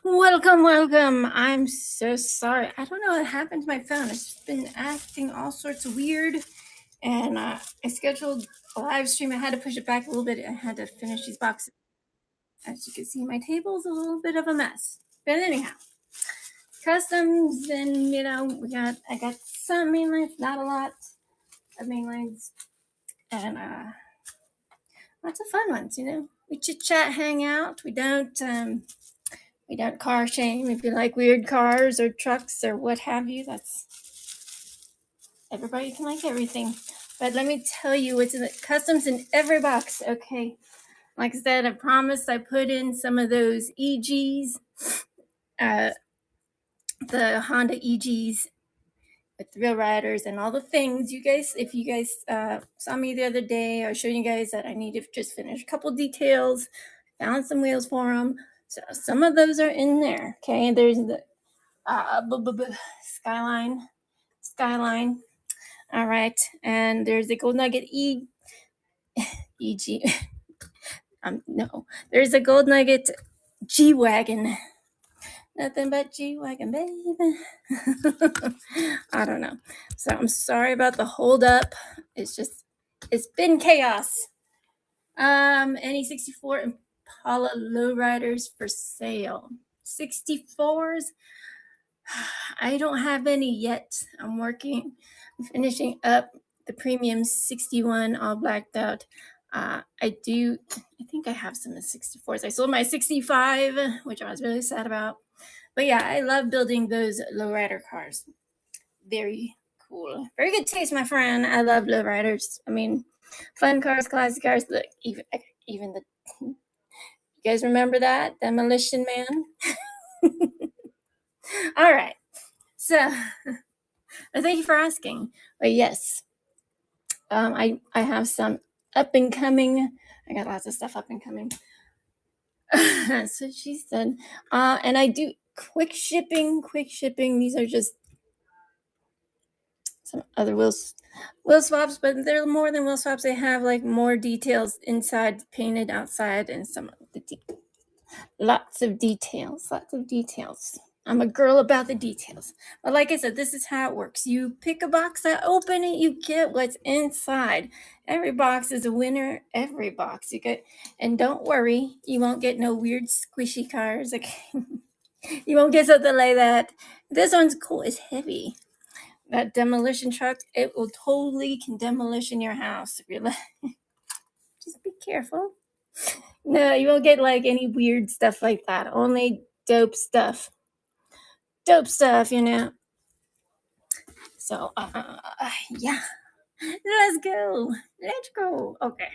Welcome. I'm so sorry. I don't know what happened to my phone. It's been acting all sorts of weird. And I scheduled a live stream. I had to push it back a little bit. I had to finish these boxes. As you can see, my table's a little bit of a mess. But anyhow, customs and, I got some main lines, not a lot of main lines. And lots of fun ones, We chit chat, hang out. We don't car shame. If you like weird cars or trucks or what have you, everybody can like everything. But let me tell you what's in the customs in every box. Okay. Like I said, I promised I put in some of those EGs, the Honda EGs with Thrill Riders and all the things. You guys, if you guys saw me the other day, I was showing you guys that I need to just finish a couple details, found some wheels for them. So some of those are in there. Okay. There's the Skyline. All right. And there's the Gold Nugget EG. No, there's a Gold Nugget G-Wagon. Nothing but G-Wagon, baby. I don't know. So I'm sorry about the hold up. It's been chaos. Any 64 Impala lowriders for sale. 64s. I don't have any yet. I'm finishing up the premium 61 all blacked out. I think I have some of the 64s. I sold my 65, which I was really sad about. But yeah, I love building those lowrider cars. Very cool. Very good taste, my friend. I love lowriders. I mean, fun cars, classic cars. Look, even the... You guys remember that? Demolition Man? All right. So, thank you for asking. But yes, I have some up and coming. I got lots of stuff up and coming. So she said, and I do quick shipping. These are just some other wheel swaps, but they're more than wheel swaps. They have like more details inside, painted outside, and some of the lots of details. I'm a girl about the details. But like I said, this is how it works. You pick a box, I open it, you get what's inside. Every box is a winner. Every box you get. And don't worry, you won't get no weird squishy cars. Okay? You won't get something like that. This one's cool. It's heavy. That demolition truck, it will totally can demolition your house. If you're just be careful. No, you won't get like any weird stuff like that. Only dope stuff. So, yeah. Let's go. Okay.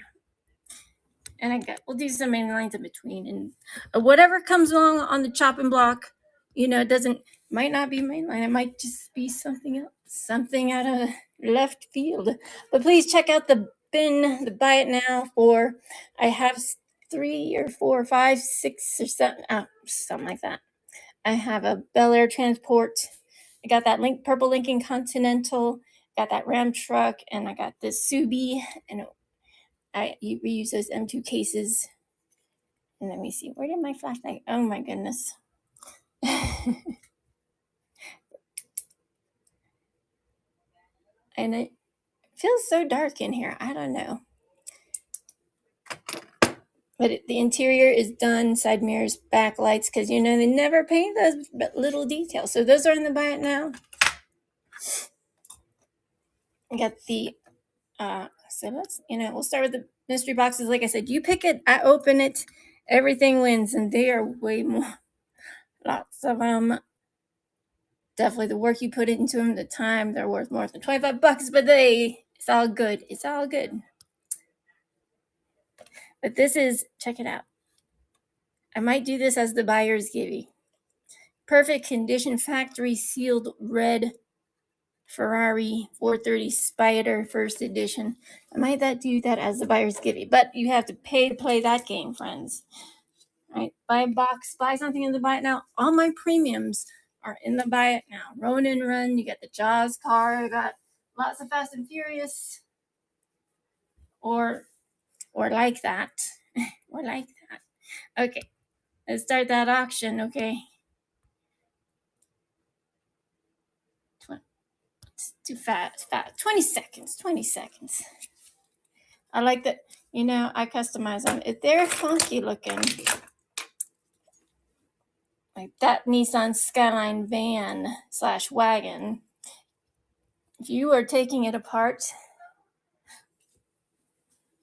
And we'll do some main lines in between. And whatever comes along on the chopping block, it might not be main line. It might just be something else. Something out of left field. But please check out the bin, the buy it now for, I have 3 or 4 or 5, 6 or 7, something like that. I have a Bel Air Transport. I got that purple Lincoln Continental, got that Ram truck, and I got this Subi, and I reuse those M2 cases. And let me see, where did my flashlight? Oh my goodness. And it feels so dark in here. I don't know. But the interior is done, side mirrors, backlights, because, they never paint those little details. So those are in the buy it now. I got the, so let's, we'll start with the mystery boxes. Like I said, you pick it, I open it, everything wins, and they are way more, lots of them. Definitely the work you put into them, the time, they're worth more than $25, but it's all good. It's all good. But this is, check it out. I might do this as the buyer's givey. Perfect condition, factory sealed red Ferrari 430 Spider first edition. I might do that as the buyer's givey, but you have to pay to play that game, friends. All right, buy a box, buy something in the buy it now. All my premiums are in the buy it now. Ronin Run, you got the Jaws car, I got lots of Fast and Furious, or like that, or like that. Okay, Let's start that auction, okay? It's too fast. 20 seconds. 20 seconds. I like that. I customize them. If they're funky looking, like that Nissan Skyline van / wagon, if you are taking it apart,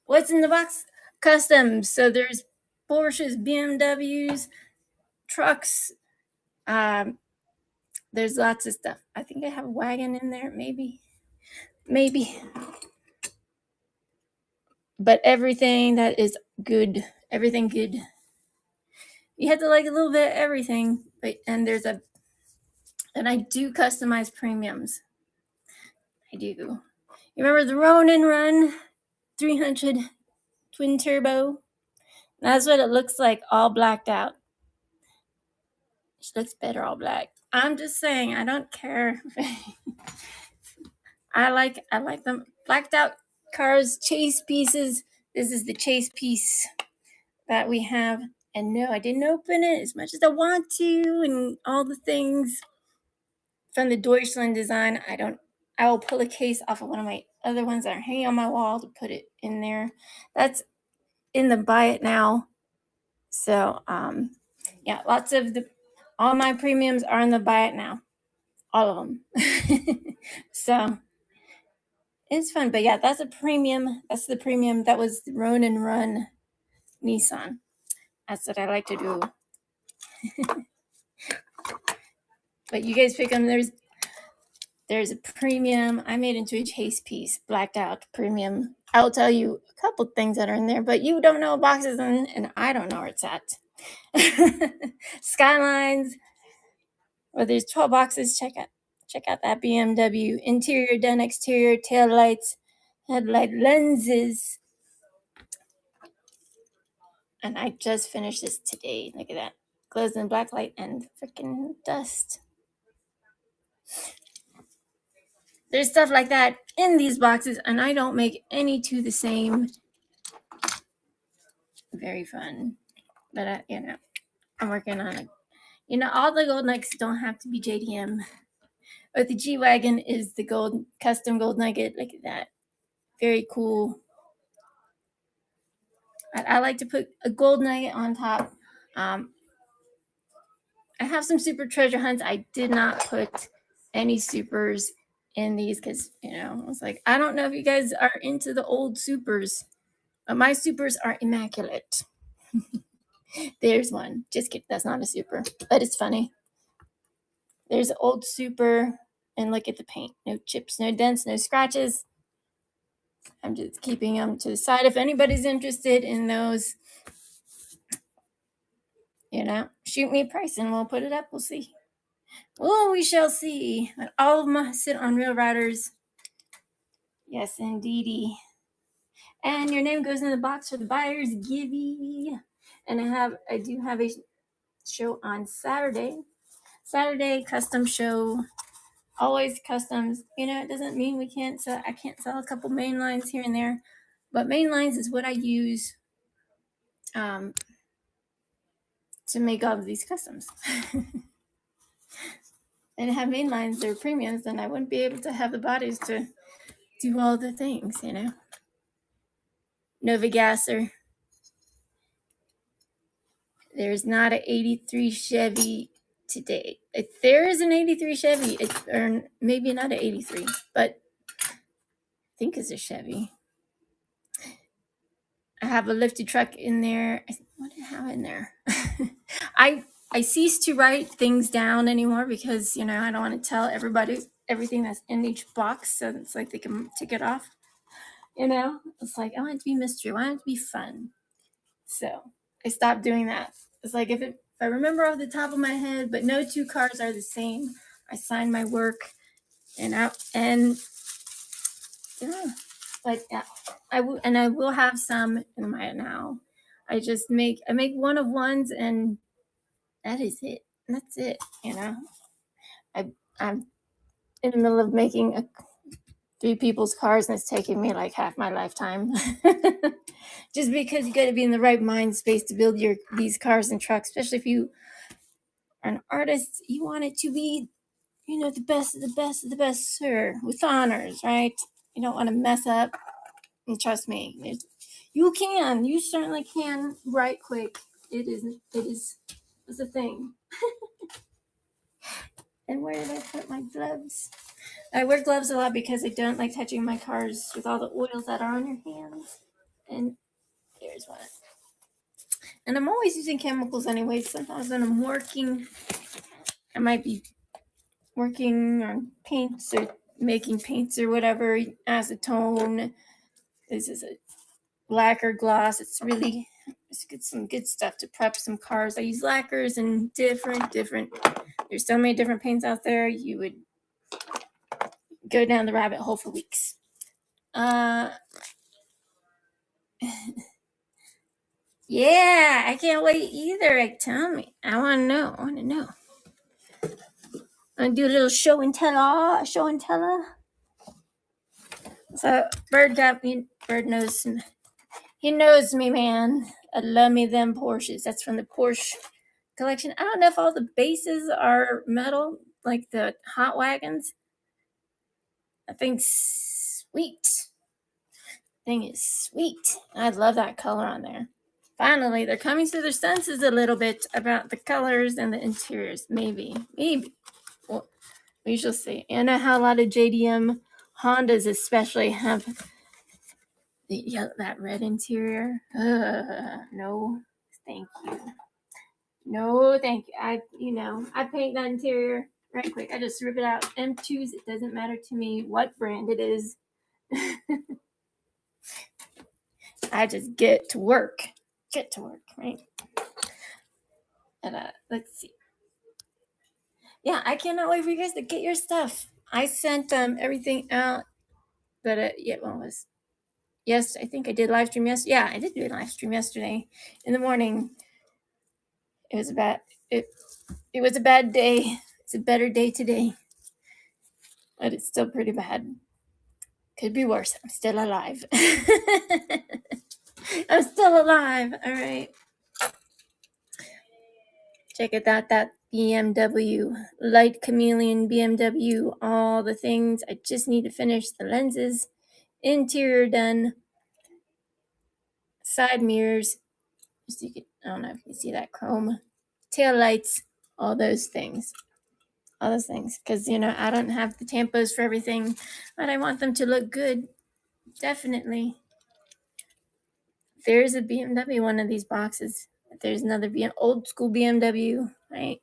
what's in the box? Customs. So there's Porsches, BMWs, trucks. There's lots of stuff. I think I have a wagon in there, maybe. But everything that is good, everything good. You have to like a little bit of everything. And I do customize premiums. I do. You remember the Ronin Run 300 twin turbo? That's what it looks like, all blacked out. She looks better all black. I'm just saying, I don't care. I like them blacked out cars, chase pieces. This is the chase piece that we have. And no, I didn't open it as much as I want to, and all the things from the Deutschland design. I will pull a case off of one of my other ones that are hanging on my wall to put it in there. That's in the buy it now. So yeah, all my premiums are in the buy it now. All of them. So it's fun. But yeah, that's a premium. That's the premium. That was the Ronin Run Nissan. That's what I like to do. But you guys pick them. There's a premium. I made into a chase piece, blacked out premium. I'll tell you a couple things that are in there, but you don't know what box is in, and I don't know where it's at. Skylines. Well, there's 12 boxes. Check out that BMW. Interior done, exterior, tail lights, headlight lenses. And I just finished this today. Look at that. Glows in black light and freaking dust. There's stuff like that in these boxes, and I don't make any two the same. Very fun. But, I'm working on it. All the gold nuggets don't have to be JDM. But the G-Wagon is the custom gold nugget. Look at that. Very cool. I like to put a gold nugget on top. I have some super treasure hunts. I did not put any supers in these because, I was like, I don't know if you guys are into the old supers, but my supers are immaculate. There's one. Just kidding. That's not a super, but it's funny. There's an old super, and look at the paint. No chips, no dents, no scratches. I'm just keeping them to the side. If anybody's interested in those, shoot me a price and we'll put it up. We'll see. Oh, we shall see. But all of them sit on Real Riders. Yes, indeedy. And your name goes in the box for the buyer's givey. And I do have a show on Saturday. Saturday custom show. Always customs. It doesn't mean I can't sell a couple main lines here and there. But main lines is what I use to make all of these customs. And have main lines, they're premiums, then I wouldn't be able to have the bodies to do all the things, Nova Gasser. There's not an 83 Chevy today. If there is an 83 Chevy, or maybe not an 83, but I think it's a Chevy. I have a lifted truck in there. What do I have in there? I cease to write things down anymore because, I don't want to tell everybody everything that's in each box. So it's like they can tick it off. It's like, I want it to be mystery. I want it to be fun. So I stopped doing that. It's like if I remember off the top of my head, but no two cars are the same. I sign my work but yeah, I will have some in my now. I make one of ones and that is it. That's it. I'm in the middle of making 3 people's cars, and it's taken me like half my lifetime. Just because you got to be in the right mind space to build these cars and trucks, especially if you are an artist. You want it to be, the best of the best of the best, sir, with honors, right? You don't want to mess up. And trust me, you certainly can right quick. It's a thing. And where did I put my gloves? I wear gloves a lot because I don't like touching my cars with all the oils that are on your hands. And there's one. And I'm always using chemicals anyway. Sometimes when I'm working, I might be working on paints or making paints or whatever, acetone. This is a lacquer gloss. It's some good stuff to prep some cars. I use lacquers and different. There's so many different paints out there. You would go down the rabbit hole for weeks. Yeah, I can't wait either. Tell me. I want to know. I want to do a little show and tell. So Bird knows me. He knows me, man. I love me them Porsches. That's from the Porsche collection. I don't know if all the bases are metal, like the hot wagons. I think sweet. Thing is sweet. I love that color on there. Finally, they're coming to their senses a little bit about the colors and the interiors. Maybe. Well, we shall see. I know how a lot of JDM Hondas especially have that red interior. No, thank you. No, thank you. I paint that interior right quick. I just rip it out. M2s, it doesn't matter to me what brand it is. I just get to work. Right? And let's see. Yeah, I cannot wait for you guys to get your stuff. I sent everything out. But when was? Yes, I think I did live stream yesterday. Yeah, I did do a live stream yesterday in the morning. It was it was a bad day. It's a better day today, but it's still pretty bad. Could be worse. I'm still alive. I'm still alive. All right. Check it out. That BMW light chameleon BMW. All the things. I just need to finish the lenses. Interior done. Side mirrors. I don't know if you can see that chrome. Tail lights. All those things. Because I don't have the tampos for everything, but I want them to look good. Definitely. There's a BMW one of these boxes. There's another old school BMW, right?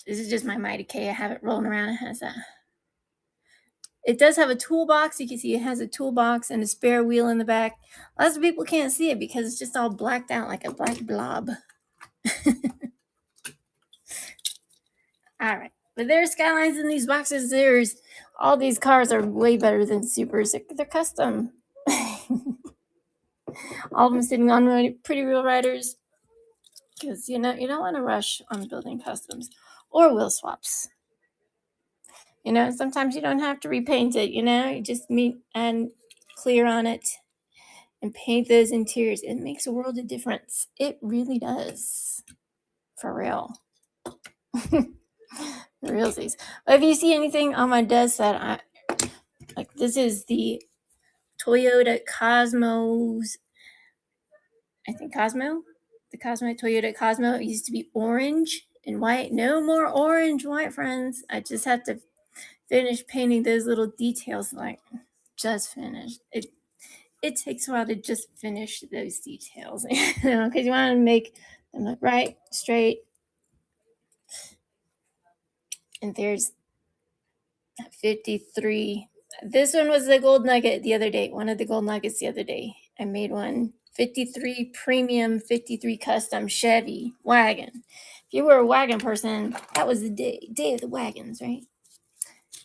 This is just my Mighty K. I have it rolling around. It does have a toolbox. You can see it has a toolbox and a spare wheel in the back. Lots of people can't see it because it's just all blacked out like a black blob. All right. But there's Skylines in these boxes. All these cars are way better than Supers. They're custom. All of them sitting on Pretty Real Riders. Because, you don't want to rush on building customs or wheel swaps. Sometimes you don't have to repaint it, you just meet and clear on it and paint those interiors. It makes a world of difference. It really does. For real. Realsies. But if you see anything on my desk that this is the Toyota Cosmos, I think Cosmo? The Toyota Cosmo. It used to be orange and white. No more orange, white, friends. I just have to finish painting those little details. Just finished. It takes a while to just finish those details, because you want to make them look right, straight. And there's 53. This one was the gold nugget the other day. One of the gold nuggets the other day. I made one 53 premium, 53 custom Chevy wagon. If you were a wagon person, that was the day of the wagons, right?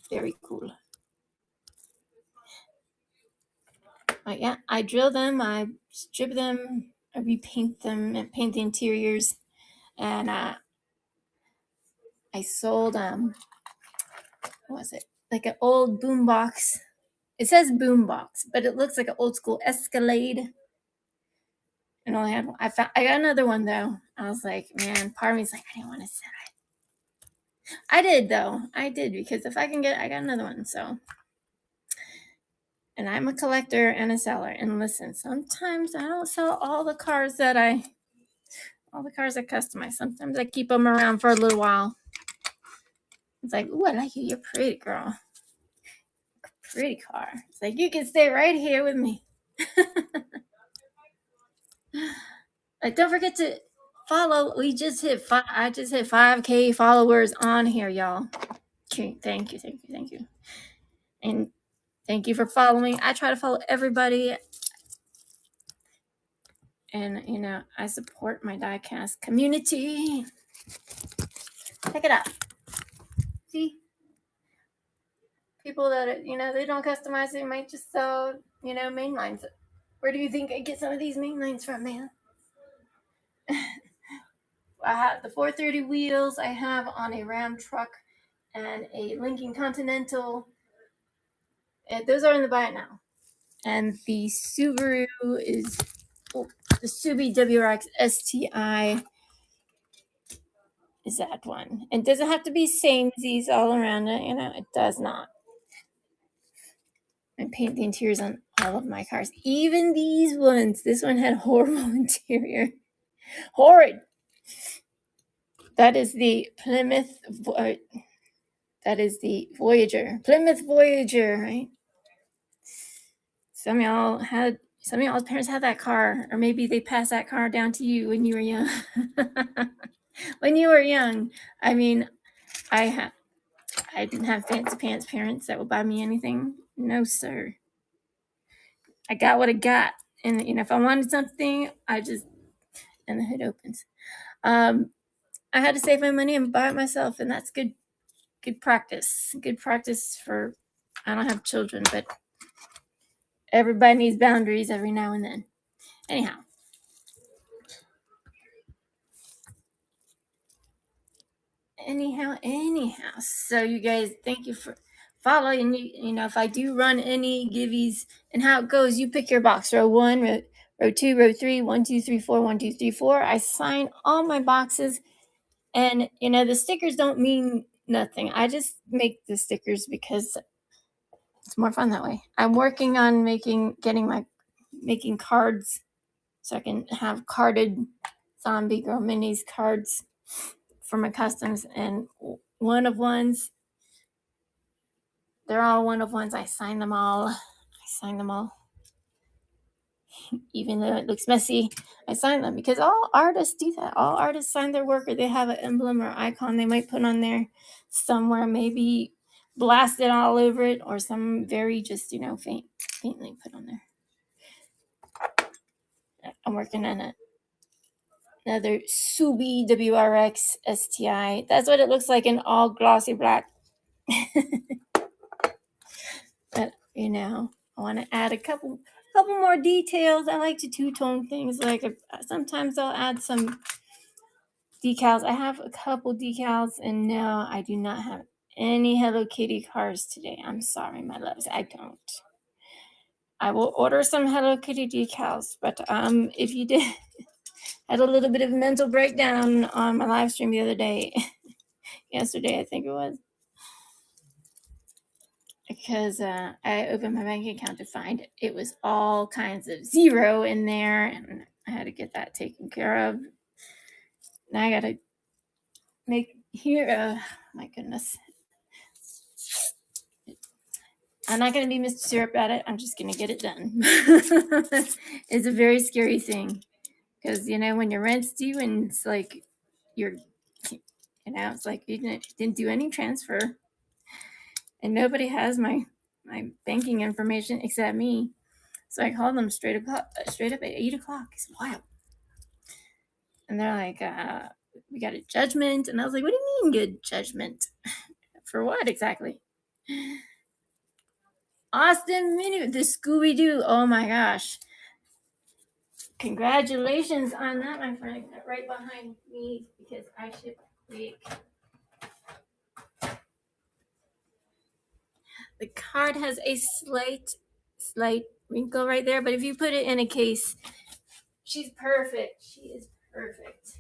Very cool. But yeah, I drill them, I strip them, I repaint them, and paint the interiors. And I sold what was it? like an old boombox. It says boombox, but it looks like an old school Escalade. And I had I got another one though. I was like, man, part of me's like, I didn't want to sell it. I did though. I did because if I can get, I got another one. So, and I'm a collector and a seller. And listen, sometimes I don't sell all the cars I customize. Sometimes I keep them around for a little while. It's like, ooh, I like you. You're pretty, girl. Pretty car. It's like, you can stay right here with me. Like, don't forget to follow. I just hit 5K followers on here, y'all. Okay, thank you. And thank you for following. I try to follow everybody. And, I support my diecast community. Check it out. See? People that, they don't customize, they might just sell, main lines. Where do you think I get some of these main lines from, man? I have the 430 wheels I have on a Ram truck and a Lincoln Continental. Those are in the buy now. And the Subaru is the Subi WRX STI is that one. And doesn't have to be samesies all around it, it does not. I paint the interiors on all of my cars. Even these ones. This one had horrible interior. Horrid. That is the Plymouth. That is the Voyager. Plymouth Voyager, right? Some of y'all's parents had that car, or maybe they passed that car down to you when you were young. When you were young, I mean, I didn't have fancy pants parents that would buy me anything. No, sir. I got what I got, and if I wanted something, and the hood opens. I had to save my money and buy it myself, and that's good practice. Good practice for. I don't have children, but everybody needs boundaries every now and then. Anyhow. So you guys, thank you for following. If I do run any giveies and how it goes, you pick your box. Row 1, row 2, row 3, 1, 2, 3, 4, 1, 2, 3, 4. I sign all my boxes, and the stickers don't mean nothing. I just make the stickers because it's more fun that way. I'm working on making cards so I can have carded Zombiegirlminis cards for my customs, and they're all one of ones. I sign them all. Even though it looks messy, I sign them because all artists do that. All artists sign their work, or they have an emblem or icon they might put on there somewhere, maybe blasted all over it, or some very just, faintly put on there. I'm working on another Subi WRX STI. That's what it looks like in all glossy black. But I want to add a couple more details. I like to two-tone things. Like sometimes I'll add some decals. I have a couple decals, and no, I do not have any Hello Kitty cars today. I'm sorry, my loves. I don't. I will order some Hello Kitty decals, but if you did had a little bit of a mental breakdown on my live stream the other day, yesterday I think it was, because I opened my bank account to find it was all kinds of zero in there, and I had to get that taken care of. Now I gotta make here. My goodness, I'm not gonna be Mr. Syrup at it. I'm just gonna get it done. It's a very scary thing, because when your rent's due and it's like it's like you didn't do any transfer, and nobody has my banking information except me. So I called them straight up at 8 o'clock. It's wild. And they're like, we got a judgment. And I was like, what do you mean good judgment? For what exactly? Austin Mini, the Scooby-Doo. Oh my gosh. Congratulations on that, my friend. Right behind me, because I ship quick. The card has a slight wrinkle right there, but if you put it in a case, she's perfect. She is perfect.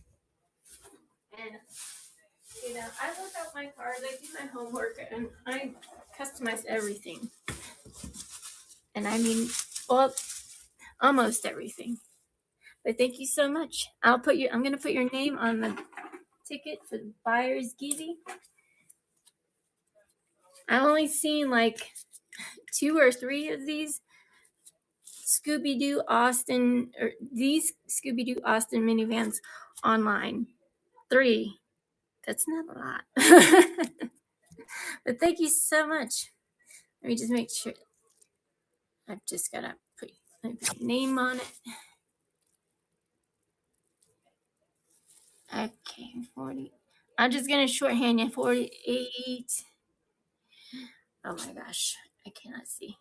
And I look up my cards, I do my homework, and I customize everything. And I mean, well, almost everything. But thank you so much. I'm gonna put your name on the ticket for the buyer's givey. I've only seen like 2 or 3 of these Scooby-Doo Austin minivans online. 3. That's not a lot. But thank you so much. Let me just make sure. I've just got to put my name on it. Okay, 40. I'm just going to shorthand you. 48. Oh my gosh. I cannot see.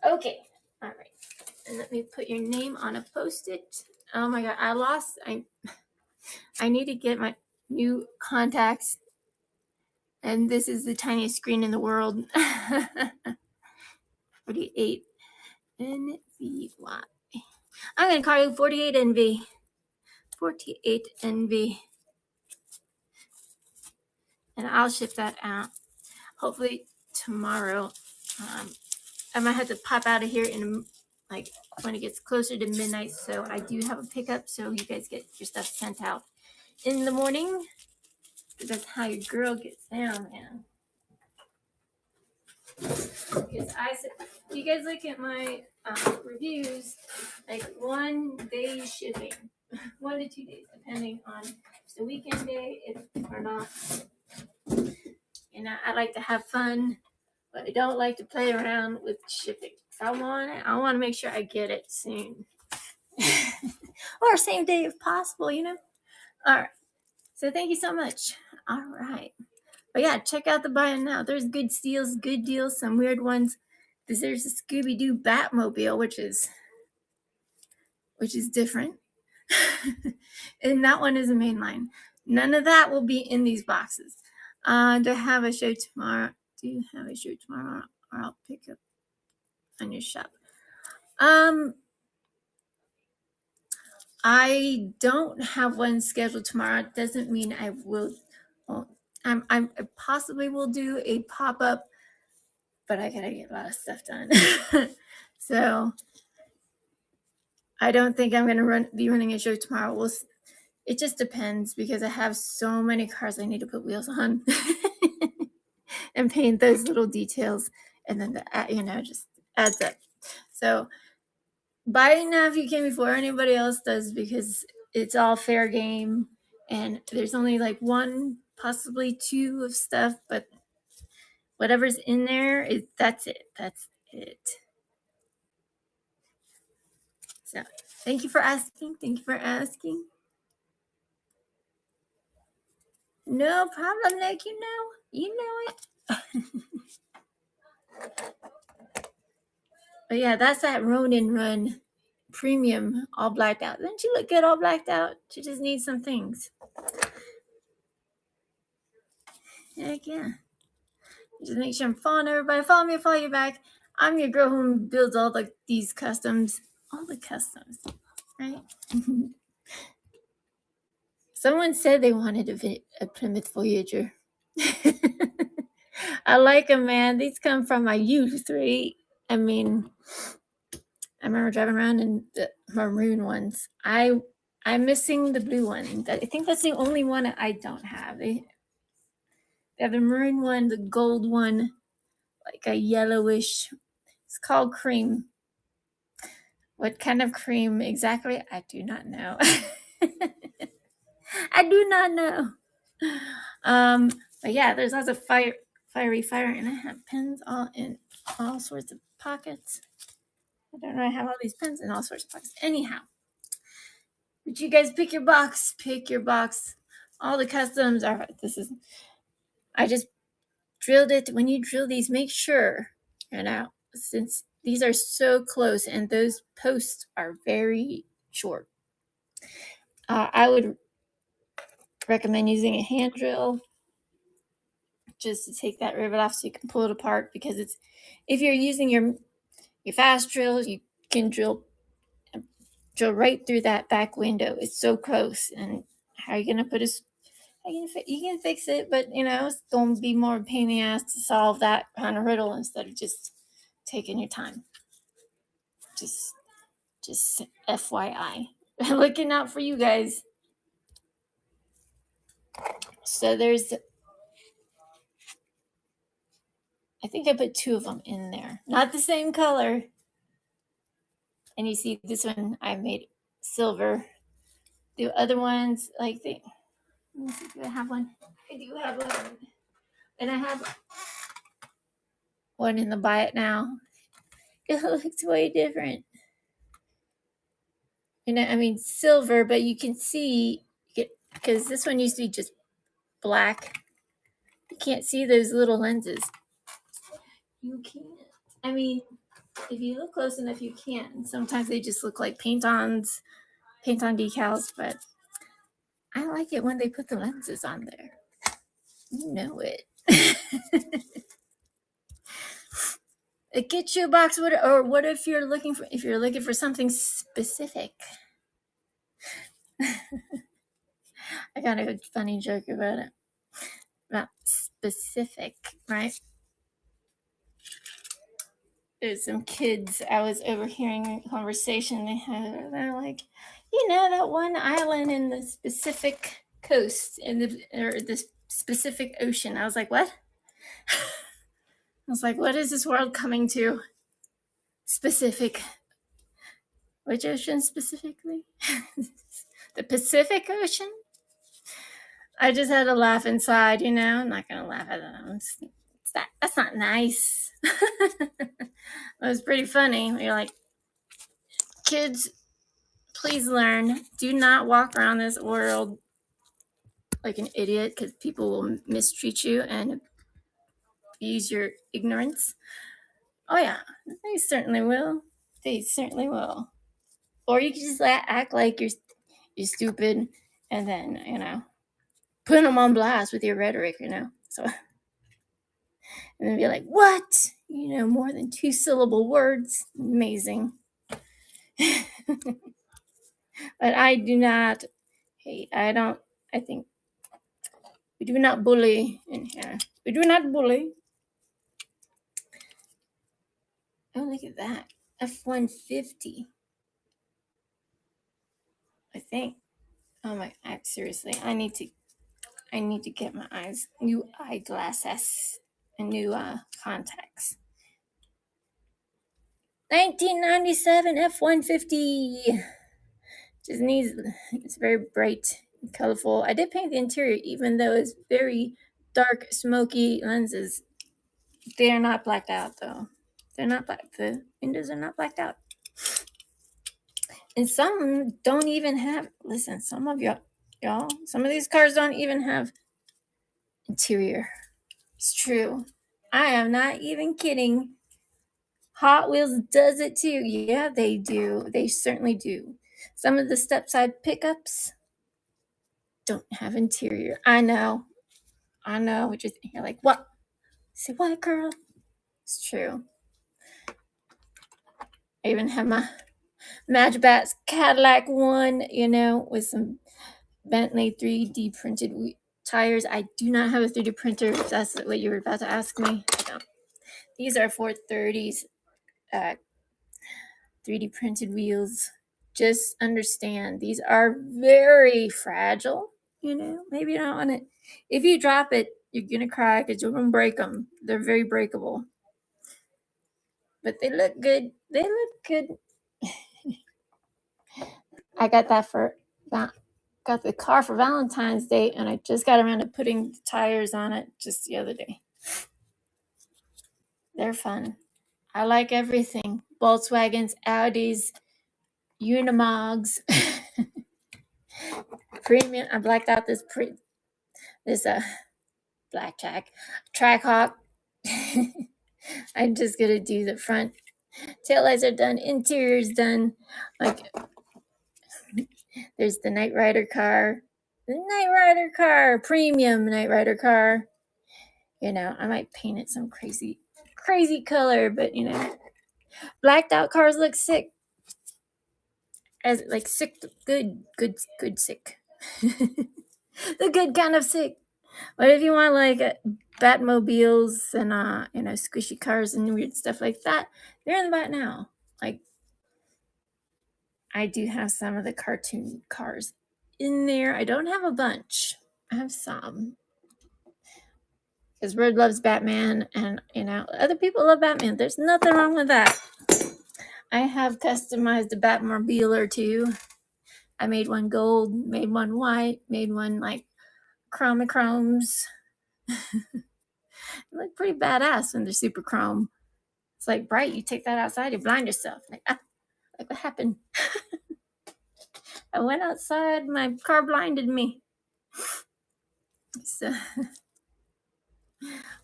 Okay. All right. And let me put your name on a Post-it. Oh my God. I need to get my new contacts. And this is the tiniest screen in the world. 48 NVY. I'm going to call you 48 NV. 48 NV. And I'll ship that out hopefully tomorrow. I might have to pop out of here like when it gets closer to midnight. So I do have a pickup, so you guys get your stuff sent out in the morning. That's how your girl gets down, man. Because you guys look at my reviews, like 1 day shipping, 1 to 2 days, depending on if it's a weekend day or not. I like to have fun, but I don't like to play around with shipping. If I want it, I want to make sure I get it soon. Or same day if possible, All right. So thank you so much. All right. But yeah, check out the buy now. There's good steals, good deals, some weird ones. There's a Scooby-Doo Batmobile, which is different. And that one is a mainline. None of that will be in these boxes. Do I have a show tomorrow? Do you have a show tomorrow? Or I'll pick up on your shop. I don't have one scheduled tomorrow. It doesn't mean I will. Well, I possibly will do a pop-up, but I gotta get a lot of stuff done. So I don't think I'm gonna be running a show tomorrow. It just depends because I have so many cars I need to put wheels on and paint those little details, and then just adds up. So buy now if you can before anybody else does, because it's all fair game, and there's only like 1, possibly 2 of stuff, but whatever's in there that's it. So thank you for asking. No problem, Nick. You know it. But yeah, that's that Ronin Run premium, all blacked out. Doesn't she look good all blacked out? She just needs some things. Heck yeah. Just make sure I'm following everybody. Follow me, I'll follow you back. I'm your girl who builds all these customs. All the customs, right? Someone said they wanted a Plymouth Voyager. I like them, man. These come from my youth, right? I mean, I remember driving around in the maroon ones. I'm missing the blue one. I think that's the only one I don't have. They have the maroon one, the gold one, like a yellowish. It's called cream. What kind of cream exactly? I do not know. I do not know. But yeah, there's lots of fiery fire, and I have pens all in all sorts of pockets. I don't know. I have all these pens in all sorts of pockets. Anyhow, but you guys pick your box. All the customs are. I just drilled it. When you drill these, make sure, since these are so close and those posts are very short, I would recommend using a hand drill just to take that rivet off so you can pull it apart, because it's, if you're using your fast drills, you can drill right through that back window. It's so close. And how are you going to put a, you can fix it, but it's going to be more pain in the ass to solve that kind of riddle instead of just taking your time. Just FYI. Looking out for you guys. So there's, I think I put 2 of them in there. Not the same color. And you see this one I made silver. The other ones, like let me see, do I have one? I do have one. And I have one in the buy it now. It looks way different. I mean silver, but you can see, because this one used to be just black. You can't see those little lenses. You can't. I mean, if you look close enough, you can. Sometimes they just look like paint on decals, but I like it when they put the lenses on there. You know it. Get you a box. What if you're looking for something specific? I got a funny joke about it. About specific, right? There's some kids, I was overhearing a conversation they had. They're like, that one island in the Pacific coast, or the Pacific Ocean. I was like, what? I was like, what is this world coming to? Specific. Which ocean specifically? The Pacific Ocean? I just had to laugh inside, I'm not going to laugh at them. That's not nice. It was pretty funny. You're like, kids, please learn. Do not walk around this world like an idiot, because people will mistreat you and abuse your ignorance. Oh yeah, they certainly will. They certainly will. Or you can just act like you're stupid, and then put them on blast with your rhetoric. So, and then be like, what? More than 2-syllable words. Amazing. But I do not. Hey, I think we do not bully in here. We do not bully. Oh, look at that. F-150. I think. Oh my, seriously, I need to get my new eyeglasses and new contacts. 1997 F-150. Just needs, it's very bright and colorful. I did paint the interior, even though it's very dark, smoky lenses. They are not blacked out though. They're not black. The windows are not blacked out. And some don't even have, listen, some of y'all, some of these cars don't even have interior. It's true. I am not even kidding. Hot Wheels does it too. Yeah, they do. They certainly do. Some of the step-side pickups don't have interior. I know. You're like, what? Say what, girl? It's true. I even have my Matchbacks Cadillac one, with some Bentley 3D printed tires. I do not have a 3D printer, if that's what you were about to ask me. I don't. These are 430s, 3D printed wheels. Just understand, these are very fragile. Maybe you don't want it. If you drop it, you're going to cry because you're going to break them. They're very breakable. But they look good. I got got the car for Valentine's Day, and I just got around to putting the tires on it just the other day. They're fun. I like everything. Volkswagens, Audis, Unimogs, premium. I blacked out this blackjack Trackhawk. I'm just gonna do the front. Taillights are done. Interior's done. Like, there's the Knight Rider car. The Knight Rider car, premium Knight Rider car. You know, I might paint it some crazy color, but you know, blacked out cars look sick. As like sick, good sick. The good kind of sick. But if you want like Batmobiles and you know, squishy cars and weird stuff like that, they're in the bat now. Like I do have some of the cartoon cars in there. I don't have a bunch. I have some. Because Bird loves Batman, and you know, other people love Batman. There's nothing wrong with that. I have customized a Batmobile or two. I made one gold, made one white, made one like chromes. They look pretty badass when they're super chrome. It's like bright. You take that outside, you blind yourself. Like, like what happened? I went outside, my car blinded me. So,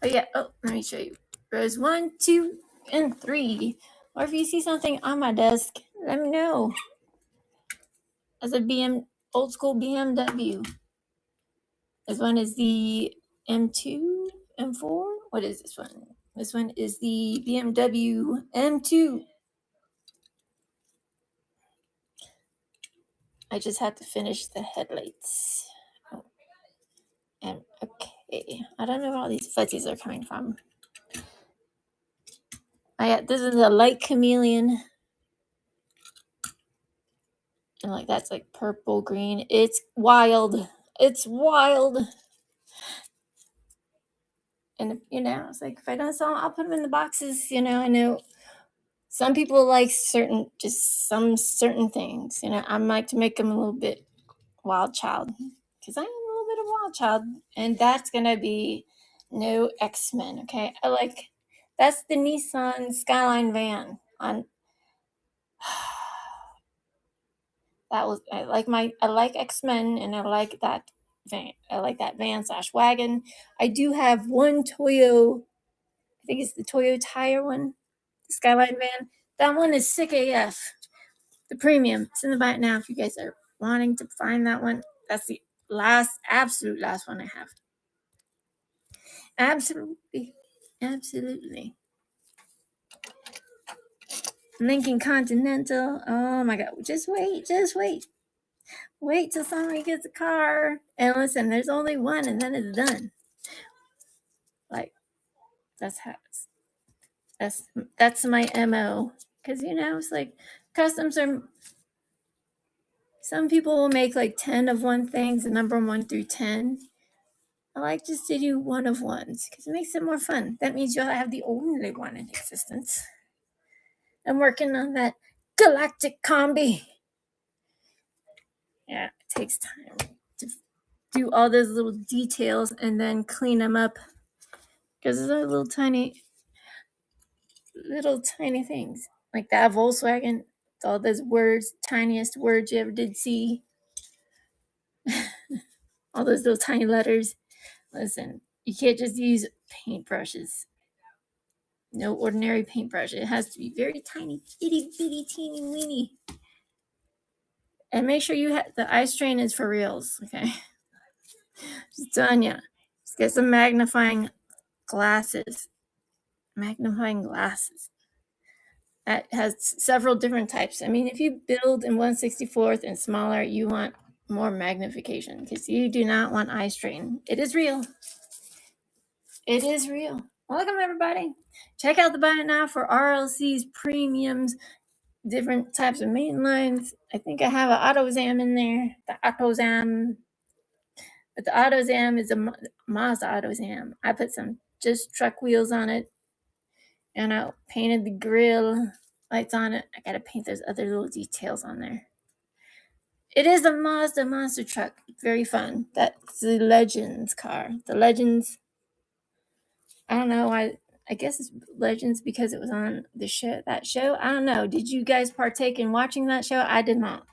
oh yeah. Oh, let me show you. Rows 1, 2, and 3. Or if you see something on my desk, let me know. As a old school BMW. This one is the M2, M4. What is this one? This one is the BMW M2. I just had to finish the headlights. Oh, and okay, I don't know where all these fuzzies are coming from. This is a light chameleon. And like that's like purple, green. It's wild. It's wild. And you know, it's like if I don't sell them, I'll put them in the boxes. You know, I know some people like certain things. You know, I like to make them a little bit wild child because I am a little bit of wild child, and that's gonna be no X-Men. Okay, that's the Nissan Skyline van on. I like X-Men, and I like that van. I like that van / wagon. I do have one Toyo. I think it's the Toyo Tire one, the Skyline van. That one is sick AF. The premium. It's in the buy it now if you guys are wanting to find that one. That's the absolute last one I have. Absolutely. Lincoln Continental. Oh my God. Just wait. Wait till somebody gets a car. And listen, there's only one and then it's done. Like, that's my MO. Because, you know, it's like customs are, some people will make like 10 of one things, the number 1 through 10. I like just to do one of ones because it makes it more fun. That means you'll have the only one in existence. I'm working on that galactic combi. Yeah, it takes time to do all those little details and then clean them up because they're little tiny things. Like that Volkswagen, all those words, tiniest words you ever did see. All those little tiny letters. Listen, you can't just use paintbrushes. No ordinary paintbrush. It has to be very tiny, itty bitty, teeny weeny. And make sure you have the eye strain is for reals, okay? Just telling you. Just get some magnifying glasses. That has several different types. I mean, if you build in 1/64 and smaller, you want more magnification because you do not want eye strain. It is real. Welcome, everybody. Check out the buy it now for RLC's premiums, different types of main lines. I think I have an AutoZam in there. The AutoZam. But the AutoZam is a Mazda AutoZam. I put some just truck wheels on it. And I painted the grill lights on it. I gotta paint those other little details on there. It is a Mazda monster truck. Very fun. That's the Legends car. The Legends. I don't know why. I guess it's Legends because it was on the show. That show. I don't know. Did you guys partake in watching that show? I did not.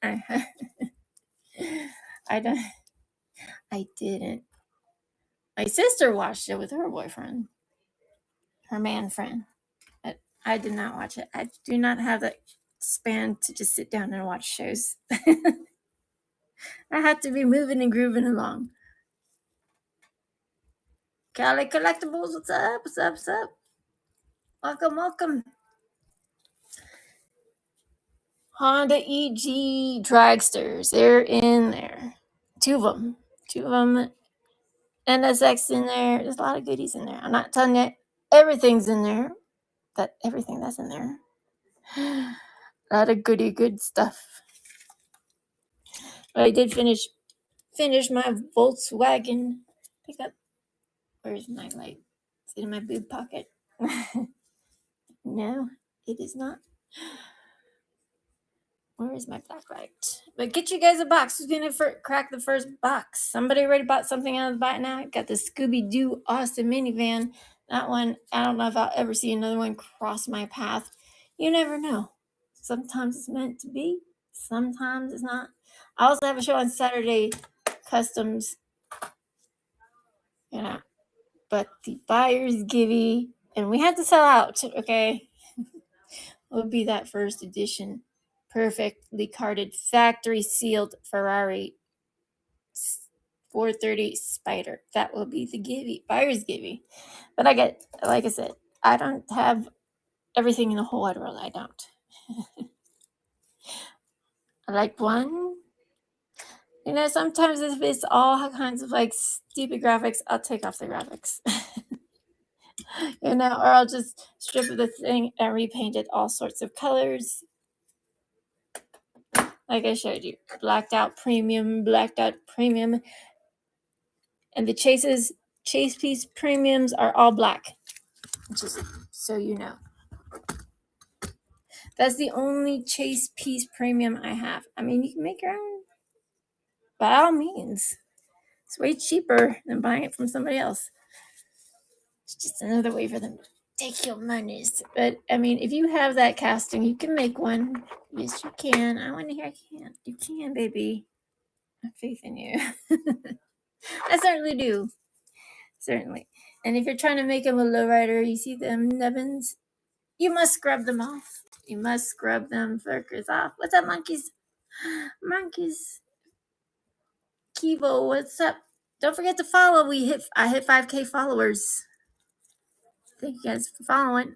I don't. I didn't. My sister watched it with her boyfriend, her man friend. But I did not watch it. I do not have that span to just sit down and watch shows. I have to be moving and grooving along. Cali Collectibles, what's up? What's up? What's up? Welcome, welcome. Honda EG dragsters, they're in there. Two of them. NSX in there. There's a lot of goodies in there. I'm not telling you everything's in there, but everything that's in there. A lot of good stuff. But I did finish my Volkswagen pickup. Where's my light? It's in my boob pocket. No, it is not. Where is my black light? But get you guys a box. Who's gonna crack the first box? Somebody already bought something out of the box now. Got the Scooby Doo Austin minivan. That one, I don't know if I'll ever see another one cross my path. You never know. Sometimes it's meant to be. Sometimes it's not. I also have a show on Saturday, Customs. You know, but the buyer's givey, and we had to sell out. Okay, will be that first edition, perfectly carded, factory sealed Ferrari 430 Spider. That will be the givey, buyer's givey. But I get, like I said, I don't have everything in the whole wide world. I don't. I like one. You know, sometimes if it's all kinds of like stupid graphics, I'll take off the graphics. You know, or I'll just strip the thing and repaint it all sorts of colors. Like I showed you, blacked out premium, and the chase piece premiums are all black. Just so you know, that's the only chase piece premium I have. I mean, you can make your own by all means. It's way cheaper than buying it from somebody else. It's just another way for them to take your monies. But I mean, if you have that casting, you can make one. Yes, you can. I want to hear you can, baby. I have faith in you. I certainly do. Certainly. And if you're trying to make them a lowrider, you see them nubbins, you must scrub them off. You must scrub them fuckers off. What's up, monkeys? Monkeys. Kivo, what's up? Don't forget to follow. I hit 5K followers. Thank you guys for following.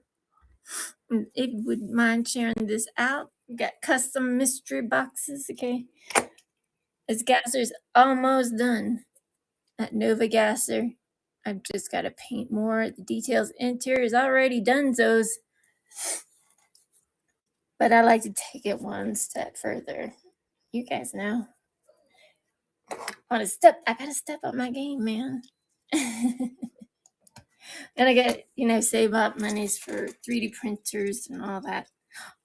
If you wouldn't mind sharing this out, we got custom mystery boxes. Okay, this gasser's almost done. That Nova gasser, I've just got to paint more. The details, interior is already done. Those, but I like to take it one step further. You guys know. I gotta step up my game, man. And I gotta, save up monies for 3D printers and all that.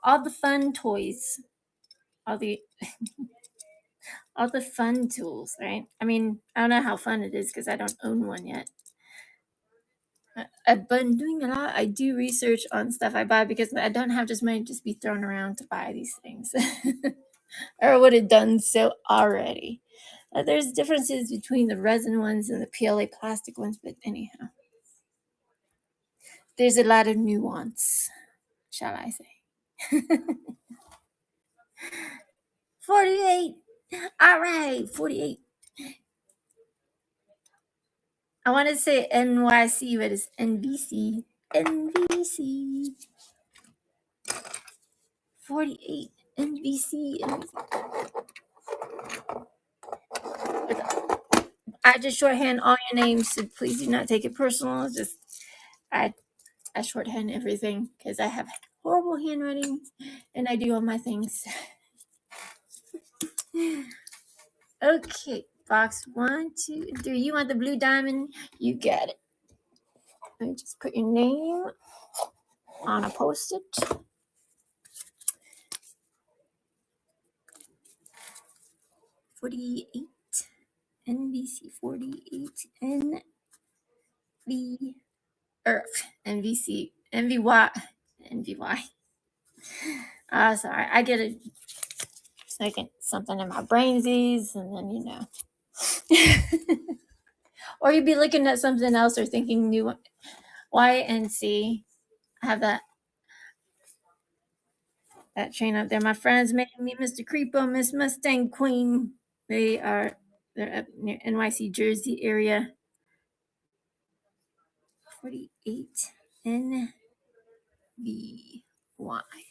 All the fun toys. All the fun tools, right? I mean, I don't know how fun it is because I don't own one yet. I've been doing a lot. I do research on stuff I buy because I don't have just money to just be thrown around to buy these things. Or I would have done so already. There's differences between the resin ones and the PLA plastic ones, but anyhow. There's a lot of nuance, shall I say. 48. All right, 48. I want to say NYC, but it's NBC. NBC. 48. NBC. I just shorthand all your names, so please do not take it personal. Just I shorthand everything because I have horrible handwriting and I do all my things. Okay, box 1, 2, 3. You want the blue diamond? You got it. Let me just put your name on a post-it. 48. NBC 48. NVC. NVY. NVY. Sorry. I get a second something in my brainsies, and then or you'd be looking at something else or thinking new. Y and C. I have that train up there. My friends making me Mr. Creepo, Miss Mustang Queen. They're up near NYC, Jersey area. 48 NVY.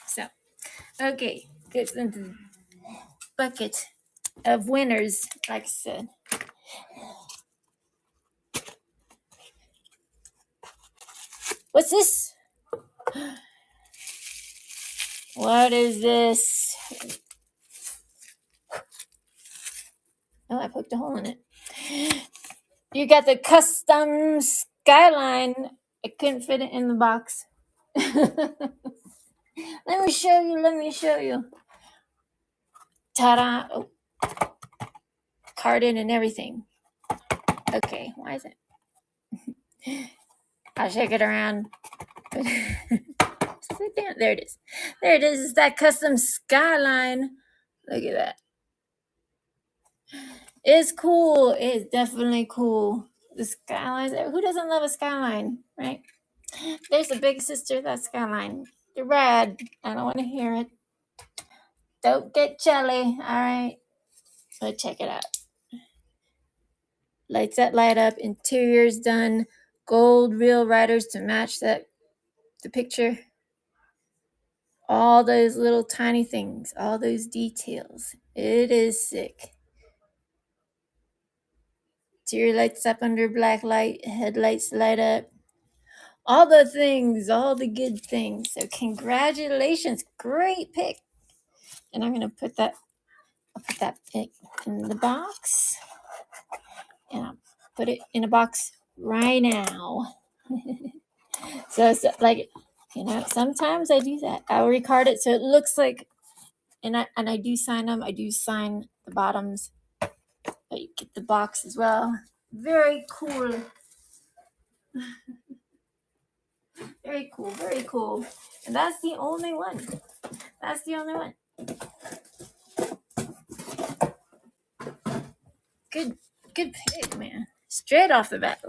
So, okay, gets into the bucket of winners, like I said. What's this? What is this? Oh, I poked a hole in it. You got the custom skyline. I couldn't fit it in the box. Let me show you. Ta-da. Oh. Carded and everything. Okay, why is it? I'll shake it around. Sit down. There it is. There it is. It's that custom skyline. Look at that. It's cool. It's definitely cool. The skyline. Who doesn't love a skyline, right? There's a big sister, that skyline. You're rad. I don't want to hear it. Don't get jelly. All right. So check it out. Lights that light up. Interiors done. Gold real riders to match the picture. All those little tiny things. All those details. It is sick. Interior lights up under black light. Headlights light up. All the things. All the good things. So congratulations. Great pick. And I'm going to put that pick in the box. And I'll put it in a box right now. So like, sometimes I do that. I'll recard it so it looks like, and I do sign them. I do sign the bottoms, but you get the box as well. Very cool. Very cool. Very cool. And that's the only one. Good pick, man. Straight off the bat.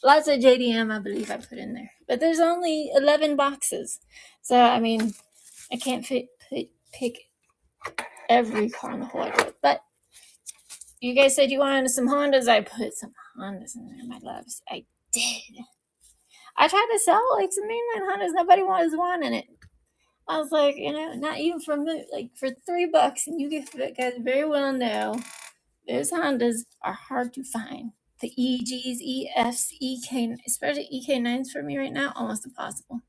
Lots of JDM, I believe I put in there. But there's only 11 boxes. So, I mean, I can't pick every car in the whole idea. But you guys said you wanted some Hondas. I put some Hondas in there, my loves. I did. I tried to sell like some mainline Hondas. Nobody was wanting it. I was like, not even for for $3. And you guys very well know those Hondas are hard to find. The EGs, EFs, EK, especially EK9s for me right now, almost impossible.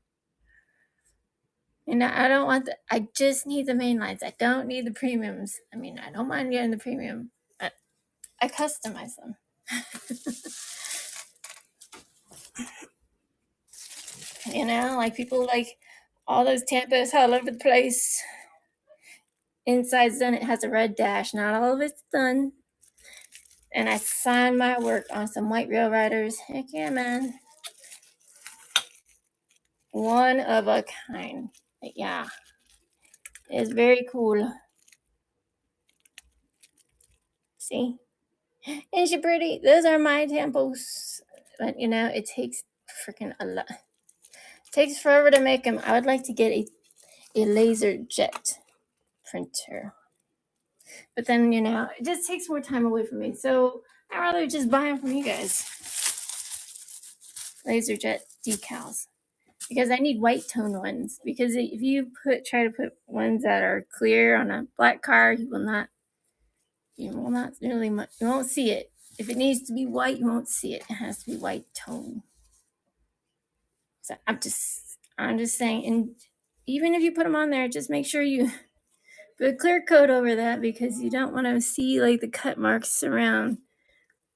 And I don't want I just need the main lines. I don't need the premiums. I mean, I don't mind getting the premium, but I customize them. Like people like all those Tampas all over the place. Inside's done. It has a red dash. Not all of it's done. And I signed my work on some white rail riders. Heck yeah, man. One of a kind. But yeah. It's very cool. See? Ain't she pretty? Those are my Tampos. But, it takes freaking a lot. It takes forever to make them. I would like to get a laser jet printer. But then, it just takes more time away from me. So I'd rather just buy them from you guys. Laser jet decals. Because I need white tone ones. Because if you try to put ones that are clear on a black car, you won't see it. If it needs to be white, you won't see it. It has to be white tone. So I'm just saying, and even if you put them on there, just make sure you put a clear coat over that, because you don't want to see like the cut marks around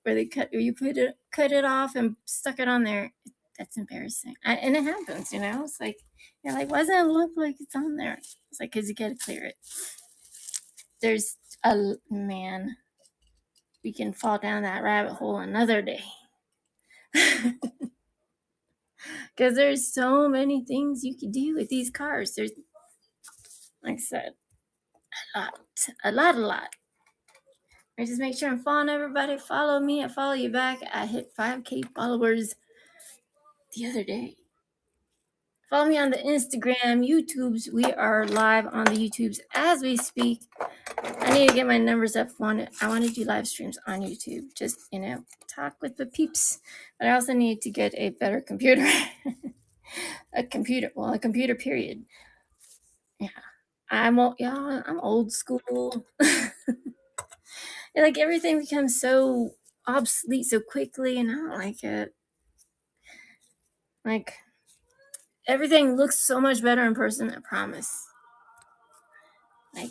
where you cut it off and stuck it on there. That's embarrassing. And it happens, it's like, you're like, why doesn't it look like it's on there? It's like, because you got to clear it. There's man, we can fall down that rabbit hole another day. Because there's so many things you can do with these cars. There's, like I said, a lot. I just make sure I'm following everybody. Follow me, I follow you back. I hit 5K followers the other day. Follow me on the Instagram, YouTubes. We are live on the YouTubes as we speak. I need to get my numbers up. I want to do live streams on YouTube. Just, talk with the peeps. But I also need to get a better computer. a computer, period. Yeah. I'm old school. Like everything becomes so obsolete so quickly, and I don't like it. Like everything looks so much better in person, I promise. Like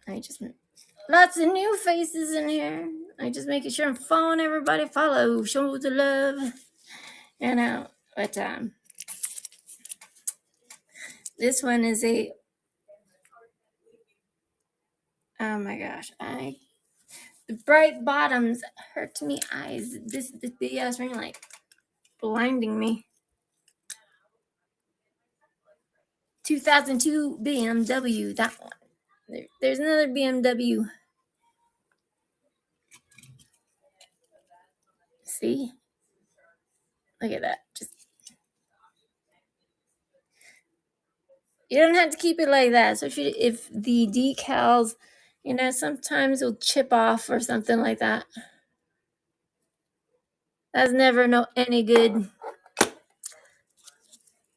I just lots of new faces in here. I just making sure I'm following everybody. Follow, show the love. But this one is a, oh my gosh, the bright bottoms hurt me eyes. The big ass ring light blinding me. 2002 BMW, that one. There's another BMW. See? Look at that. Just, you don't have to keep it like that. So if the decals, sometimes will chip off or something like that. That's never any good.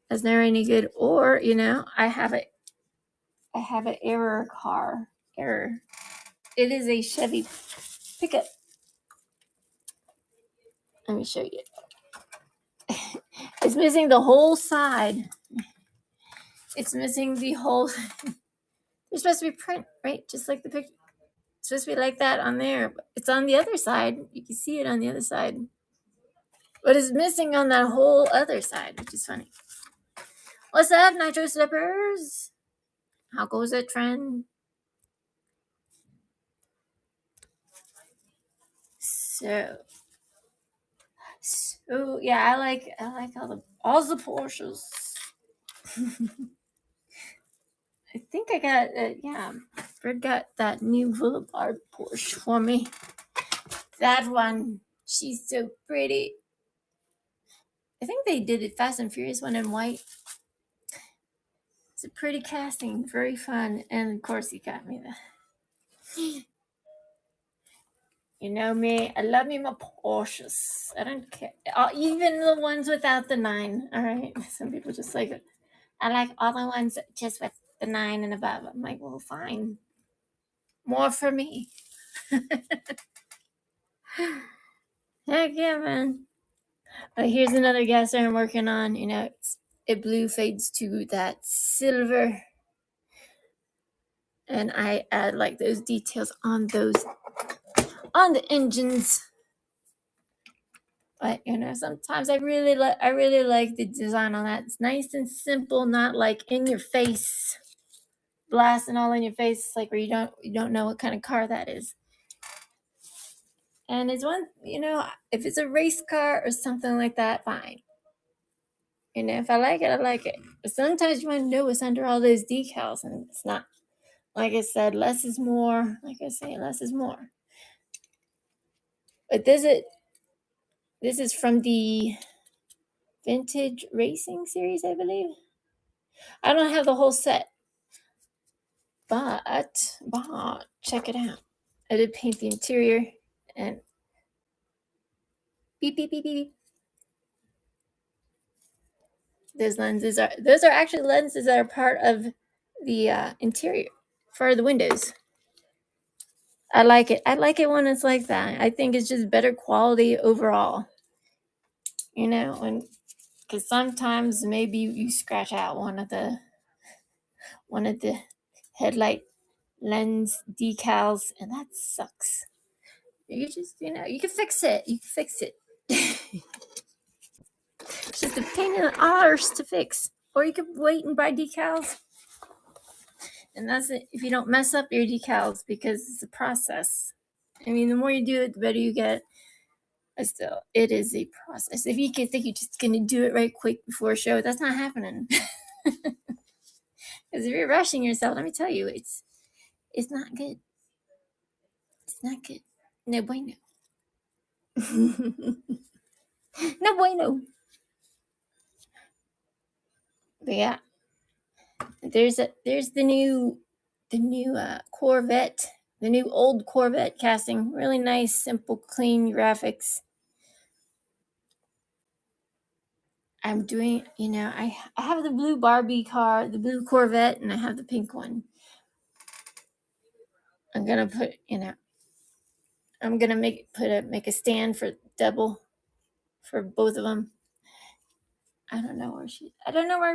That's never any good. Or, I have an error car. Error. It is a Chevy pickup. Let me show you. It's missing the whole side. It's missing the whole. There's supposed to be print, right? Just like the picture. It's supposed to be like that on there. But it's on the other side. You can see it on the other side. But it's missing on that whole other side, which is funny. What's up, Nitro Slippers? How goes that trend? So yeah, I like all the Porsches. I think I got Fred got that new Boulevard Porsche for me. That one, she's so pretty. I think they did it Fast and Furious one in white. It's a pretty casting, very fun, and of course he got me the. You know me, I love me my Porsches. I don't care, even the ones without the 9. All right, some people just like it. I like all the ones just with the 9 and above. I'm like, well, fine, more for me. Heck yeah, man. Here's another gasser I'm working on. It blue fades to that silver, and I add like those details on the engines. But sometimes I really like the design on that. It's nice and simple, not like in your face, blasting all in your face, like where you don't know what kind of car that is. And it's one, if it's a race car or something like that, fine. If I like it, I like it. But sometimes you want to know what's under all those decals, and it's not. Like I said, less is more. Like I say, less is more. But this is from the Vintage Racing series, I believe. I don't have the whole set, but check it out. I did paint the interior, and beep beep beep beep. Those are actually lenses that are part of the interior for the windows. I like it. I like it when it's like that. I think it's just better quality overall. Because sometimes maybe you scratch out one of the headlight lens decals, and that sucks. You just you can fix it. It's just a pain in the arse to fix. Or you could wait and buy decals. And that's it if you don't mess up your decals, because it's a process. I mean, the more you do it, the better you get. But still, it is a process. If you can think you're just going to do it right quick before a show, that's not happening. Because if you're rushing yourself, let me tell you, it's not good. It's not good. No bueno. No bueno. But yeah, there's the new the new Corvette, the new old Corvette casting. Really nice, simple, clean graphics. I'm doing, I have the blue Barbie car, the blue Corvette, and I have the pink one. I'm gonna put, I'm gonna make a stand for double for both of them. I don't know where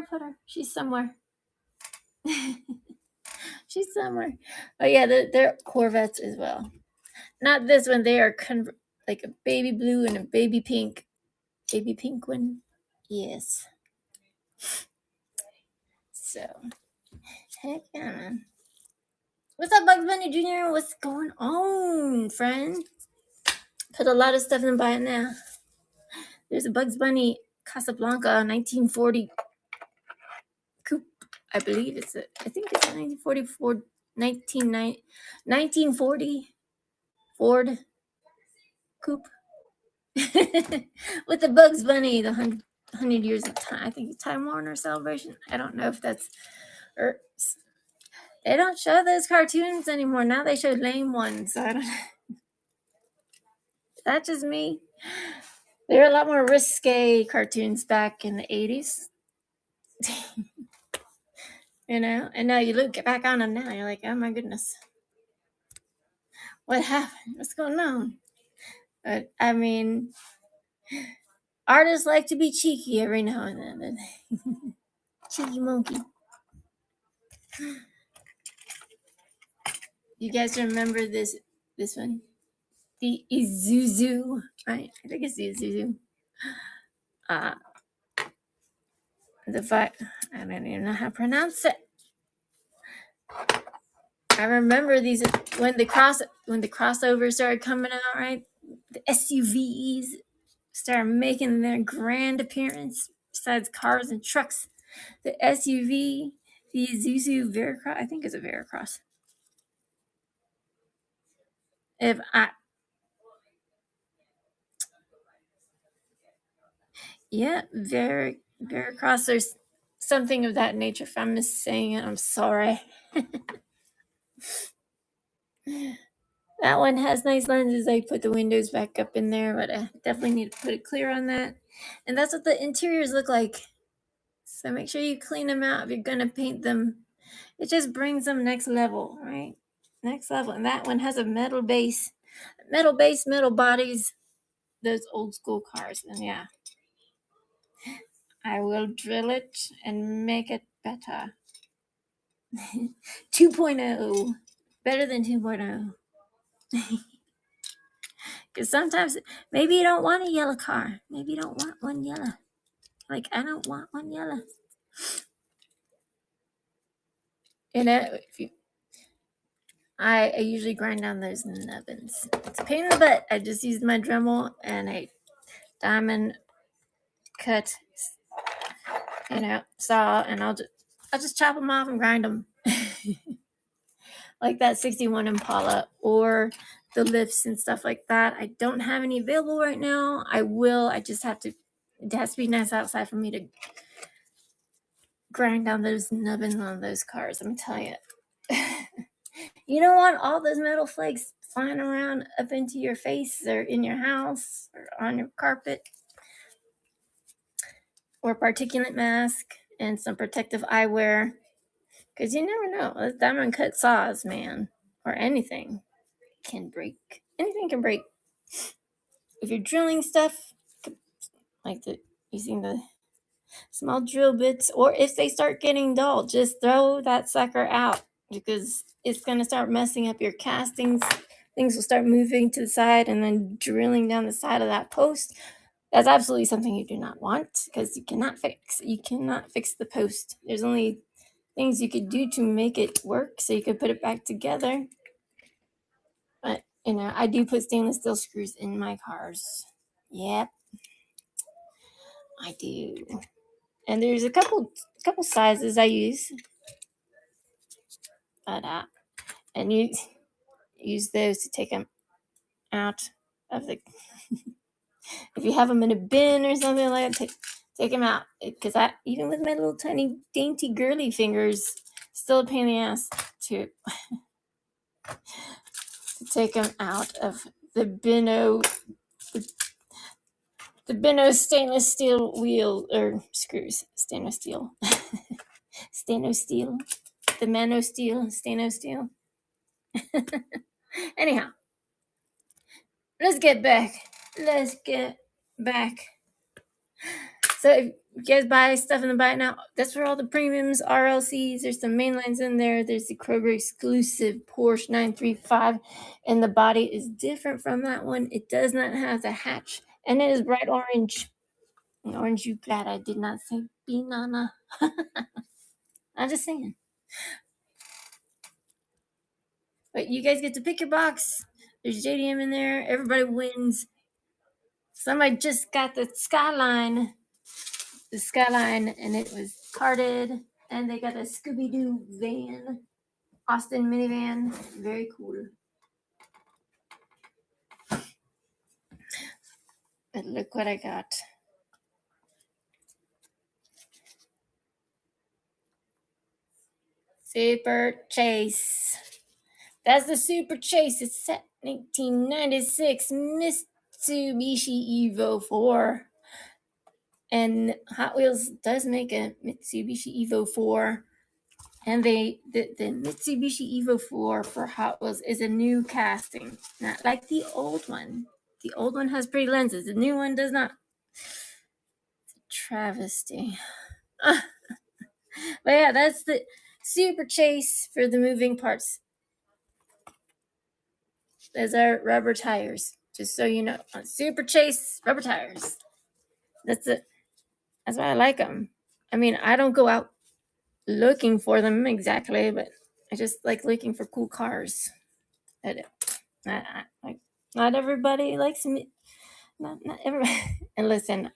I put her. She's somewhere. She's somewhere. Oh yeah, they're Corvettes as well. Not this one. They are like a baby blue and a baby pink one. Yes. So heck yeah, man. What's up, Bugs Bunny Jr.? What's going on, friend? Put a lot of stuff in by it now. There's a Bugs Bunny Casablanca 1940 coupe. I believe I think it's a 1944, 1940 Ford coupe. With the Bugs Bunny, the 100 years of time. I think Time Warner celebration. I don't know if that's... Or, they don't show those cartoons anymore. Now they show lame ones. I don't know. That's just me. There were a lot more risque cartoons back in the 80s. And now you look back on them now, you're like, oh my goodness. What happened? What's going on? But, I mean, artists like to be cheeky every now and then. Cheeky monkey. You guys remember this one? The Isuzu, right? I think it's the Isuzu. I don't even know how to pronounce it. I remember these when the crossovers started coming out, right? The SUVs started making their grand appearance. Besides cars and trucks, the SUV, the Isuzu Veracross, I think it's a Veracross. Veracross, or something of that nature. If I'm missaying it, I'm sorry. That one has nice lenses. I put the windows back up in there, but I definitely need to put it clear on that. And that's what the interiors look like. So make sure you clean them out if you're going to paint them. It just brings them next level, right? Next level. And that one has a metal base, metal bodies, those old school cars. And yeah, I will drill it and make it better. 2.0. Better than 2.0. Because sometimes, maybe you don't want a yellow car. Maybe you don't want one yellow. Like, I don't want one yellow. I usually grind down those nubbins. It's a pain in the butt. I just used my Dremel and a diamond cut, saw, and I'll just chop them off and grind them. Like that 61 Impala or the lifts and stuff like that. I don't have any available right now. I will. It has to be nice outside for me to grind down those nubbins on those cars. I'm telling you. You don't want all those metal flakes flying around up into your face or in your house or on your carpet. Or particulate mask and some protective eyewear. Because you never know. Those diamond cut saws, man, or anything can break. Anything can break. If you're drilling stuff, like using the small drill bits, or if they start getting dull, just throw that sucker out because it's going to start messing up your castings. Things will start moving to the side and then drilling down the side of that post. That's absolutely something you do not want because you cannot fix the post. There's only things you could do to make it work so you could put it back together. But, I do put stainless steel screws in my cars. Yep. I do. And there's a couple sizes I use. But, and you use those to take them out of the... If you have them in a bin or something like that, take them out. Because even with my little tiny dainty girly fingers, still a pain in the ass to take them out of the Bino stainless steel wheel or screws. Stainless steel. Stainless steel. The Mano steel. Stainless steel. Anyhow, let's get back. So if you guys buy stuff in the buy now, that's where all the premiums, RLCs, there's some mainlines in there. There's the Kroger exclusive Porsche 935, and the body is different from that one. It does not have the hatch, and it is bright orange. And orange, you glad I did not say banana. I'm just saying. But you guys get to pick your box. There's JDM in there. Everybody wins. Somebody just got the Skyline, and it was carded. And they got a Scooby-Doo van, Austin minivan. Very cool. But look what I got. Super Chase. That's the Super Chase. It's set 1996 Mitsubishi Evo 4. And Hot Wheels does make a Mitsubishi Evo 4. And the Mitsubishi Evo 4 for Hot Wheels is a new casting, not like the old one. The old one has pretty lenses. The new one does not. It's a travesty. But yeah, that's the Super Chase for the moving parts. Those are rubber tires, just so you know. Super Chase rubber tires. That's it. That's why I like them. I mean, I don't go out looking for them exactly, but I just like looking for cool cars. Not everybody likes me. Not everybody. And listen,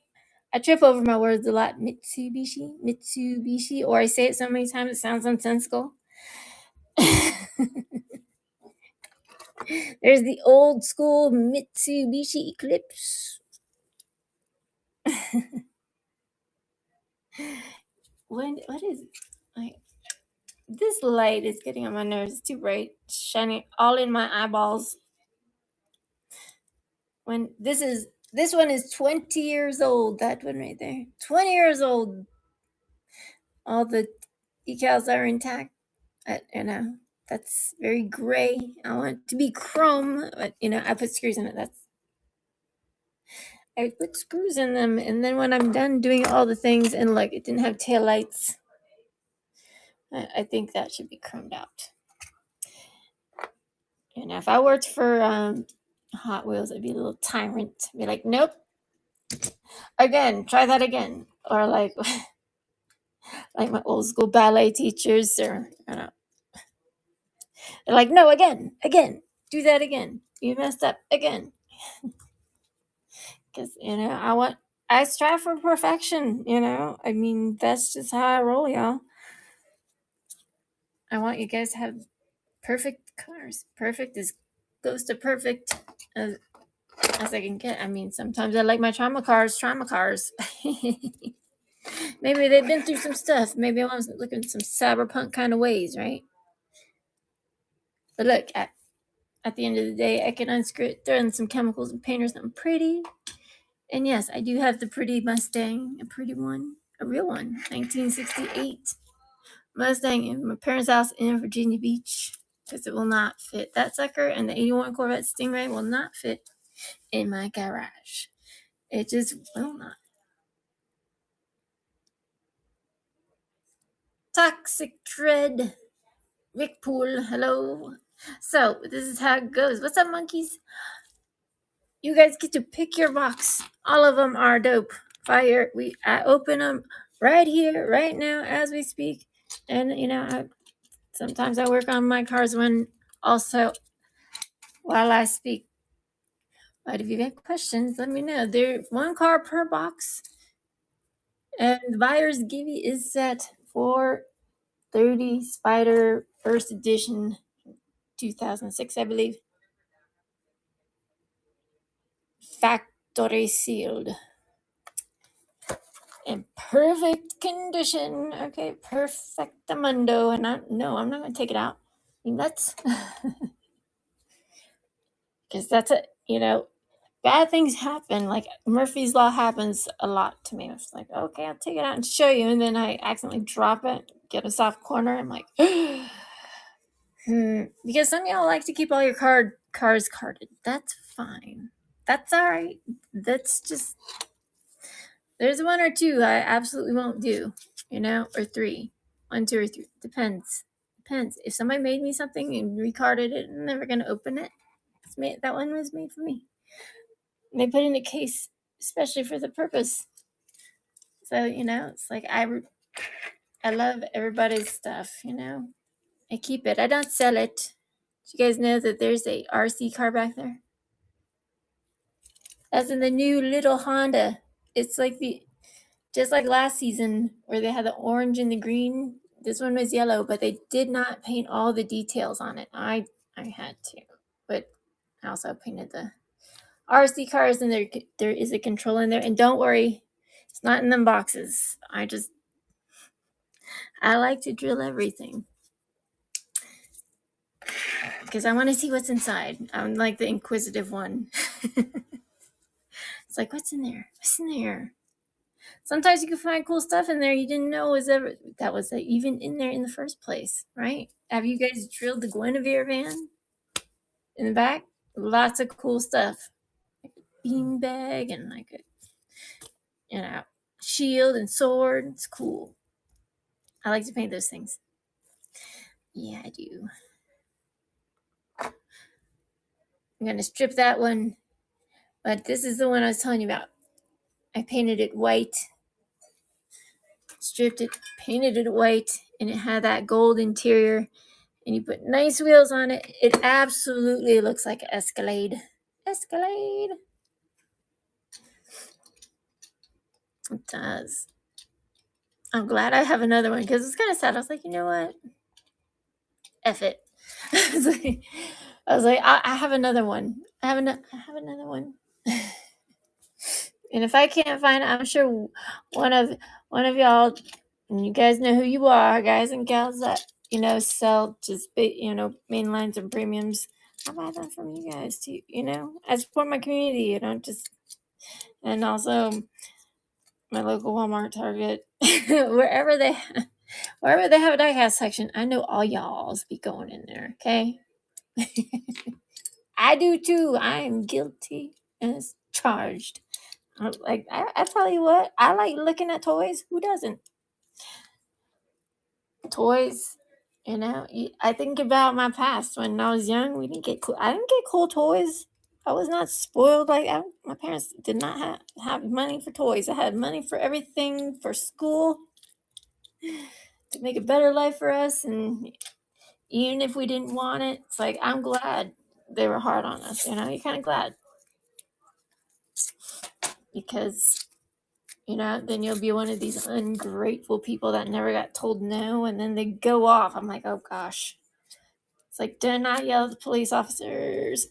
I trip over my words a lot. Mitsubishi, or I say it so many times it sounds nonsensical. There's the old school Mitsubishi Eclipse. What is it? Like, this light is getting on my nerves. It's too bright, shining all in my eyeballs. When this one is 20 years old. That one right there, 20 years old. All the decals are intact. That's very gray. I want it to be chrome, but I put screws in it. I put screws in them, and then when I'm done doing all the things, and like it didn't have taillights, I think that should be chromed out. And if I worked for Hot Wheels, I'd be a little tyrant. I'd be like, nope. Again, try that again. Or like my old school ballet teachers, or they're like, no, again, do that again. You messed up again. Because I strive for perfection. I mean, that's just how I roll, y'all. I want you guys to have perfect cars. Perfect is close to perfect as I can get. I mean, sometimes I like my trauma cars. Maybe they've been through some stuff. Maybe I was looking at some cyberpunk kind of ways, right? But look, at the end of the day, I can unscrew it, throw in some chemicals and paint or something pretty. And yes, I do have the pretty Mustang, a pretty one, a real one, 1968 Mustang in my parents' house in Virginia Beach, because it will not fit. That sucker and the 81 Corvette Stingray will not fit in my garage. It just will not. Toxic Dread, Rick Pool, hello. So this is how it goes. What's up, monkeys? You guys get to pick your box. All of them are dope. Fire. I open them right here, right now, as we speak. And sometimes I work on my cars also while I speak. But if you have questions, let me know. There's one car per box, and the buyer's givey is set for 30 Spider First Edition, 2006, I believe. Factory sealed. In perfect condition. Okay, perfectamundo. And I'm not going to take it out. That's because that's it. Bad things happen. Like Murphy's Law happens a lot to me. It's like, okay, I'll take it out and show you. And then I accidentally drop it, get a soft corner. I'm like, because some of y'all like to keep all your cars carded. That's fine. That's all right. That's just, there's one or two I absolutely won't do, or three. 1, 2, or 3. Depends. If somebody made me something and recarded it, I'm never going to open it. That one was made for me. And they put it in a case, especially for the purpose. So, it's like I love everybody's stuff, I keep it. I don't sell it. Do you guys know that there's a RC car back there? That's in the new little Honda. It's like just like last season where they had the orange and the green. This one was yellow, but they did not paint all the details on it. I had to, but I also painted the RC cars, and there is a control in there. And don't worry, it's not in them boxes. I like to drill everything because I want to see what's inside. I'm like the inquisitive one. It's like, what's in there? What's in there? Sometimes you can find cool stuff in there you didn't know was even in there in the first place, right? Have you guys drilled the Guinevere van in the back? Lots of cool stuff, like a beanbag and like a shield and sword. It's cool. I like to paint those things. Yeah, I do. I'm gonna strip that one, but this is the one I was telling you about. I painted it white, stripped it, painted it white, and it had that gold interior. And you put nice wheels on it. It absolutely looks like an Escalade. Escalade. It does. I'm glad I have another one because it's kind of sad. I was like, you know what? F it. I was like, I have another one. I have another one. And if I can't find it, I'm sure one of y'all, and you guys know who you are, guys and gals that sell just main lines and premiums. I buy them from you guys too. I support my community. And also my local Walmart, Target, wherever they have a diecast section. I know all y'all's be going in there. Okay, I do too. I am guilty as charged. I tell you what, I like looking at toys. Who doesn't? Toys, I think about my past when I was young. I didn't get cool toys. I was not spoiled my parents did not have money for toys. I had money for everything, for school, to make a better life for us. And even if we didn't want it, it's like, I'm glad they were hard on us. You're kind of glad because then you'll be one of these ungrateful people that never got told no, and then they go off. I'm like, oh gosh. It's like, do not yell at the police officers.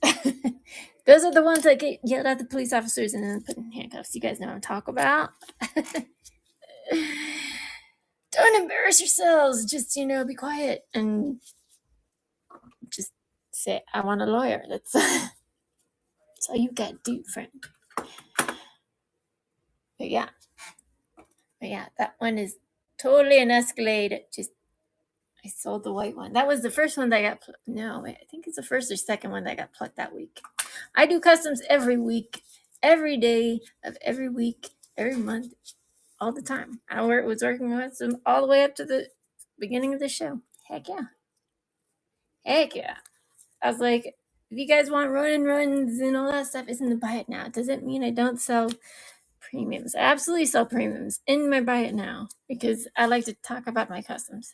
Those are the ones that get yelled at the police officers and then put in handcuffs. You guys know what I'm talking about. Don't embarrass yourselves. Just, be quiet and just say, I want a lawyer. That's all you got to do, friend. But yeah, that one is totally an Escalade. I sold the white one. That was the first one that got no, I think it's the first or second one that got plucked that week. I do customs every week, every day of every week, every month, all the time. I was working with them all the way up to the beginning of the show. Heck yeah. I was like, if you guys want runs and all that stuff, it's in the buy it now. It doesn't mean I don't sell premiums. I absolutely sell premiums in my buy it now because I like to talk about my customs.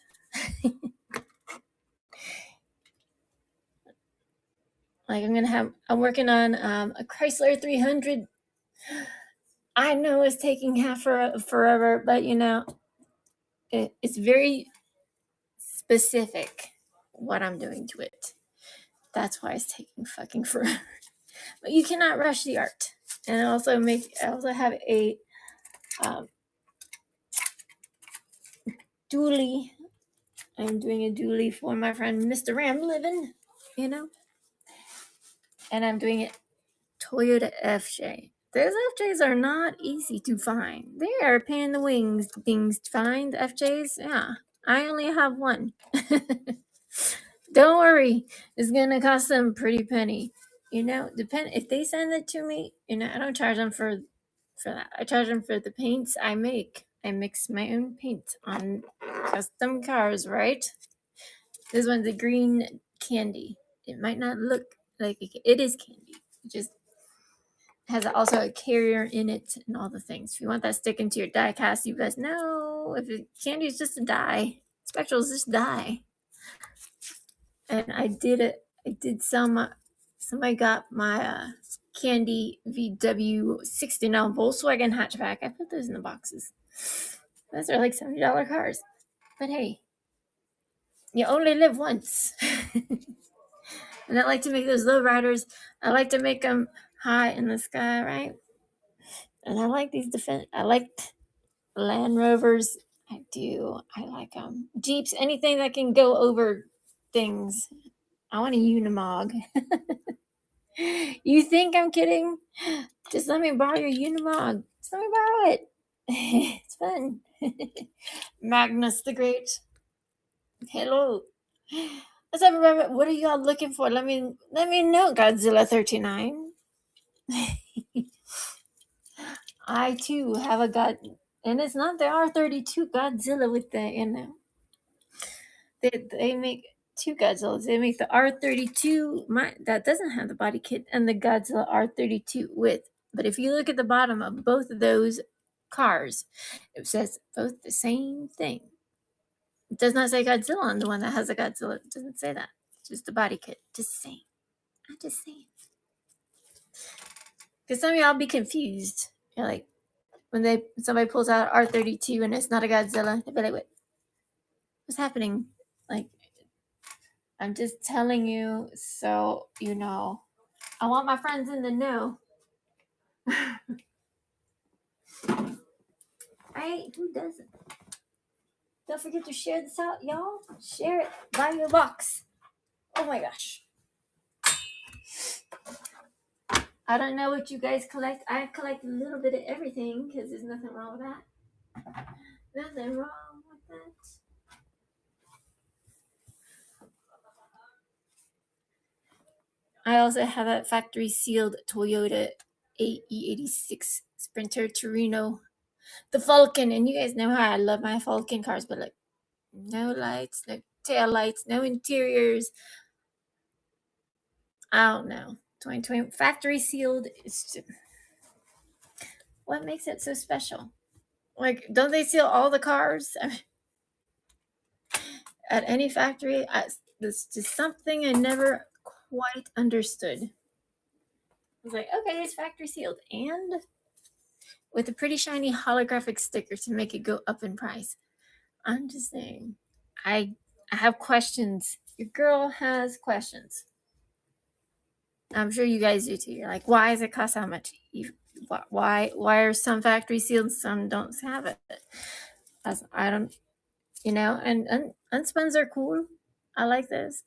Like I'm working on a Chrysler 300. I know it's taking forever, but it's very specific what I'm doing to it. That's why it's taking fucking forever. But you cannot rush the art. And I also have a dually I'm doing a dually for my friend Mr. Ram Living, and I'm doing it Toyota FJ. Those FJs are not easy to find. They are a pain in the wings things to find. FJs, yeah. I only have one. Don't worry, it's gonna cost them a pretty penny. Depend if they send it to me. I don't charge them for that. I charge them for the paints I make. I mix my own paint on custom cars, right? This one's a green candy. It might not look like it is candy. It just has also a carrier in it and all the things. If you want that sticking to your die cast, you guys know if candy is just a die, spectral is just dye. And I did it. I did some. Somebody got my candy VW 69 Volkswagen hatchback. I put those in the boxes. Those are like $70 cars. But hey, you only live once. And I like to make those low riders. I like to make them high in the sky, right? And I like these I like Land Rovers. I do. I like Jeeps. Anything that can go over things. I want a Unimog. You think I'm kidding? Just let me borrow your Unimog. Just let me borrow it. It's fun. Magnus the Great. Hello. Let's have a rabbit. What are y'all looking for? Let me know, Godzilla 39. I too have a god, and it's not the R32 Godzilla with the they make two Godzillas. They make the R32 that doesn't have the body kit and the Godzilla R32 with. But if you look at the bottom of both of those cars, it says both the same thing. It does not say Godzilla on the one that has a Godzilla. It doesn't say that. It's just the body kit. Just saying. I'm just saying. Because some of y'all be confused. You're like, when somebody pulls out R32 and it's not a Godzilla, they'll be like, what's happening? Like, I'm just telling you so you know. I want my friends in the know. Right? Who doesn't? Don't forget to share this out, y'all. Share it. Buy your box. Oh my gosh. I don't know what you guys collect. I collect a little bit of everything because there's nothing wrong with that. Nothing wrong with that. I also have a factory sealed Toyota AE86 Sprinter Torino, the Falcon, and you guys know how I love my Falcon cars, but like no lights, no tail lights, no interiors. I don't know. 2020 factory sealed. It's just, what makes it so special? Like, don't they seal all the cars? I mean, at any factory? It's just something I never quite understood. I was like, okay, it's factory sealed, and with a pretty shiny holographic sticker to make it go up in price. I'm just saying, I have questions. Your girl has questions. I'm sure you guys do too. You're like, why does it cost how much? Why are some factory sealed, some don't have it? I don't, and unspuns are cool. I like those.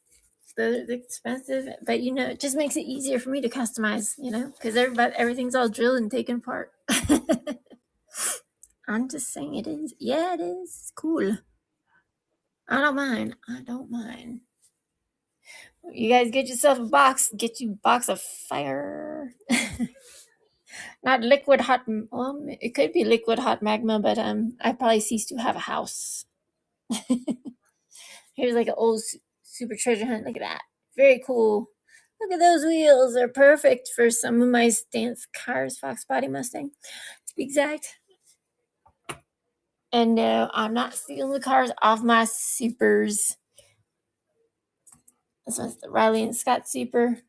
They're expensive, but it just makes it easier for me to customize, because everything's all drilled and taken apart. I'm just saying it is. Yeah, it is. It's cool. I don't mind. You guys get yourself a box. Get you a box of fire. Not liquid hot. Well, it could be liquid hot magma, but I probably cease to have a house. Here's like an old super treasure hunt. Look at that. Very cool. Look at those wheels. They're perfect for some of my stance cars. Fox Body Mustang, to be exact. And no, I'm not stealing the cars off my supers. This one's the Riley and Scott Super.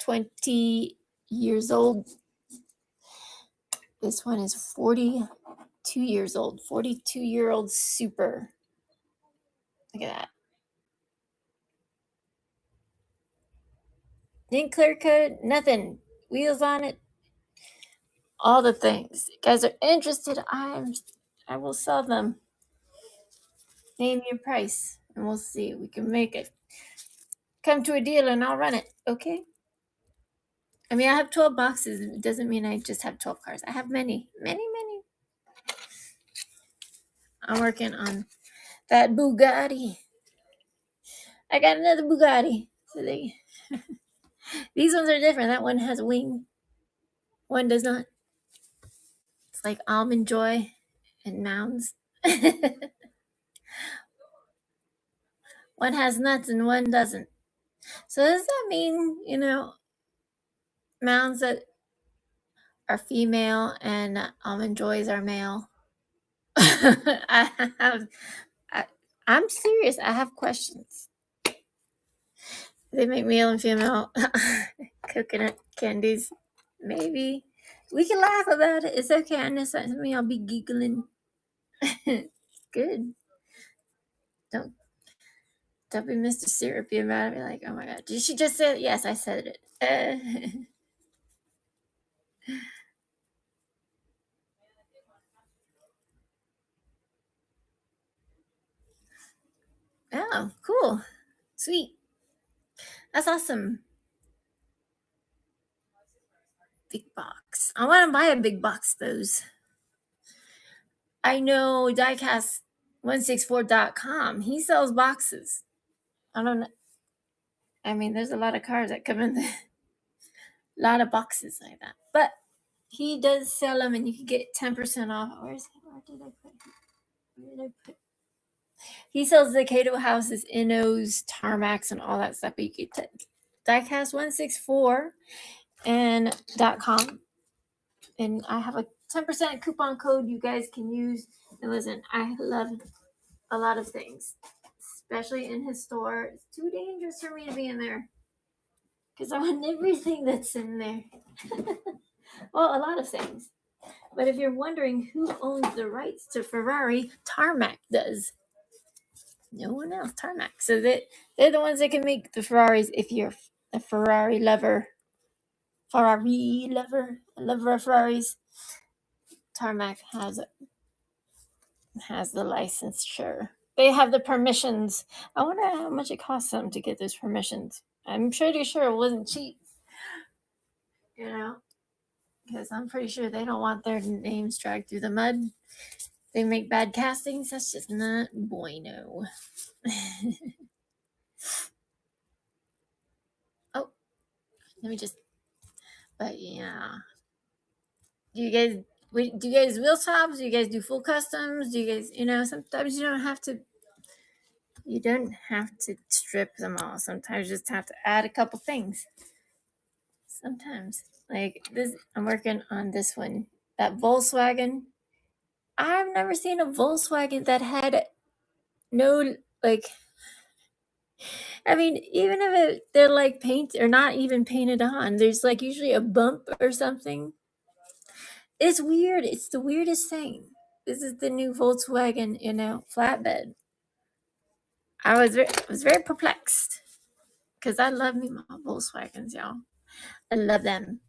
20 years old. This one is 42 years old. 42-year-old Super. Look at that. Didn't clear coat, nothing. Wheels on it. All the things. If you guys are interested, I will sell them. name your price, and we'll see. We can make it. Come to a deal, and I'll run it. Okay. I mean, I have 12 boxes. It doesn't mean I just have 12 cars. I have many, many, many. I'm working on that Bugatti. I got another Bugatti. So these ones are different. That one has a wing. One does not. It's like Almond Joy and Mounds. One has nuts and one doesn't. So does that mean, Mounds that are female and Almond Joys are male? I'm serious. I have questions. They make male and female coconut candies. Maybe. We can laugh about it. It's okay. I know something I'll be giggling. Good. Don't be Mr. Syrupy about it. Be like, oh my god. Did she just say it? Yes, I said it. Oh, cool. Sweet. That's awesome. Big box. I want to buy a big box, those. I know diecast164.com. He sells boxes. I don't know. I mean, there's a lot of cars that come in a lot of boxes like that. But he does sell them, and you can get 10% off. Where did I put? He sells the Cato houses, Innos, Tarmacs, and all that stuff. But you get diecast164 and .com. And I have a 10% coupon code you guys can use. And listen, I love a lot of things, especially in his store. It's too dangerous for me to be in there because I want everything that's in there. Well, a lot of things. But if you're wondering who owns the rights to Ferrari, Tarmac does. No one else. Tarmac. So they're the ones that can make the Ferraris if you're a Ferrari lover. A lover of Ferraris. Tarmac has the license, sure. They have the permissions. I wonder how much it costs them to get those permissions. I'm pretty sure it wasn't cheap. Because I'm pretty sure they don't want their names dragged through the mud. They make bad castings. That's just not bueno. Oh, let me just. But yeah, do you guys wheel tops? Do you guys do full customs? Do you guys, sometimes you don't have to. You don't have to strip them all. Sometimes you just have to add a couple things. Sometimes, like this, I'm working on this one. That Volkswagen. I've never seen a Volkswagen that had no like. I mean, even if they're like paint or not even painted on, there's like usually a bump or something. It's weird. It's the weirdest thing. This is the new Volkswagen, flatbed. I was very perplexed because I love me my Volkswagens, y'all. I love them.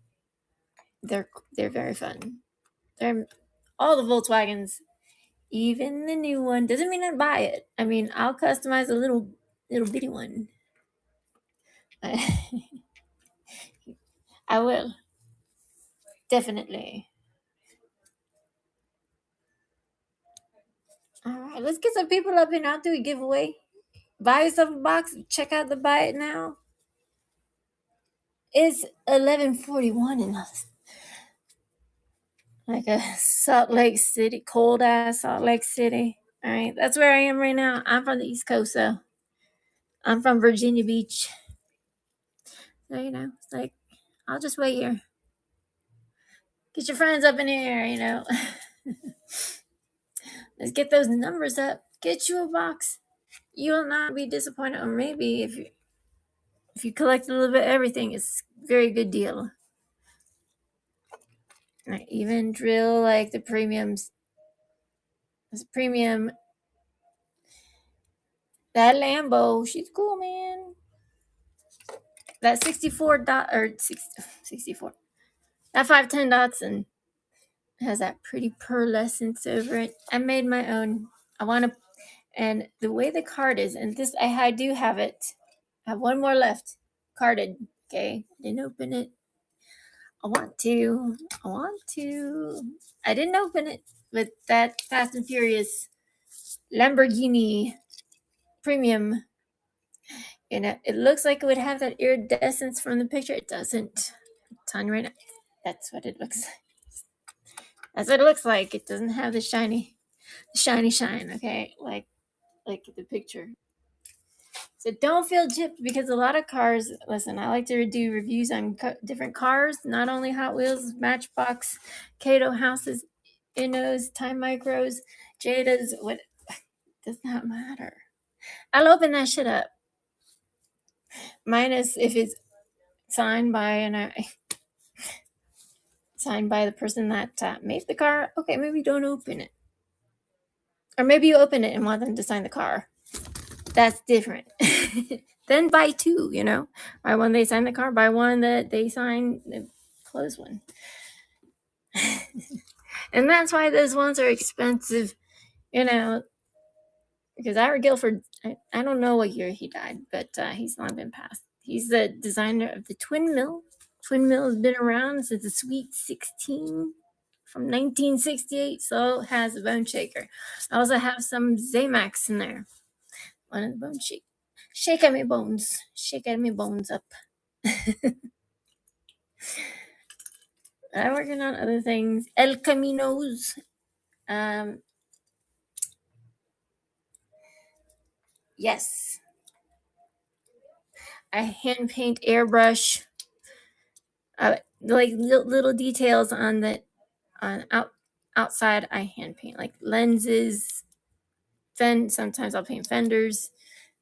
They're very fun. They're all the Volkswagens, even the new one. Doesn't mean I buy it. I mean, I'll customize a little bitty one. I will. Definitely. All right, let's get some people up here. I'll do a giveaway. Buy yourself a box. Check out the buy it now. It's 11:41 in like a Salt Lake City, cold ass Salt Lake City. All right, that's where I am right now. I'm from the East Coast, so I'm from Virginia Beach. So it's like I'll just wait here. Get your friends up in here, Let's get those numbers up. Get you a box. You will not be disappointed. Or maybe if you collect a little bit of everything, it's a very good deal. I even drill like the premiums. This premium. That Lambo, she's cool, man. That 64 64. That 510 Datsun has that pretty pearlescence over it. I made my own. And the way the card is, and this I do have it. I have one more left, carded. Okay, didn't open it. I want to. I want to. I didn't open it with that Fast and Furious Lamborghini Premium. And it looks like it would have that iridescence from the picture. It doesn't. I'm telling you right now. That's what it looks like. That's what it looks like. It doesn't have the shiny shine. Okay, like the picture. So don't feel gypped, because a lot of cars. Listen, I like to do reviews on different cars, not only Hot Wheels, Matchbox, Kato houses, Innos, Time Micros, Jada's. What does not matter. I'll open that shit up. Minus if it's signed by signed by the person that made the car. Okay, maybe don't open it, or maybe you open it and want them to sign the car. That's different. Then buy two. Buy one they sign the car. Buy one that they sign the closed one. And that's why those ones are expensive. Because Ira Guilford, I don't know what year he died, but he's long been passed. He's the designer of the Twin Mill. Twin Mill has been around since the Sweet 16 from 1968, so it has a bone shaker. I also have some Zamax in there. One of the bone shake. Shake at me bones. Shake at me bones up. I'm working on other things. El Caminos. Yes. I hand paint, airbrush, like little details on outside. I hand paint, like lenses. Sometimes I'll paint fenders,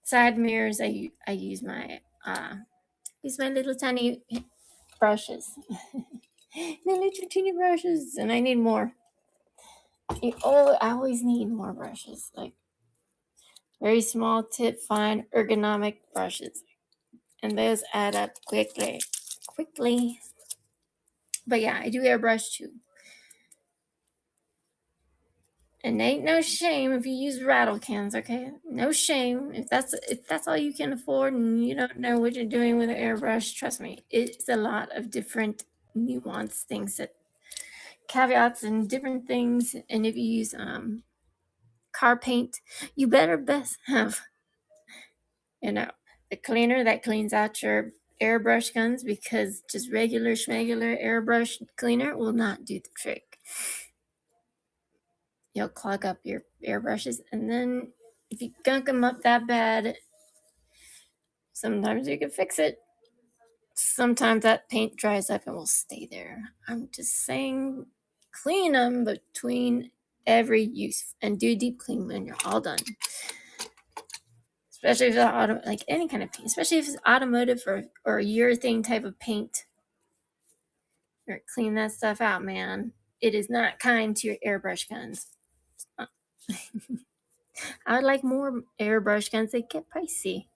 side mirrors. I use my little tiny brushes, my little teeny brushes, and I need more. I always need more brushes, like very small tip, fine ergonomic brushes, and those add up quickly. But yeah, I do airbrush too. And ain't no shame if you use rattle cans, okay? No shame. If that's all you can afford and you don't know what you're doing with an airbrush, trust me, it's a lot of different nuanced things, that caveats and different things. And if you use car paint, you better best have a cleaner that cleans out your airbrush guns, because just regular schmegular airbrush cleaner will not do the trick. You'll clog up your airbrushes, and then if you gunk them up that bad, sometimes you can fix it. Sometimes that paint dries up and will stay there. I'm just saying, clean them between every use, and do a deep clean when you're all done. Especially if it's like any kind of paint, especially if it's automotive or urethane type of paint. Or clean that stuff out, man. It is not kind to your airbrush guns. I would like more airbrush guns. They get pricey.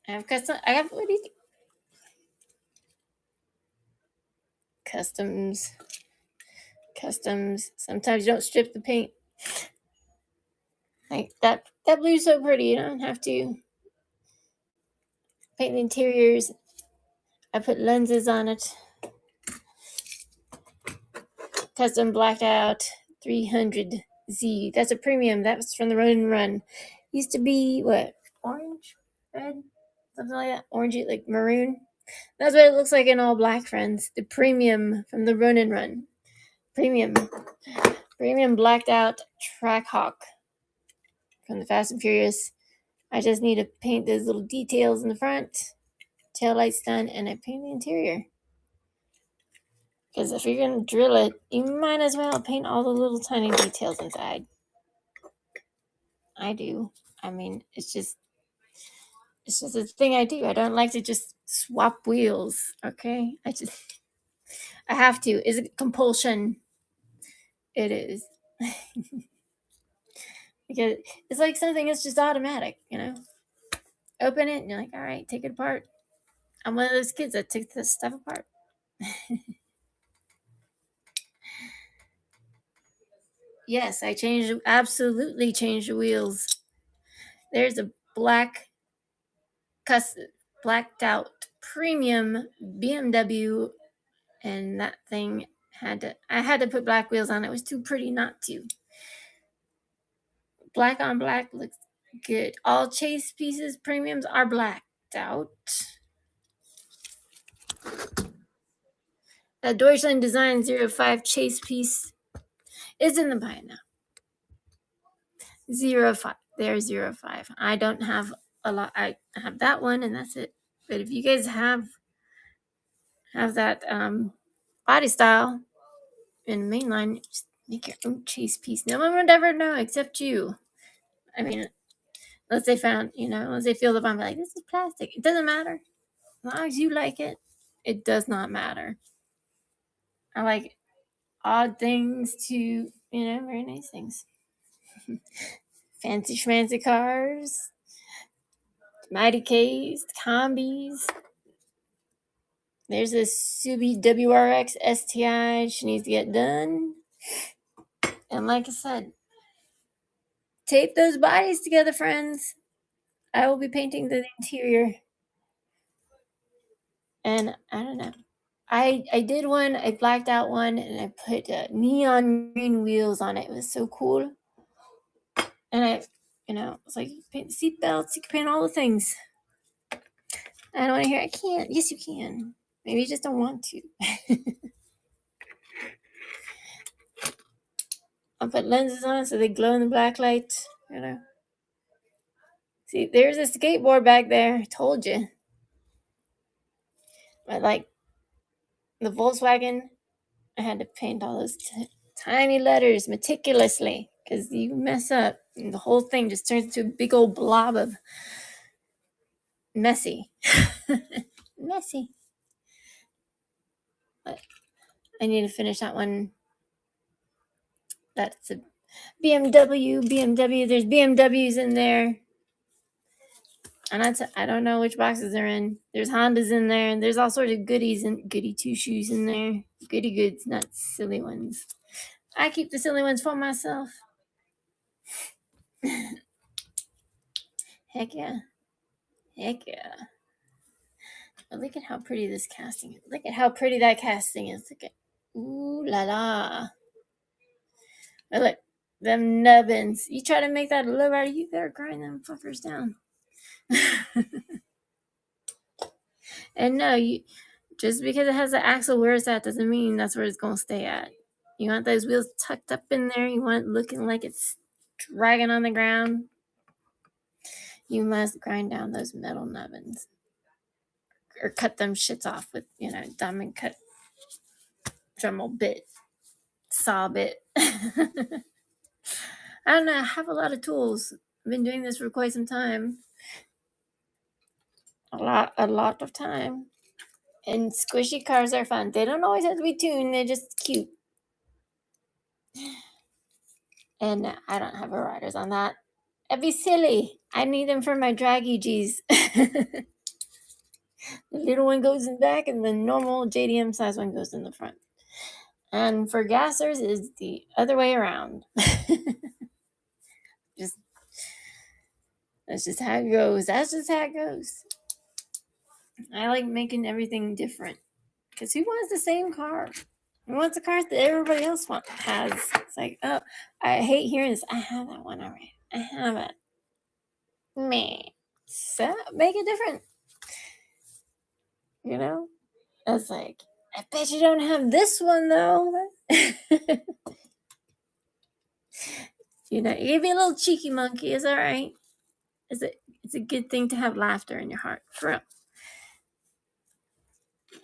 I have custom. What do you think? Customs. Sometimes you don't strip the paint. Like that blue's so pretty. You don't have to paint the interiors. I put lenses on it. Custom blacked out 300Z. That's a premium. That was from the Run and Run. Used to be what? Orange? Red? Something like that. Orangey, like maroon. That's what it looks like in all black, friends. The premium from the Run and Run. Premium blacked out Trackhawk from the Fast and Furious. I just need to paint those little details in the front. Taillight's done, and I paint the interior. Because if you're going to drill it, you might as well paint all the little tiny details inside. I do. I mean, it's just a thing I do. I don't like to just swap wheels, okay? I have to. Is it compulsion? It is. Because it's like something that's just automatic, Open it and you're like, all right, take it apart. I'm one of those kids that takes this stuff apart. Yes, absolutely changed the wheels. There's a cus- blacked out premium BMW, and that thing I had to put black wheels on. It was too pretty not to. Black on black looks good. All chase pieces premiums are blacked out. The Deutschland Design 05 chase piece is in the buy now. 05. There's 05. I don't have a lot. I have that one and that's it. But if you guys have that body style in mainline, just make your own chase piece. No one would ever know except you. I mean, unless they feel the bomb, like, this is plastic. It doesn't matter. As long as you like it, it does not matter. I like odd things to, very nice things. Fancy schmancy cars, mighty K's, combis. There's a Subi WRX STI. She needs to get done. And like I said, tape those bodies together, friends. I will be painting the interior. And I don't know. I did one. I blacked out one, and I put neon green wheels on it. It was so cool. And it's like, you paint the seat belts, you can paint all the things. I don't want to hear, I can't. Yes, you can. Maybe you just don't want to. I'll put lenses on so they glow in the black light. See, there's a skateboard back there. I told you. But like the Volkswagen, I had to paint all those tiny letters meticulously because you mess up and the whole thing just turns into a big old blob of messy. Messy. But I need to finish that one. That's a BMW. There's BMWs in there. And I don't know which boxes they're in. There's Hondas in there, and there's all sorts of goodies and goody two shoes in there. Goody goods, not silly ones. I keep the silly ones for myself. Heck yeah. Heck yeah. But look at how pretty this casting is. Look at how pretty that casting is. Look at, ooh la la. But look, them nubbins. You try to make that a lowrider, you better grind them fuckers down. And no, just because it has an axle where it's at doesn't mean that's where it's going to stay at. You want those wheels tucked up in there. You want it looking like it's dragging on the ground. You must grind down those metal nubbins. Or cut them shits off with, diamond cut Dremel bit, saw bit. I don't know. I have a lot of tools. I've been doing this for quite some time. A lot of time. And squishy cars are fun. They don't always have to be tuned. They're just cute. And I don't have a riders on that. That'd be silly. I need them for my drag EGs. The little one goes in the back, and the normal JDM size one goes in the front. And for gassers is the other way around. That's just how it goes. I like making everything different. Because who wants the same car? Who wants the cars that everybody else has? It's like, oh, I hate hearing this. I have that one already. I have it. Me. So make it different. It's like, I bet you don't have this one though. You can be a little cheeky monkey. It's all right. It's a good thing to have laughter in your heart. For real.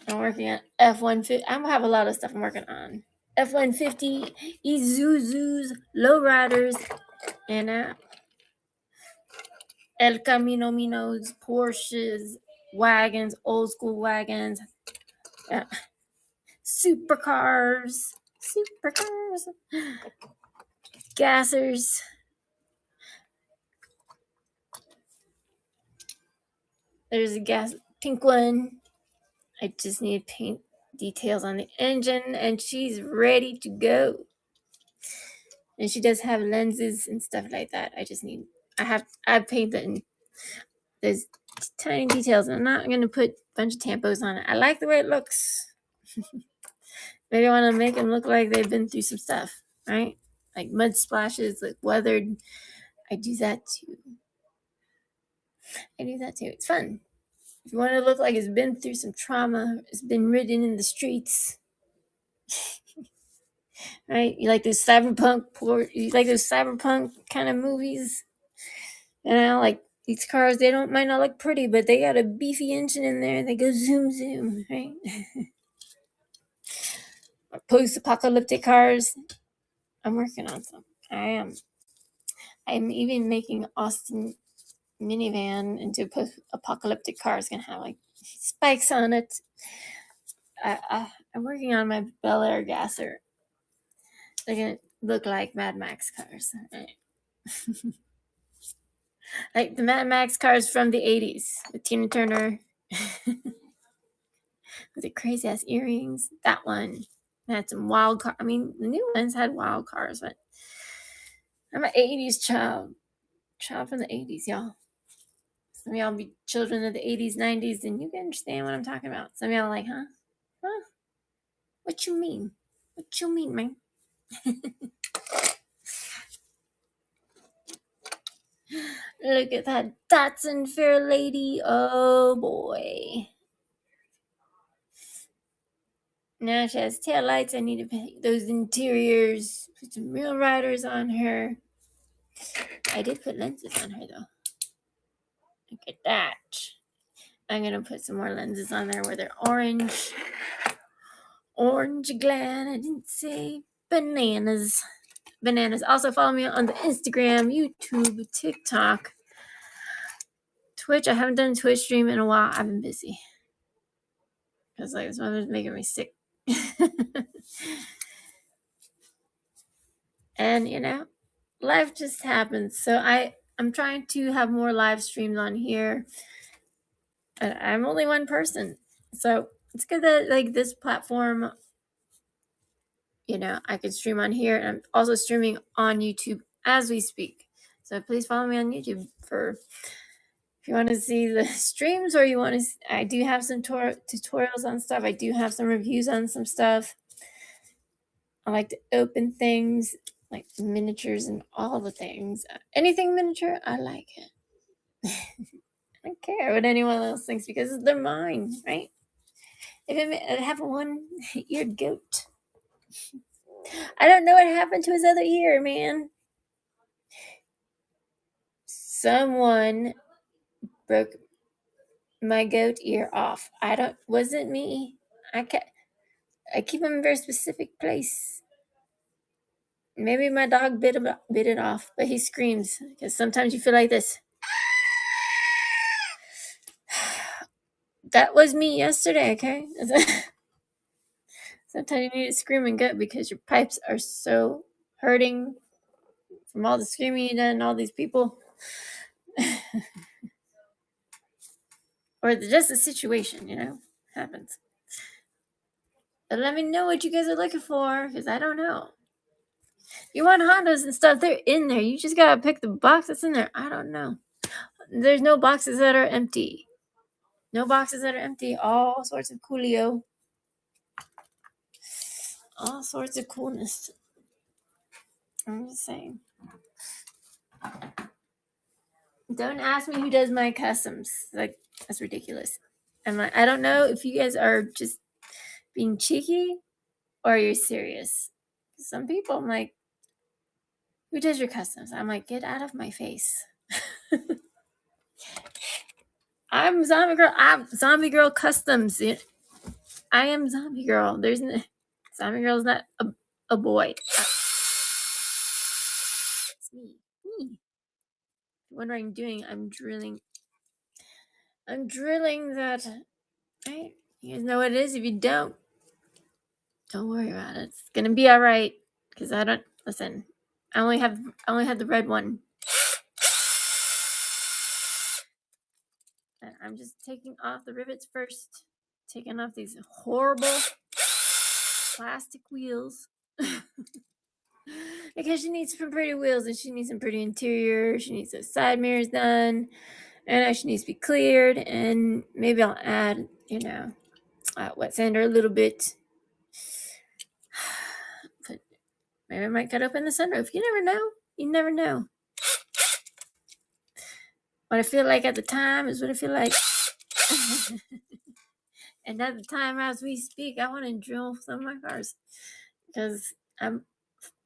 I'm working on F-150. I'm gonna have a lot of stuff I'm working on. F-150, Isuzus, lowriders, and El Camino Minos, Porsches, wagons, old school wagons, supercars, gassers. There's a pink one. I just need to paint details on the engine, and she's ready to go. And she does have lenses and stuff like that. I paint there's tiny details, and I'm not going to put a bunch of tampos on it. I like the way it looks. Maybe I want to make them look like they've been through some stuff, right? Like mud splashes, like weathered. I do that too. It's fun. If you want to look like it's been through some trauma, it's been ridden in the streets, right? You like those cyberpunk kind of movies? Like these cars, might not look pretty, but they got a beefy engine in there. They go zoom zoom, right? Post-apocalyptic cars. I'm working on some. I am. I'm even making Austin minivan into a post-apocalyptic car. It's gonna have like spikes on it. I'm working on my Bel Air gasser. They're gonna look like Mad Max cars, right? Like the Mad Max cars from the 80s with Tina Turner with the crazy ass earrings. That one had some wild car. I mean, the new ones had wild cars, but I'm an 80s child from the 80s, y'all. Some of y'all be children of the 80s, 90s, and you can understand what I'm talking about. Some of y'all are like, huh? What you mean? What you mean, man? Look at that Datsun Fair Lady. Oh boy. Now she has taillights. I need to paint those interiors. Put some real riders on her. I did put lenses on her though. Look at that. I'm gonna put some more lenses on there where they're orange. Orange glad I didn't say bananas. Also follow me on the Instagram, YouTube, TikTok, Twitch. I haven't done a Twitch stream in a while. I've been busy. Because like this weather's making me sick. And life just happens. So I'm trying to have more live streams on here. And I'm only one person. So it's good that like this platform, I can stream on here. And I'm also streaming on YouTube as we speak. So please follow me on YouTube if you want to see the streams, or you want to. I do have some tutorials on stuff. I do have some reviews on some stuff. I like to open things like miniatures and all the things. Anything miniature, I like it. I don't care what anyone else thinks because they're mine, right? If I have a one-eared goat, I don't know what happened to his other ear, man. Someone broke my goat ear off. Wasn't me. I keep him in a very specific place. Maybe my dog bit it off, but he screams because sometimes you feel like this. That was me yesterday, okay? Sometimes you need to scream and gut because your pipes are so hurting from all the screaming you done and all these people. Or just the situation, happens. But let me know what you guys are looking for because I don't know. You want Hondas and stuff, they're in there. You just gotta pick the box that's in there. I don't know. There's no boxes that are empty. No boxes that are empty. All sorts of coolio. All sorts of coolness. I'm just saying. Don't ask me who does my customs. Like, that's ridiculous. I don't know if you guys are just being cheeky or you're serious. Some people, I'm like, who does your customs? I'm like, get out of my face. I'm Zombie Girl. I'm Zombie Girl Customs. I am Zombie Girl. Zombie Girl is not a boy. It's me. What I'm doing, I'm drilling that. Right? You guys know what it is. If you don't worry about it. It's gonna be all right. Because I don't listen. I only have the red one. And I'm just taking off the rivets first. Taking off these horrible plastic wheels. Because she needs some pretty wheels and she needs some pretty interior. She needs those side mirrors done. And she needs to be cleared. And maybe I'll add, wet sander a little bit. But maybe I might cut open the sunroof. You never know. You never know. What I feel like at the time is what I feel like. And at the time as we speak, I want to drill some of my cars. Because I'm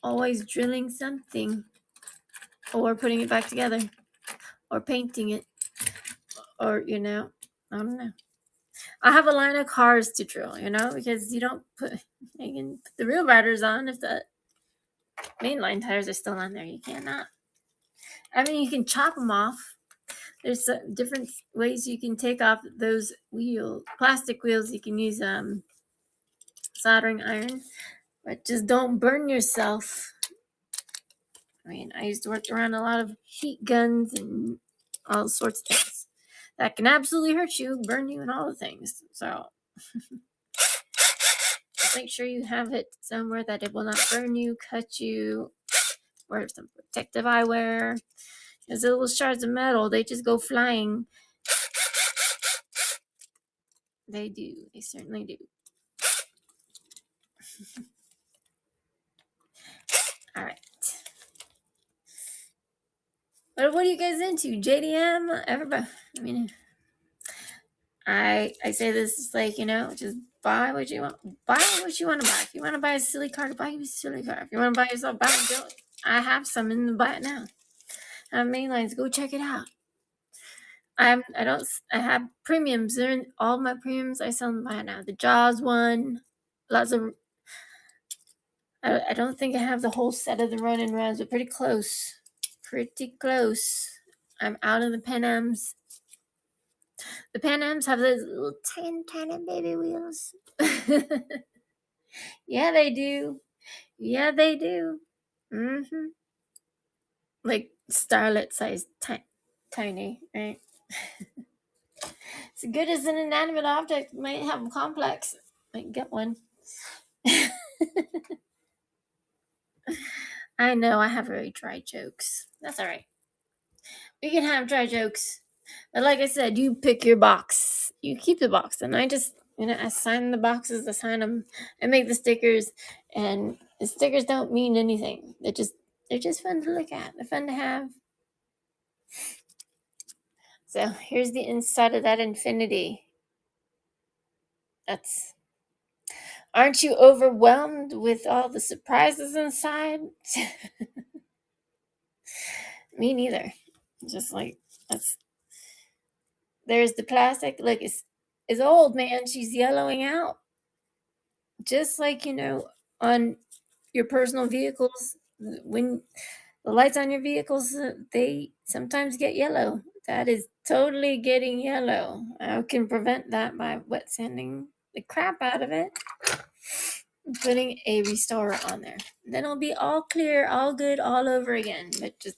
always drilling something. Or putting it back together. Or painting it. Or, I don't know. I have a line of cars to drill, because you can put the wheel riders on if the mainline tires are still on there. You cannot. I mean, you can chop them off. There's different ways you can take off those plastic wheels. You can use soldering iron, but just don't burn yourself. I mean, I used to work around a lot of heat guns and all sorts of things that can absolutely hurt you, burn you, and all the things. So just make sure you have it somewhere that it will not burn you, cut you. Wear some protective eyewear. Those little shards of metal, they just go flying. They do. They certainly do. All right. But what are you guys into? JDM? Everybody. I mean, I say this is like, just buy what you want. Buy what you want to buy. If you want to buy a silly car, buy you a silly car. If you want to buy yourself, buy it. I have some in the buy it now. I have mainlines. Go check it out. I have premiums. They're in all my premiums. I sell them by now. The Jaws one. Lots of. I don't think I have the whole set of the run and runs, but pretty close. Pretty close. I'm out of the Pan Ams. The Pan Ams have those little tiny baby wheels. Yeah, they do. Yeah, they do. Mm-hmm. Like starlet size, tiny, right? As good as an inanimate object might have a complex. Might get one. I know I have very dry jokes. That's all right. We can have dry jokes. But like I said, you pick your box. You keep the box. And I just, assign the boxes, assign them, and make the stickers. And the stickers don't mean anything. They're just fun to look at. They're fun to have. So here's the inside of that Infinity. Aren't you overwhelmed with all the surprises inside? Me neither. Just like, there's the plastic. Look, it's old, man. She's yellowing out. Just like, on your personal vehicles, when the lights on your vehicles, they sometimes get yellow. That is totally getting yellow. I can prevent that by wet sanding the crap out of it and putting a restorer on there. Then it'll be all clear, all good, all over again. But just,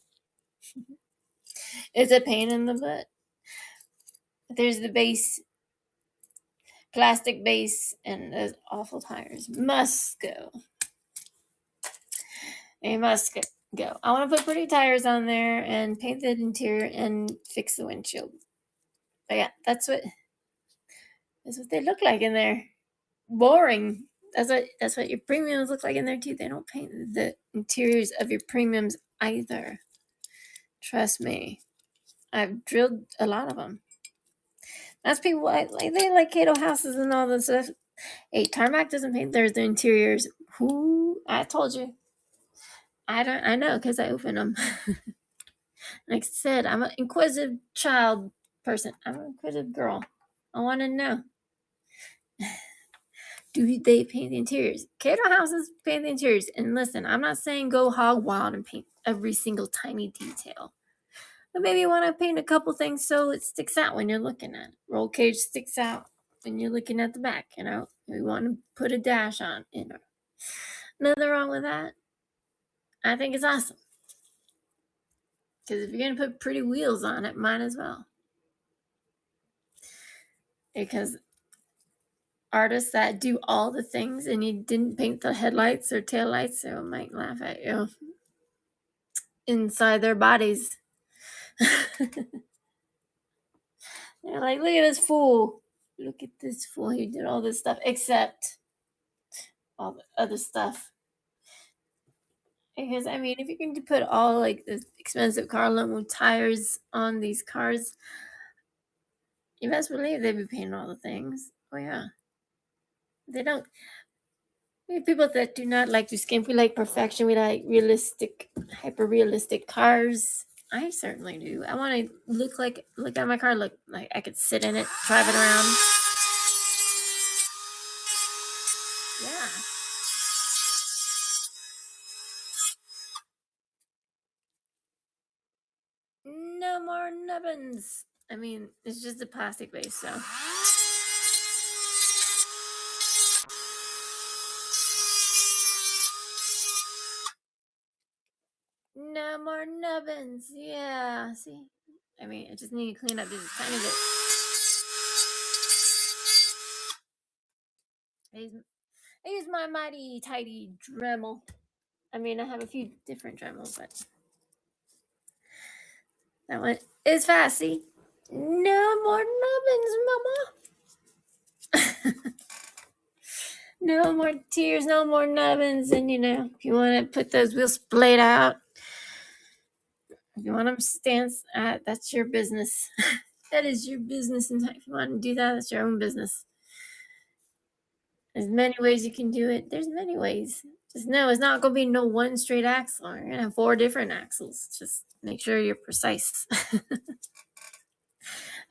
it's a pain in the butt. There's the base, plastic base, and those awful tires must go. They must go. I want to put pretty tires on there and paint the interior and fix the windshield. But yeah, that's what they look like in there. Boring. That's what your premiums look like in there too. They don't paint the interiors of your premiums either. Trust me. I've drilled a lot of them. That's people they like Cato houses and all this stuff. Hey, Tarmac doesn't paint their interiors. Who? I told you. I know because I open them. Like I said, I'm an inquisitive child person. I'm an inquisitive girl. I want to know. Do they paint the interiors? Cato houses paint the interiors. And listen, I'm not saying go hog wild and paint every single tiny detail. But maybe you want to paint a couple things so it sticks out when you're looking at it. Roll cage sticks out when you're looking at the back, You want to put a dash on, Nothing wrong with that. I think it's awesome. Because if you're going to put pretty wheels on it, might as well. Because artists that do all the things and you didn't paint the headlights or taillights, so it might laugh at you inside their bodies. They're like, look at this fool. Look at this fool. He did all this stuff except all the other stuff. Because I mean, if you're going to put all like the expensive car with tires on these cars, you best believe they'd be painting all the things. Oh yeah, they don't. We have people that do not like to skimp. We like perfection. We like realistic, hyper realistic cars. I certainly do. I want to look at my car, look like I could sit in it, drive it around. Yeah. No more nubbins. I mean, it's just a plastic base, so. No more nubbins. Yeah, see? I mean, I just need to clean up just a tiny bit. I use my mighty tidy Dremel. I mean, I have a few different Dremels, but that one is fast. See? No more nubbins, mama. No more tears, no more nubbins. And if you want to put those wheels splayed out, if you want them stance, that's your business. That is your business. And if you want to do that, that's your own business. There's many ways you can do it. There's many ways. Just know it's not going to be no one straight axle. You're going to have 4 different axles. Just make sure you're precise.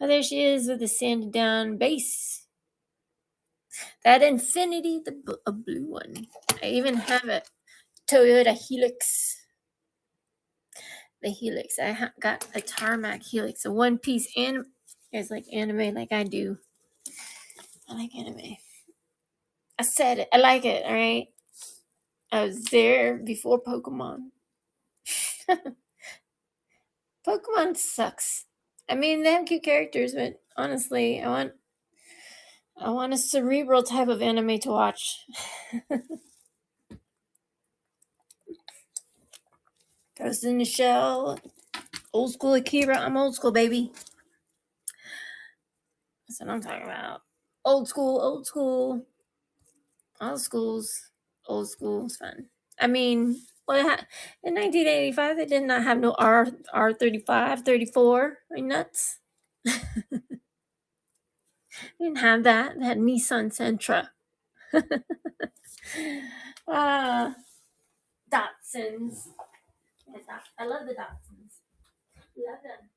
Oh, there she is with the sanded down base. That Infinity, a blue one. I even have a Toyota Helix. The Helix. I got a Tarmac Helix, a one-piece anime. You guys like anime like I do. I like anime. I said it. I like it, all right? I was there before Pokemon. Pokemon sucks. I mean, they have cute characters, but honestly, I want a cerebral type of anime to watch. Ghost in the Shell, old school Akira. I'm old school, baby. That's what I'm talking about. Old school, old school. All schools, old school is fun. I mean, in 1985, they did not have no R35, 34. Are you nuts? They didn't have that. They had Nissan Sentra. Datsuns. I love the Datsuns. Love them.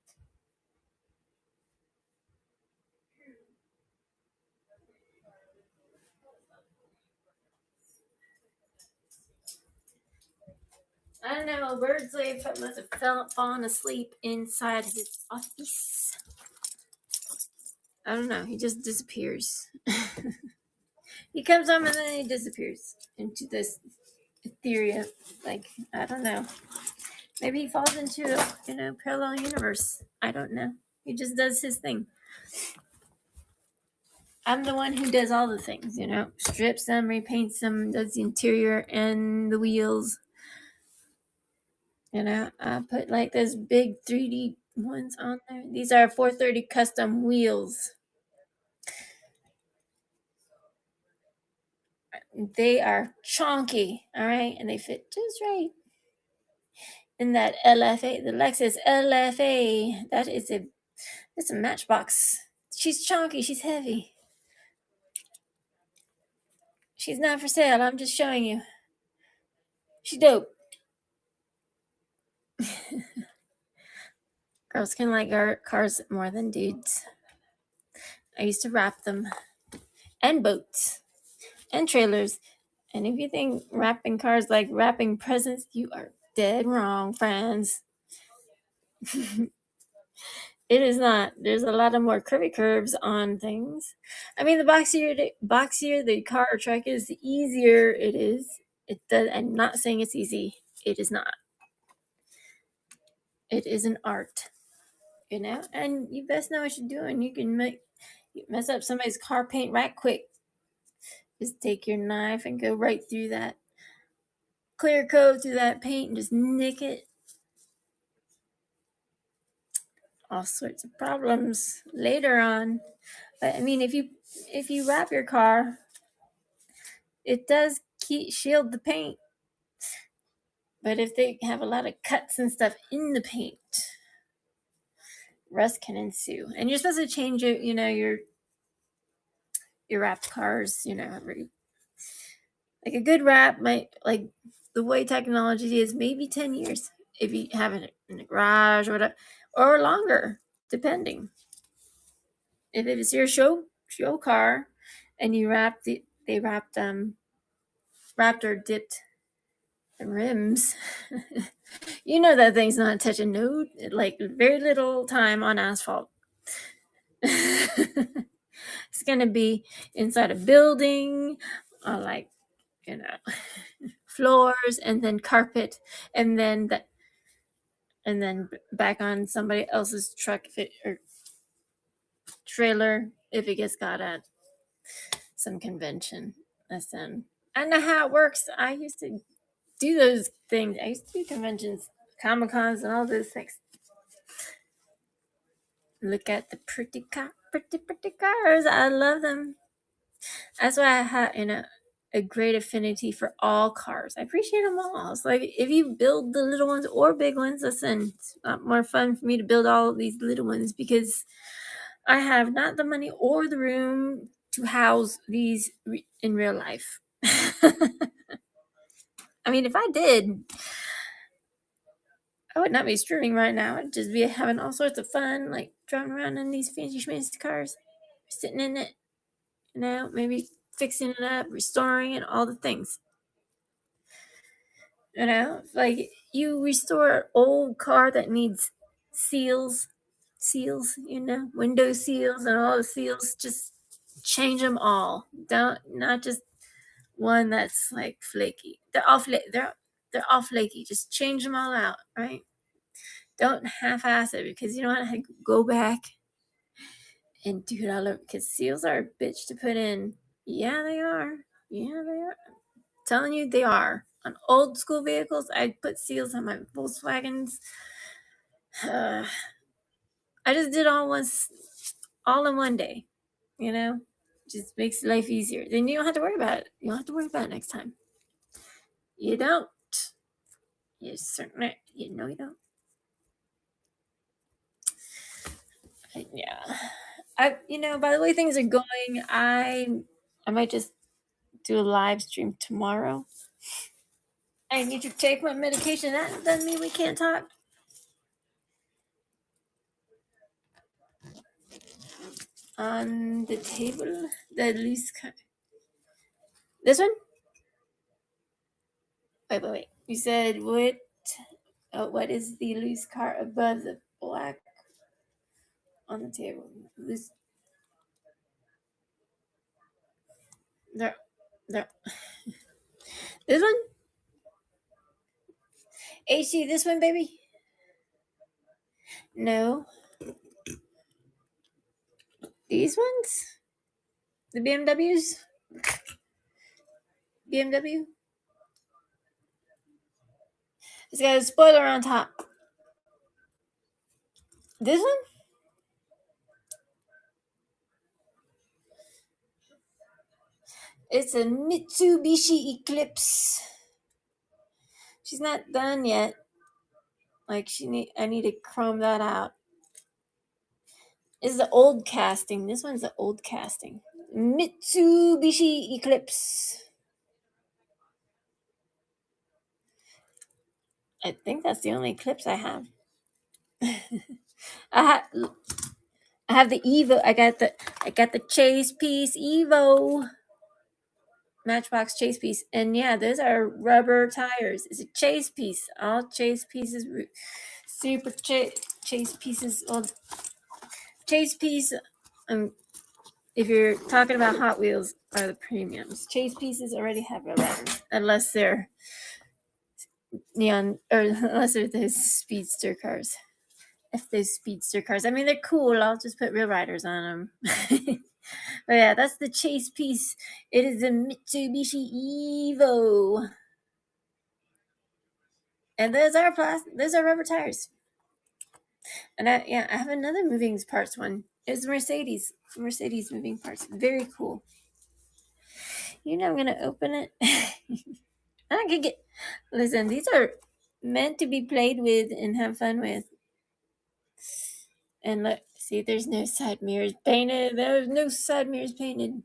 I don't know. Birdsley must have fallen asleep inside his office. I don't know. He just disappears. He comes home and then he disappears into this ethereal, like, I don't know. Maybe he falls into a parallel universe. I don't know. He just does his thing. I'm the one who does all the things, strips them, repaints them, does the interior and the wheels. I put like those big 3D ones on there. These are 430 custom wheels. They are chonky, all right, and they fit just right. In that LFA, the Lexus LFA, it's a Matchbox. She's chonky. She's heavy. She's not for sale. I'm just showing you. She's dope. Girls can like cars more than dudes. I used to wrap them, and boats, and trailers. And if you think wrapping cars like wrapping presents, you are dead wrong, friends. It is not. There's a lot of more curvy curves on things. I mean, the boxier the car or truck is, the easier it is. It does. I'm not saying it's easy. It is not. It is an art, and you best know what you're doing. You can mess up somebody's car paint right quick. Just take your knife and go right through that clear coat, through that paint, and just nick it. All sorts of problems later on. But I mean, if you wrap your car, it does shield the paint. But if they have a lot of cuts and stuff in the paint, rust can ensue. And you're supposed to change it, your wrapped cars, like a good wrap might, like the way technology is, maybe 10 years if you have it in the garage or whatever, or longer, depending. If it's your show car and you wrapped or dipped the rims, that thing's not touching like very little time on asphalt. It's gonna be inside a building, like floors, and then carpet, and then back on somebody else's truck or trailer if it gets got at some convention. Listen, I know how it works. I used to do those things. I used to do conventions, Comic Cons, and all those things. Look at the pretty cars. I love them. That's why I have a great affinity for all cars. I appreciate them all. It's like if you build the little ones or big ones, listen, it's a lot more fun for me to build all of these little ones because I have not the money or the room to house these in real life. I mean, if I did, I would not be streaming right now. I'd just be having all sorts of fun, like driving around in these fancy schmancy cars, sitting in it, maybe fixing it up, restoring it, all the things. Like you restore an old car that needs seals, window seals and all the seals, just change them all. Not just one that's like flaky. They're all flaky. Just change them all out, right? Don't half-ass it because you don't want to go back and do it all over because seals are a bitch to put in. Yeah, they are. I'm telling you, they are. On old school vehicles, I put seals on my Volkswagens. I just did all in one day. Just makes life easier. Then you don't have to worry about it. You don't have to worry about it next time. You don't. You certainly, you don't. Yeah. By the way things are going, I might just do a live stream tomorrow. I need to take my medication. That doesn't mean we can't talk. On the table, the loose car. This one? Wait. You said what? What is the loose car above the black on the table? Loose. There. This one? HC, this one, baby? No. These ones? The BMWs? BMW? It's got a spoiler on top. This one? It's a Mitsubishi Eclipse. She's not done yet. Like I need to chrome that out. This is the old casting. This one's the old casting. Mitsubishi Eclipse. I think that's the only Eclipse I have. I have the Evo. I got the Chase Piece Evo. Matchbox Chase Piece. And yeah, those are rubber tires. It's a Chase Piece. All Chase Pieces, super Chase Pieces. Well, Chase Piece, if you're talking about Hot Wheels, are the premiums. Chase Pieces already have rubber, unless they're neon, or unless they're the speedster cars. F those speedster cars. I mean, they're cool. I'll just put real riders on them. But yeah, that's the chase piece. It is a Mitsubishi Evo. And those are rubber tires. And I have another moving parts one. It's Mercedes moving parts. Very cool. I'm gonna open it. I could get. Listen, these are meant to be played with and have fun with. And look, see, there's no side mirrors painted. There's no side mirrors painted.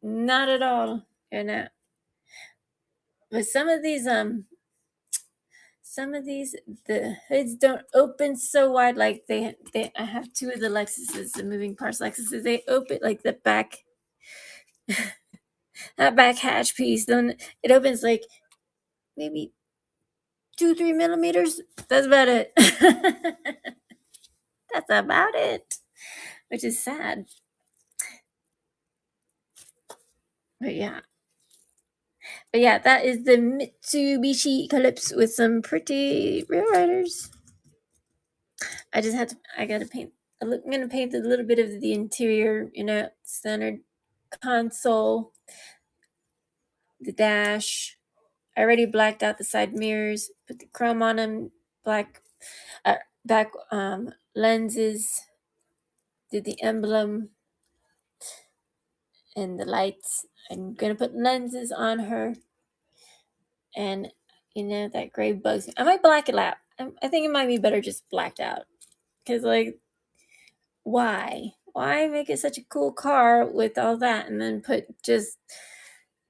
Not at all. But some of these, the hoods don't open so wide. Like I have two of the Lexuses, the moving parts Lexuses. They open like the back, that back hatch piece. Then it opens like maybe 2-3 millimeters. That's about it. That's about it, which is sad. But yeah, that is the Mitsubishi Eclipse with some pretty real riders. I gotta paint. I'm gonna paint a little bit of the interior, centered console, the dash. I already blacked out the side mirrors, put the chrome on them, black back lenses, did the emblem and the lights. I'm gonna put lenses on her, and that gray bugs me. I might black it out. I think it might be better just blacked out, because like, why make it such a cool car with all that and then put just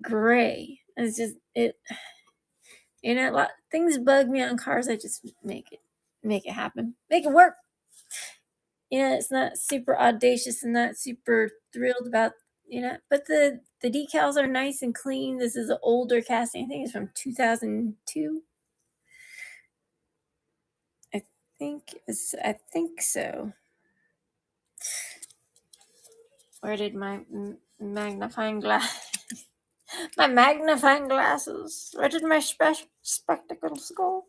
gray? It's just it. Things bug me on cars. I just make it happen, make it work. It's not super audacious and not super thrilled about, but the decals are nice and clean. This is an older casting. I think it's from 2002. I think so. Where did my magnifying glass? My magnifying glasses. Where did my spectacles go?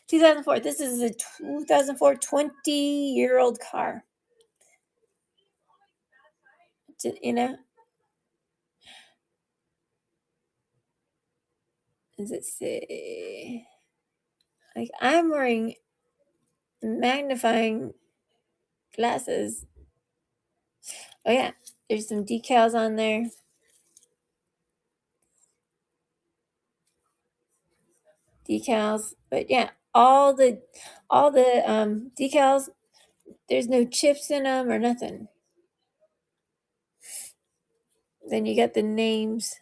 2004. This is a 2004 20-year-old car. Does it say? Like, I'm wearing magnifying glasses. Oh yeah, there's some decals on there. Decals, but yeah, all the decals. There's no chips in them or nothing. Then you got the names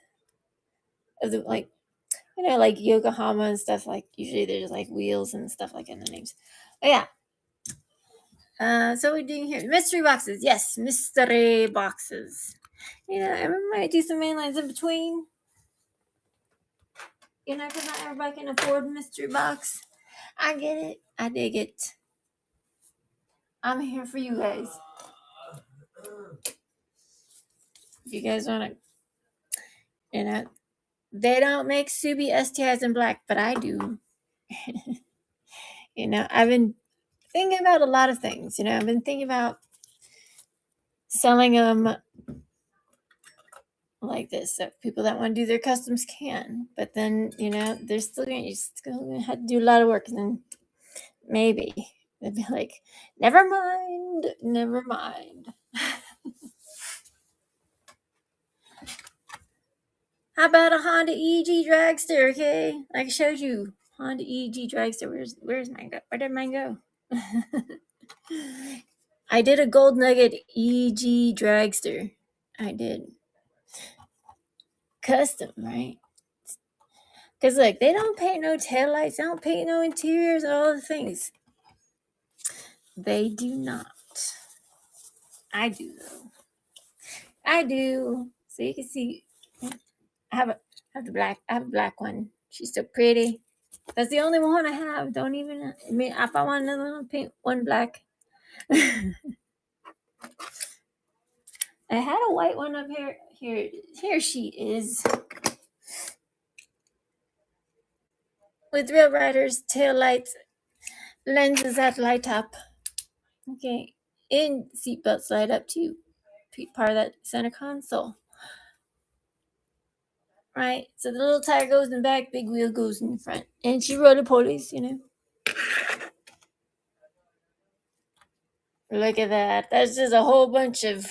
of the, like Yokohama and stuff. Like, usually there's like wheels and stuff like in the names. Oh yeah. So we're doing here mystery boxes. Yes, mystery boxes. I might do some mainlines in between. Because not everybody can afford mystery box. I get it. I dig it. I'm here for you guys. If you guys want to, they don't make Subi STIs in black, but I do. I've been thinking about a lot of things. I've been thinking about selling them like this, so people that want to do their customs can. But then, they're still going to have to do a lot of work, and then maybe they'd be like, never mind. How about a Honda EG Dragster? Okay, like I showed you, Honda EG Dragster. Where's mine go? Where did mine go? I did a Gold Nugget EG Dragster. I did custom, right? Because look, they don't paint no taillights, they don't paint no interiors, all the things. They do not. I do though. I do. So you can see, I have a black one. She's so pretty. That's the only one I have. Don't even. I mean, if I want another one, I'll paint one black. I had a white one up here. Here she is. With real riders, tail lights, lenses that light up. Okay, and seatbelt slide up too. Part of that center console. Right, so the little tire goes in the back, big wheel goes in the front. And she rode a police, Look at that. That's just a whole bunch of.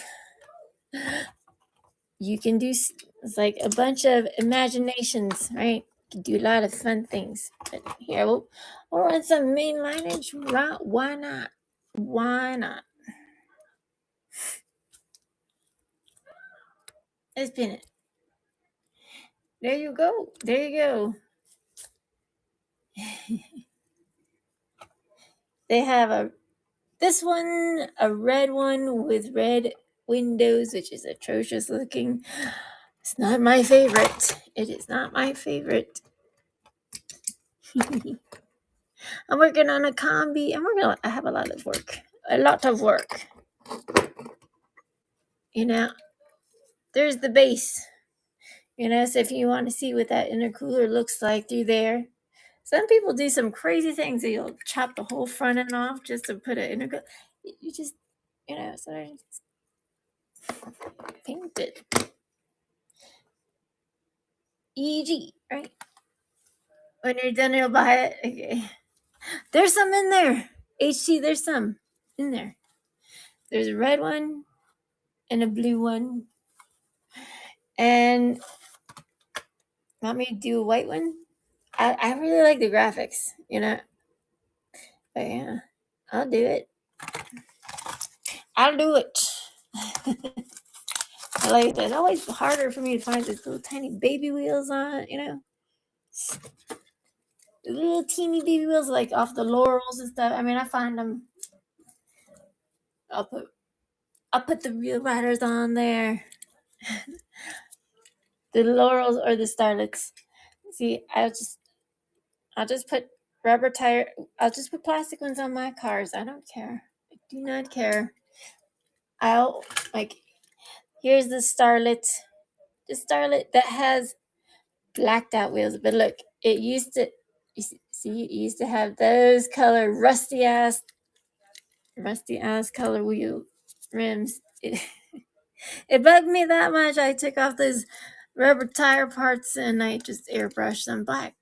You can do. It's like a bunch of imaginations, right? You can do a lot of fun things. But here, we'll run some main lineage. Right? Why not? Why not? Let's pin it. There you go. There you go. They have this one, a red one with red windows, which is atrocious looking. It's not my favorite. It is not my favorite. I'm working on a combi. I have a lot of work. A lot of work. There's the base. So if you want to see what that intercooler looks like through there. Some people do some crazy things. They'll chop the whole front end off just to put an intercooler. You just, so I just paint it. EG, right? When you're done, you'll buy it. Okay. There's some in there. HT, there's some in there. There's a red one and a blue one. And want me to do a white one? I really like the graphics, But yeah, I'll do it. I'll do it. I like that. It's always harder for me to find these little tiny baby wheels on, The little teeny baby wheels like off the laurels and stuff. I mean, I find them. I'll put the real riders on there. The laurels or the starlets. See, I'll just put rubber tire. I'll just put plastic ones on my cars. I don't care. I do not care. Here's the starlet. The starlet that has blacked out wheels. But look, it used to. It used to have those color rusty ass color wheel rims. It bugged me that much. I took off those rubber tire parts and I just airbrushed them black.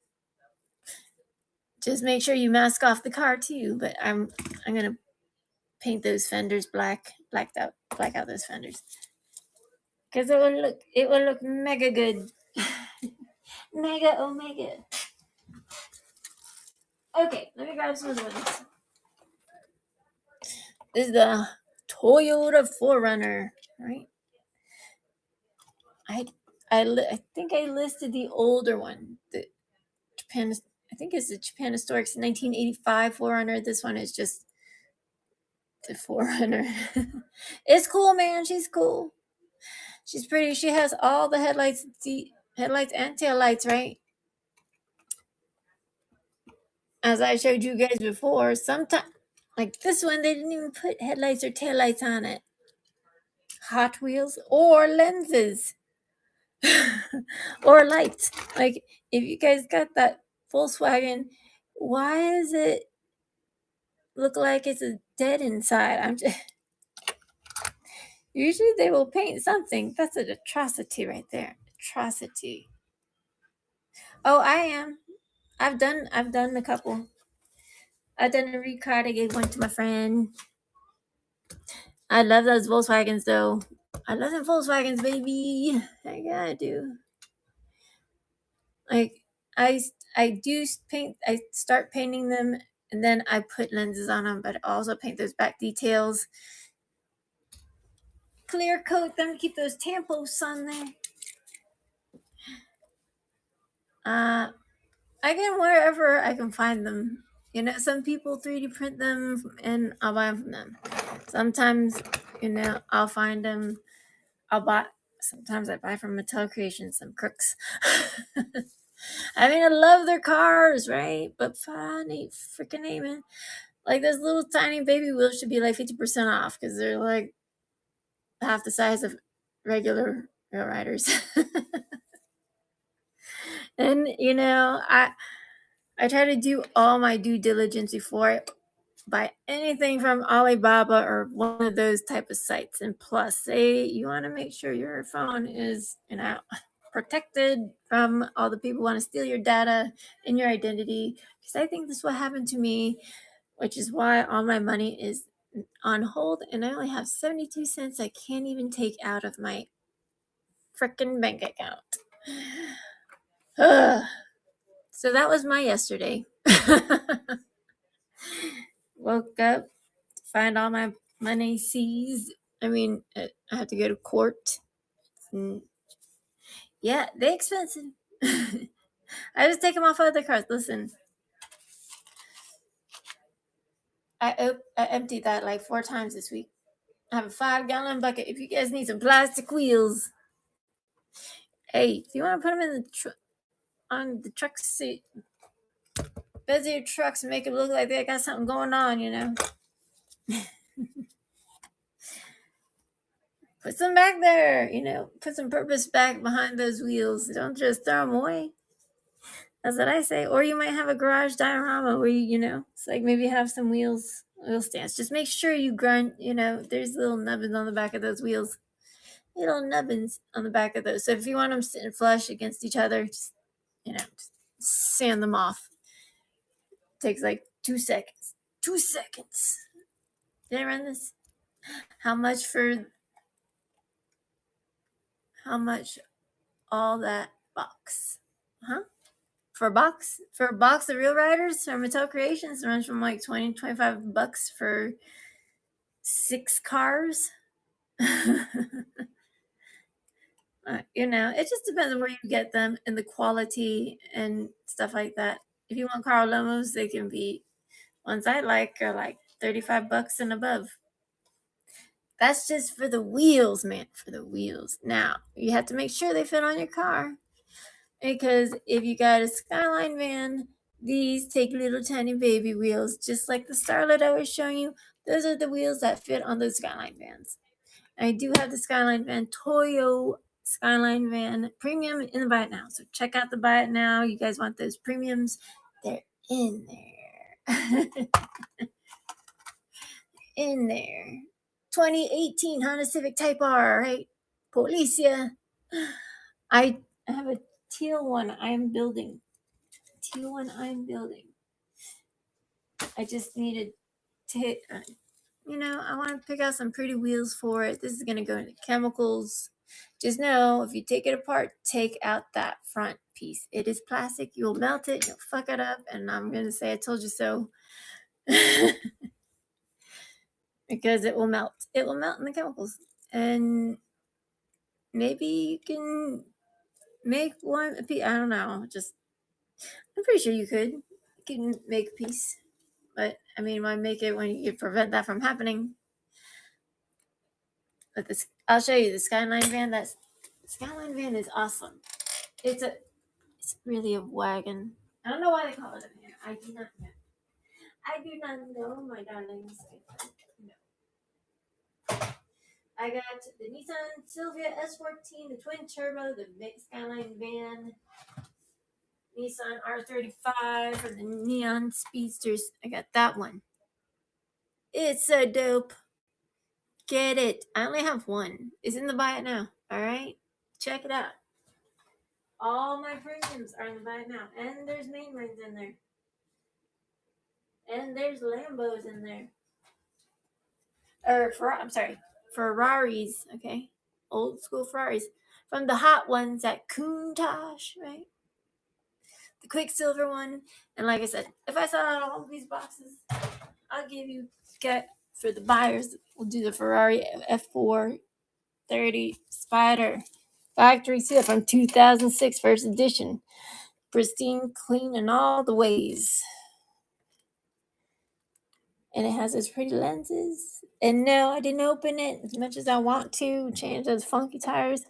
Just make sure you mask off the car too. But I'm gonna paint those fenders black out those fenders because it will look mega good. Mega omega. Okay, let me grab some of those. This is the Toyota 4Runner, right? I think I listed the older one. I think it's the Japan Historics 1985 4Runner. This one is just the 4Runner. It's cool, man. She's cool. She's pretty. She has all the headlights and taillights, right? As I showed you guys before, sometimes, like this one, they didn't even put headlights or taillights on it. Hot Wheels or lenses or lights. Like, if you guys got that Volkswagen, why does it look like it's dead inside? Usually they will paint something. That's an atrocity right there. Atrocity. Oh, I am. I've done a couple. I've done a recard. I gave one to my friend. I love those Volkswagens though. I love them Volkswagens, baby. Yeah, I do. Like I do paint. I start painting them, and then I put lenses on them. But I also paint those back details. Clear coat them to keep those tampos on there. I can wherever I can find them. Some people 3D print them and I'll buy them from them. Sometimes, I'll find them. Sometimes I buy from Mattel Creations, some crooks. I mean, I love their cars, right? But funny freaking name, like those little tiny baby wheels should be like 50% off because they're like half the size of regular Rail Riders. And I try to do all my due diligence before buy anything from Alibaba or one of those type of sites. And plus, you want to make sure your phone is, protected from all the people who want to steal your data and your identity. Because I think this is what happened to me, which is why all my money is on hold, and I only have 72 cents I can't even take out of my freaking bank account. Ugh. So that was my yesterday. Woke up, find all my money seized. I mean, I had to go to court. Yeah, they expensive. I just take them off other cards. Listen, I emptied that like 4 times this week. I have a 5-gallon bucket. If you guys need some plastic wheels, hey, if you want to put them in on the truck seat, beds of your trucks, and make it look like they got something going on, Put some back there, Put some purpose back behind those wheels. Don't just throw them away. That's what I say. Or you might have a garage diorama where it's like maybe have some wheel stands. Just make sure you grind, there's little nubbins on the back of those wheels. Little nubbins on the back of those. So if you want them sitting flush against each other, just sand them off. Takes like 2 seconds. 2 seconds. Did I run this? How much all that box? Huh? For a box of Real Riders from Mattel Creations, it runs from like $20-$25 for 6 cars. It just depends on where you get them and the quality and stuff like that. If you want Carl Lomos, they can be, ones I like are like $35 and above. That's just for the wheels, man. For the wheels. Now, you have to make sure they fit on your car. Because if you got a Skyline van, these take little tiny baby wheels, just like the Starlet I was showing you. Those are the wheels that fit on those Skyline vans. I do have the Skyline van, Toyo Skyline van premium in the Buy It Now. So check out the Buy It Now. You guys want those premiums? They're in there. In there. 2018 Honda Civic Type R, right? Policia. I have a teal one I'm building. I just needed to, I want to pick out some pretty wheels for it. This is going to go into chemicals. Just know, if you take it apart, take out that front piece. It is plastic. You'll melt it. You'll fuck it up. And I'm going to say I told you so. Because it will melt. It will melt in the chemicals. And maybe you can make one. I don't know. I'm pretty sure you can make a piece. But, why make it when you can prevent that from happening? But I'll show you the Skyline van. The Skyline van is awesome. It's really a wagon. I don't know why they call it a van. I do not know, my darlings. I got the Nissan Silvia S14, the twin turbo, the Skyline van, Nissan R35 for the neon speedsters. I got that one. It's so dope. Get it. I only have one. It's in the Buy It Now. All right? Check it out. All my premiums are in the Buy It Now. And there's mainlines in there. And there's Lambos in there. Ferraris, okay? Old school Ferraris. From the hot ones at Countach, right? The Quicksilver one. And like I said, if I sell out all of these boxes, I'll get for the buyers, we'll do the Ferrari F430 Spider factory seal from 2006 first edition. Pristine, clean in all the ways. And it has those pretty lenses. And no, I didn't open it as much as I want to. Change those funky tires.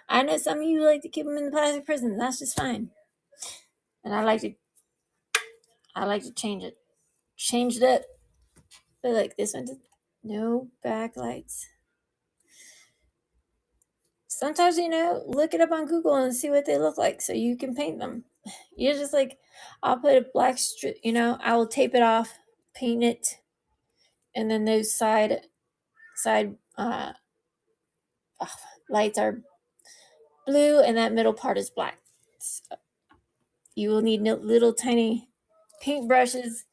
I know some of you like to keep them in the plastic prison. That's just fine. And I like to change it. Change it up. But like this one, no backlights. Sometimes, look it up on Google and see what they look like so you can paint them. You just like, I'll put a black strip, I will tape it off, paint it, and then those side lights are blue, and that middle part is black. So you will need little tiny paint brushes.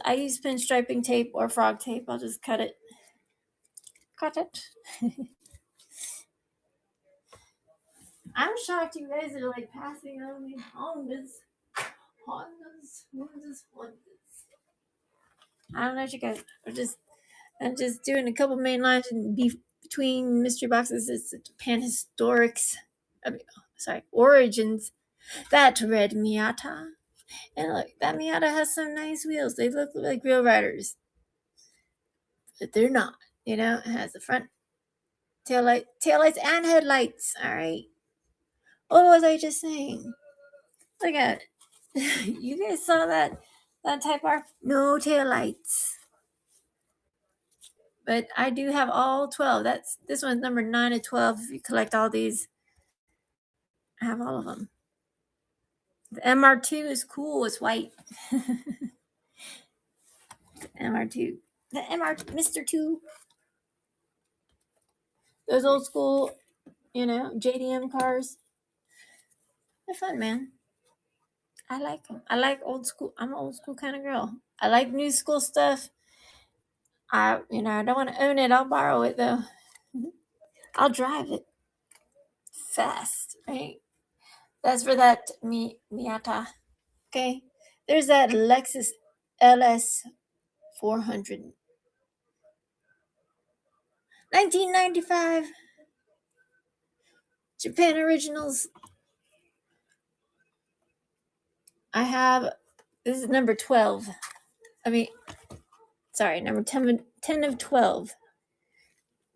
I use pinstriping tape or frog tape. I'll just cut it. Cut it. I'm shocked you guys are like passing on me Hondas. I don't know if you guys are I'm just doing a couple main lines and between mystery boxes. It's Japan Historics. Origins. That red Miata. And look, that Miata has some nice wheels. They look like real riders. But they're not. It has the front taillights and headlights. Alright. What was I just saying? Look at it. You guys saw that Type R? No taillights. But I do have all 12. This one's number 9 of 12. If you collect all these, I have all of them. The MR2 is cool. It's white. The MR2. The Mr. 2. Those old school, JDM cars. They're fun, man. I like them. I like old school. I'm an old school kind of girl. I like new school stuff. I don't want to own it. I'll borrow it though. I'll drive it fast, right? That's for that Miata. Okay. There's that Lexus LS 400. 1995 Japan Originals. This is number 12. Number 10 of 12.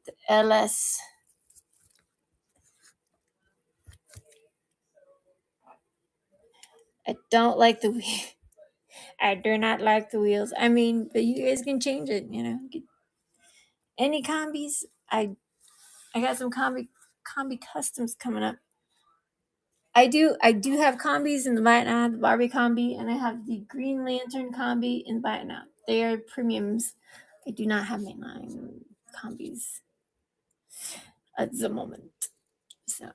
The LS. I don't like the wheel. I do not like the wheels. But you guys can change it, Any combis. I got some combi customs coming up. I do have combis in the buy it now, the Barbie combi, and I have the Green Lantern combi in buy it now. They are premiums. I do not have mainline combis at the moment. So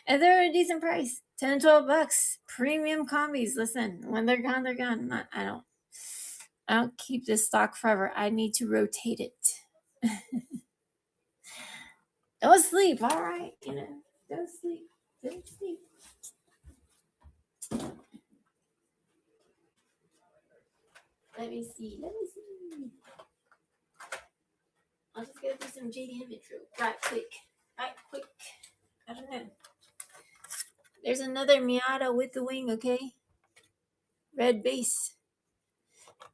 and they're a decent price. $10-12. Premium combis. Listen, when they're gone, they're gone. I don't keep this stock forever. I need to rotate it. Don't sleep, all right? Don't sleep. Don't sleep. Let me see. I'll just go do some JDM intro. Right quick. I don't know. There's another Miata with the wing, okay? Red base.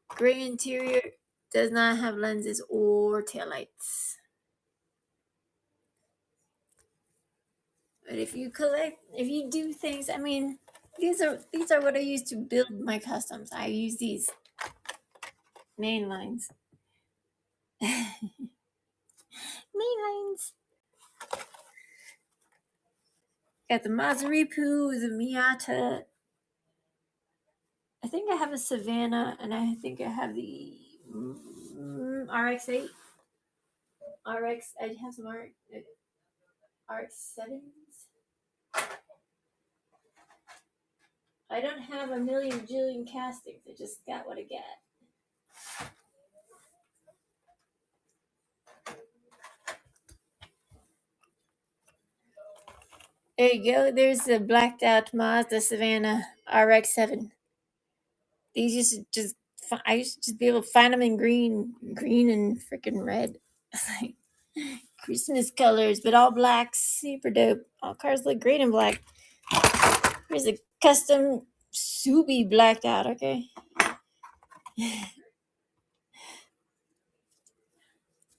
Gray interior. Does not have lenses or taillights. But if you do things, these are what I use to build my customs. I use these main lines. Main lines. Got the Mazaripu, the Miata. I think I have a Savannah, and I think I have the RX-8. I have some RX-7s. I don't have a million jillion castings. I just got what I get. There you go. There's the blacked out Mazda Savannah RX-7. These I used to just be able to find them in green and freaking red. Christmas colors, but all black, super dope. All cars look great in black. Here's a custom Subi blacked out, okay?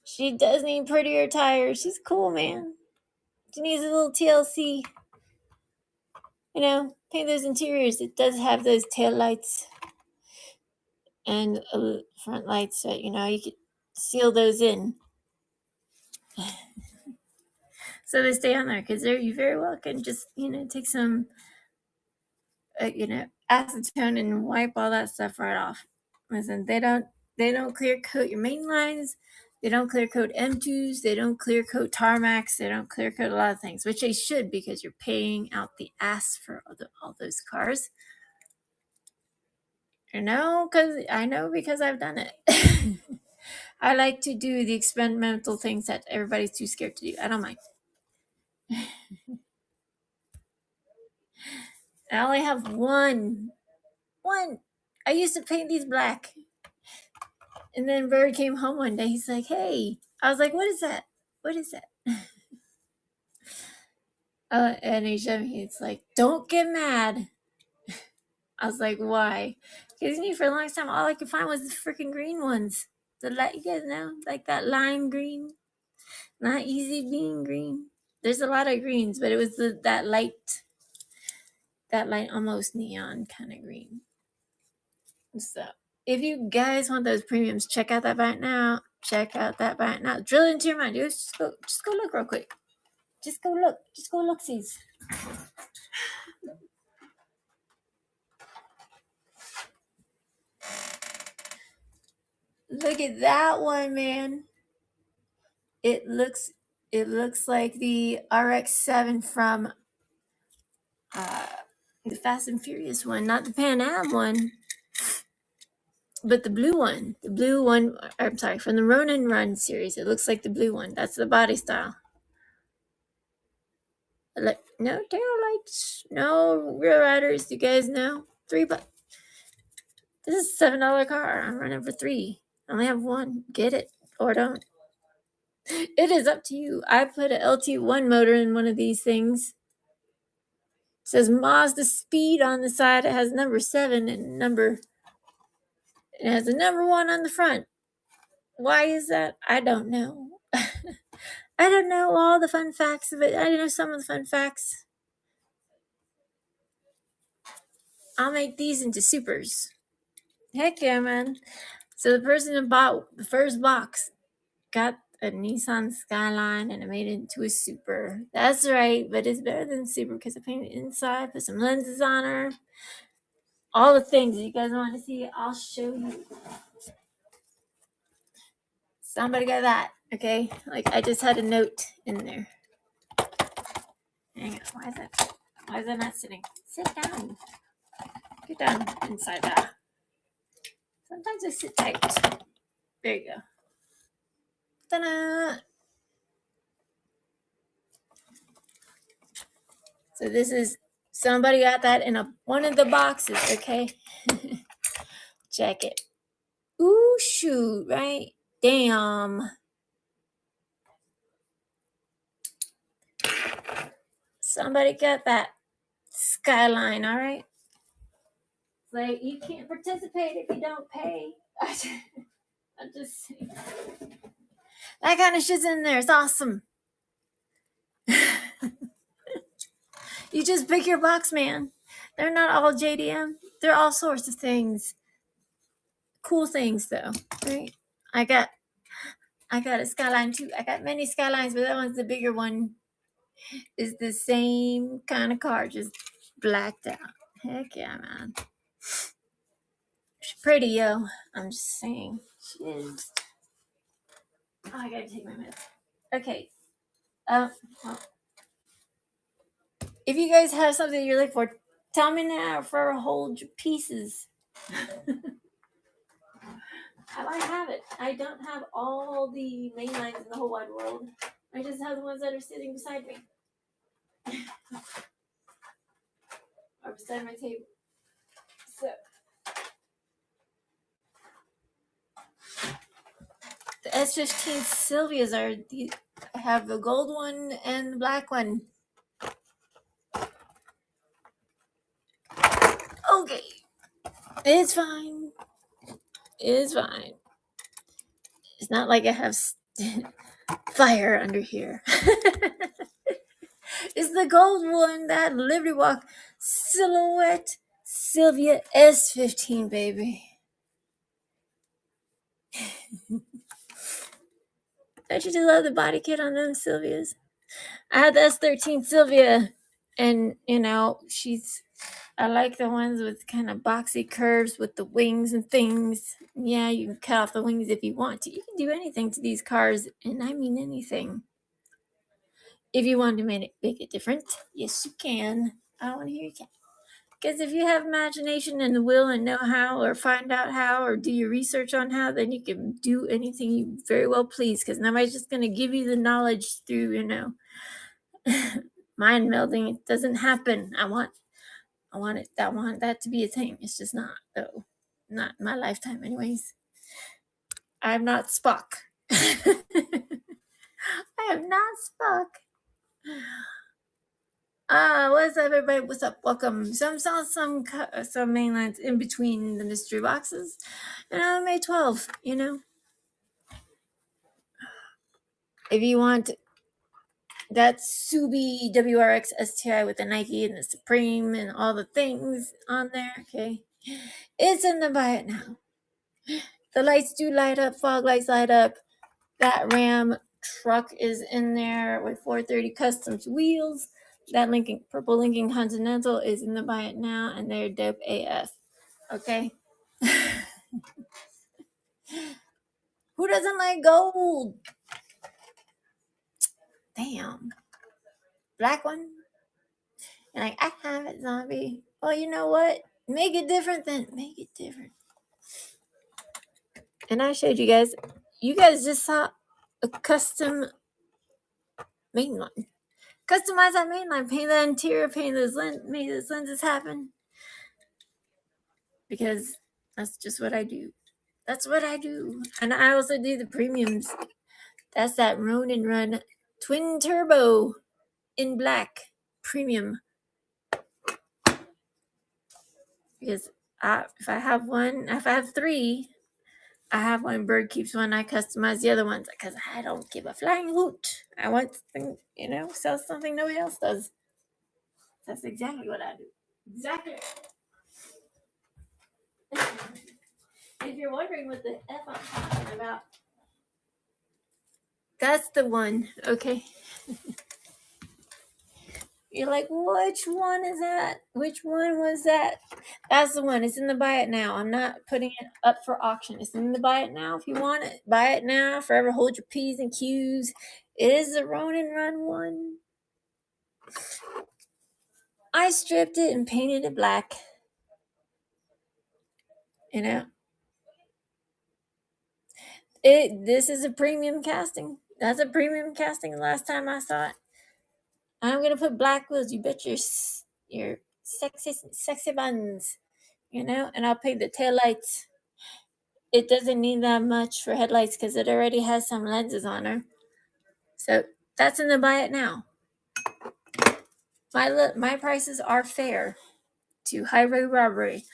She does need prettier tires. She's cool, man. She needs a little TLC. Paint those interiors. It does have those tail lights and front lights, so you could seal those in. So they stay on there because you very well can just, take some, acetone and wipe all that stuff right off. Listen, they don't clear coat your main lines. They don't clear coat M2s. They don't clear coat tarmacs. They don't clear coat a lot of things, which they should because you're paying out the ass for all those cars. I know because I've done it. I like to do the experimental things that everybody's too scared to do. I don't mind. I only have one. I used to paint these black. And then Bird came home one day. He's like, hey. I was like, what is that? What is that? And he showed me. It's like, don't get mad. I was like, why? Because for a long time, all I could find was the freaking green ones. You guys know? Like that lime green. Not easy being green. There's a lot of greens, but it was that light almost neon kind of green. So if you guys want those premiums, check out that bite now. Drill into your mind. Just go look real quick. Just go look, sees. Look at that one, man. It looks like the RX-7 from the Fast and Furious one, not the Pan Am one, but the blue one. The blue one, I'm sorry, from the Ronin Run series. It looks like the blue one. That's the body style. No tail lights, no rear riders. You guys know? $3. This is a $7 car. I'm running for $3. I only have one. Get it or don't. It is up to you. I put an LT1 motor in one of these things. It says Mazda Speed on the side. It has number 7 and it has a number 1 on the front. Why is that? I don't know. I don't know all the fun facts of it. I know some of the fun facts. I'll make these into supers. Heck yeah, man. So the person who bought the first box got a Nissan Skyline and I made it into a super. That's right, but it's better than super because I painted it inside, put some lenses on her. All the things you guys want to see, I'll show you. Somebody got that, okay? Like I just had a note in there. Hang on, why is that not sitting? Sit down. Get down inside that. Sometimes I sit tight. There you go. Ta-da! So this is, somebody got that in one of the boxes, okay? Check it. Ooh, shoot, right? Damn. Somebody got that Skyline, all right? Like, you can't participate if you don't pay. I'm just saying. That kind of shit's in there. It's awesome. You just pick your box, man. They're not all JDM. They're all sorts of things. Cool things, though, right? I got a Skyline too. I got many Skylines, but that one's the bigger one. Is the same kind of car, just blacked out. Heck yeah, man. She's pretty, yo. I'm just saying. She is. Oh, I gotta take my meds. Okay. Well, if you guys have something you're looking for, tell me now for a hold your pieces. I might have it. I don't have all the main lines in the whole wide world. I just have the ones that are sitting beside me. Or beside my table. So the S15 Sylvias I have the gold one and the black one. Okay. It's fine. It's fine. It's not like I have fire under here. It's the gold one, that Liberty Walk Silhouette Sylvia S15, baby. Don't you just love the body kit on them Sylvias? I had the S13 Sylvia, and I like the ones with kind of boxy curves with the wings and things. Yeah, you can cut off the wings if you want to. You can do anything to these cars, and I mean anything. If you want to make it different, yes, you can. I don't want to hear you can. Because if you have imagination and the will and know how, or find out how, or do your research on how, then you can do anything you very well please. Because nobody's just going to give you the knowledge through, mind melding. It doesn't happen. I want that to be a thing. It's just not, though. Not in my lifetime, anyways. I'm not Spock. I am not Spock. What's up, everybody? What's up? Welcome. Some mainlines in between the mystery boxes, and on May 12th. If you want that Subi WRX STI with the Nike and the Supreme and all the things on there, okay, it's in the buy it now. The lights do light up. Fog lights light up. That Ram truck is in there with 430 Customs wheels. That purple Lincoln Continental is in the buy it now, and they're dope AF. Okay. Who doesn't like gold? Damn. Black one? And like, I have it, zombie. Oh, you know what? Make it different then. Make it different. And I showed you guys. You guys just saw a custom mainline. Customize that mainline. Paint that interior. Paint those make those lenses happen. Because that's just what I do. That's what I do. And I also do the premiums. That's that Ronin Run twin turbo in black premium. Because if I have three, I have one. Bird keeps one. I customize the other ones because I don't give a flying hoot. I want something, sell something nobody else does. That's exactly what I do. Exactly. If you're wondering what the F I'm talking about, that's the one, okay? You're like, which one is that? Which one was that? That's the one. It's in the buy it now. I'm not putting it up for auction. It's in the buy it now. If you want it, buy it now. Forever hold your P's and Q's. It is the Ronin Run one. I stripped it and painted it black. This is a premium casting. That's a premium casting the last time I saw it. I'm going to put black wheels. You bet your sexy buns, and I'll paint the tail lights. It doesn't need that much for headlights because it already has some lenses on her. So that's in the buy it now. My prices are fair to highway robbery.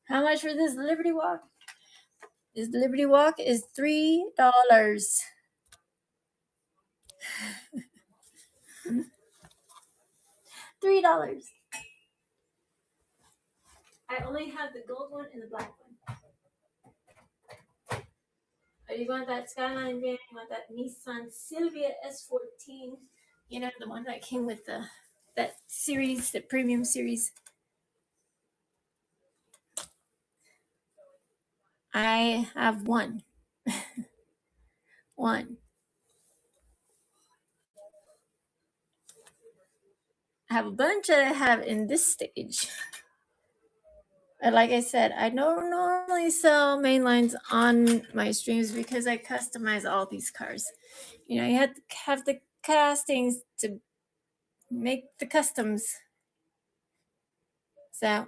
How much for this Liberty Walk? This Liberty Walk is $3. $3. I only have the gold one and the black one. Oh, you want that Skyline van? You want that Nissan Silvia S14? The one that came with that series, the premium series. I have one. One. I have a bunch that I have in this stage. And like I said, I don't normally sell mainlines on my streams because I customize all these cars. You have to have the castings to make the customs. So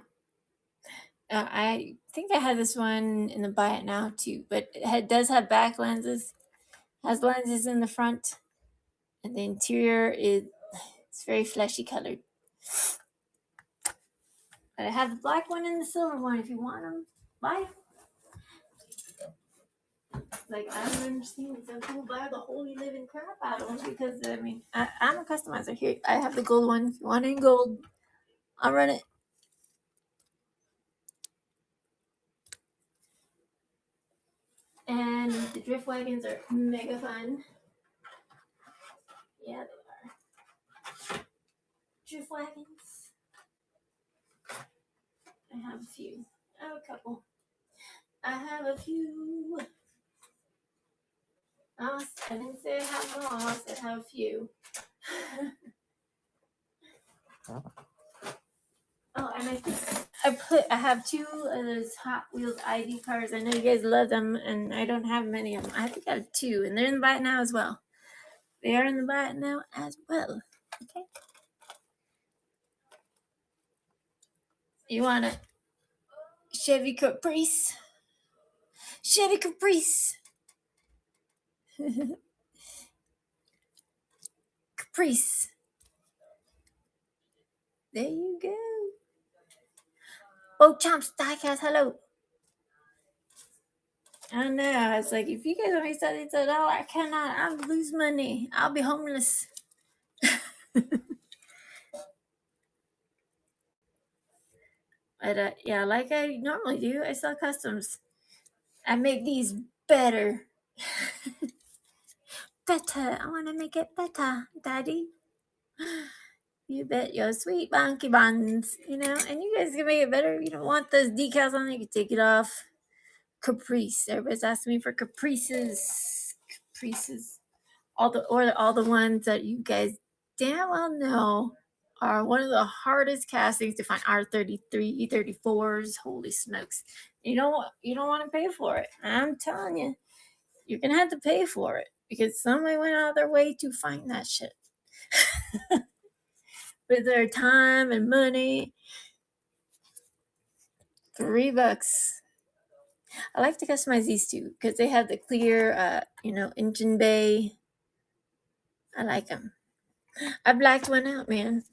I think I had this one in the buy it now too, but it does have back lenses, has lenses in the front, and the interior it's very fleshy colored. But I have the black one and the silver one. If you want them, buy. Like, I don't understand. Some people buy the holy living crap out of them because, I'm a customizer. Here, I have the gold one. If you want it in gold, I'll run it. And the drift wagons are mega fun. Yeah, they are. Drift wagons. I have a few. I have a couple. I have a few. I didn't say I have them all. I said I have a few. Oh, and I think I have two of those Hot Wheels ID cars. I know you guys love them, and I don't have many of them. I think I have two, and they're in the buy it now as well. They are in the buy it now as well. Okay. You want a Chevy Caprice? Chevy Caprice. Caprice. There you go. Oh, Chomps Diecast, hello. I know. It's like, if you guys want me to sell these at all, I cannot. I'll lose money. I'll be homeless. But yeah, like I normally do, I sell customs. I make these better. Better. I want to make it better, Daddy. You bet your sweet bonky buns. And you guys can make it better. If you don't want those decals on, you can take it off. Caprice. Everybody's asking me for caprices. Caprices. All the ones that you guys damn well know are one of the hardest castings to find. R33, E34s. Holy smokes. You don't want to pay for it. I'm telling you. You're gonna have to pay for it because somebody went out of their way to find that shit. With their time and money. $3. I like to customize these two because they have the clear, engine bay. I like them. I blacked one out, man.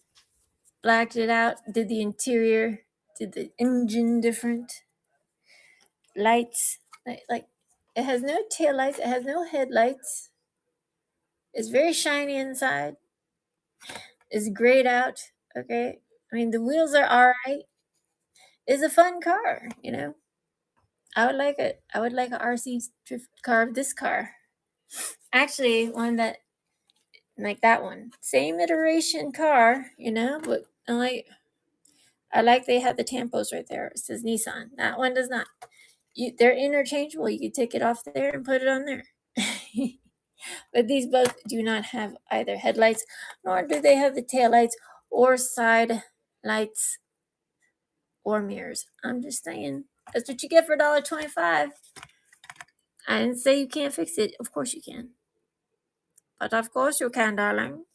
Blacked it out. Did the interior. Did the engine different. Lights. Like it has no tail lights. It has no headlights. It's very shiny inside. It's grayed out. Okay. I mean, the wheels are all right. It's a fun car. I would like it. I would like a RC drift car of this car. Actually, one that like that one, same iteration car, but I like they have the tampos right there. It says Nissan. That one does not. They're interchangeable. You can take it off there and put it on there. But these both do not have either headlights, nor do they have the taillights or side lights or mirrors. I'm just saying. That's what you get for $1.25. I didn't say you can't fix it. Of course you can. But of course you can, darling.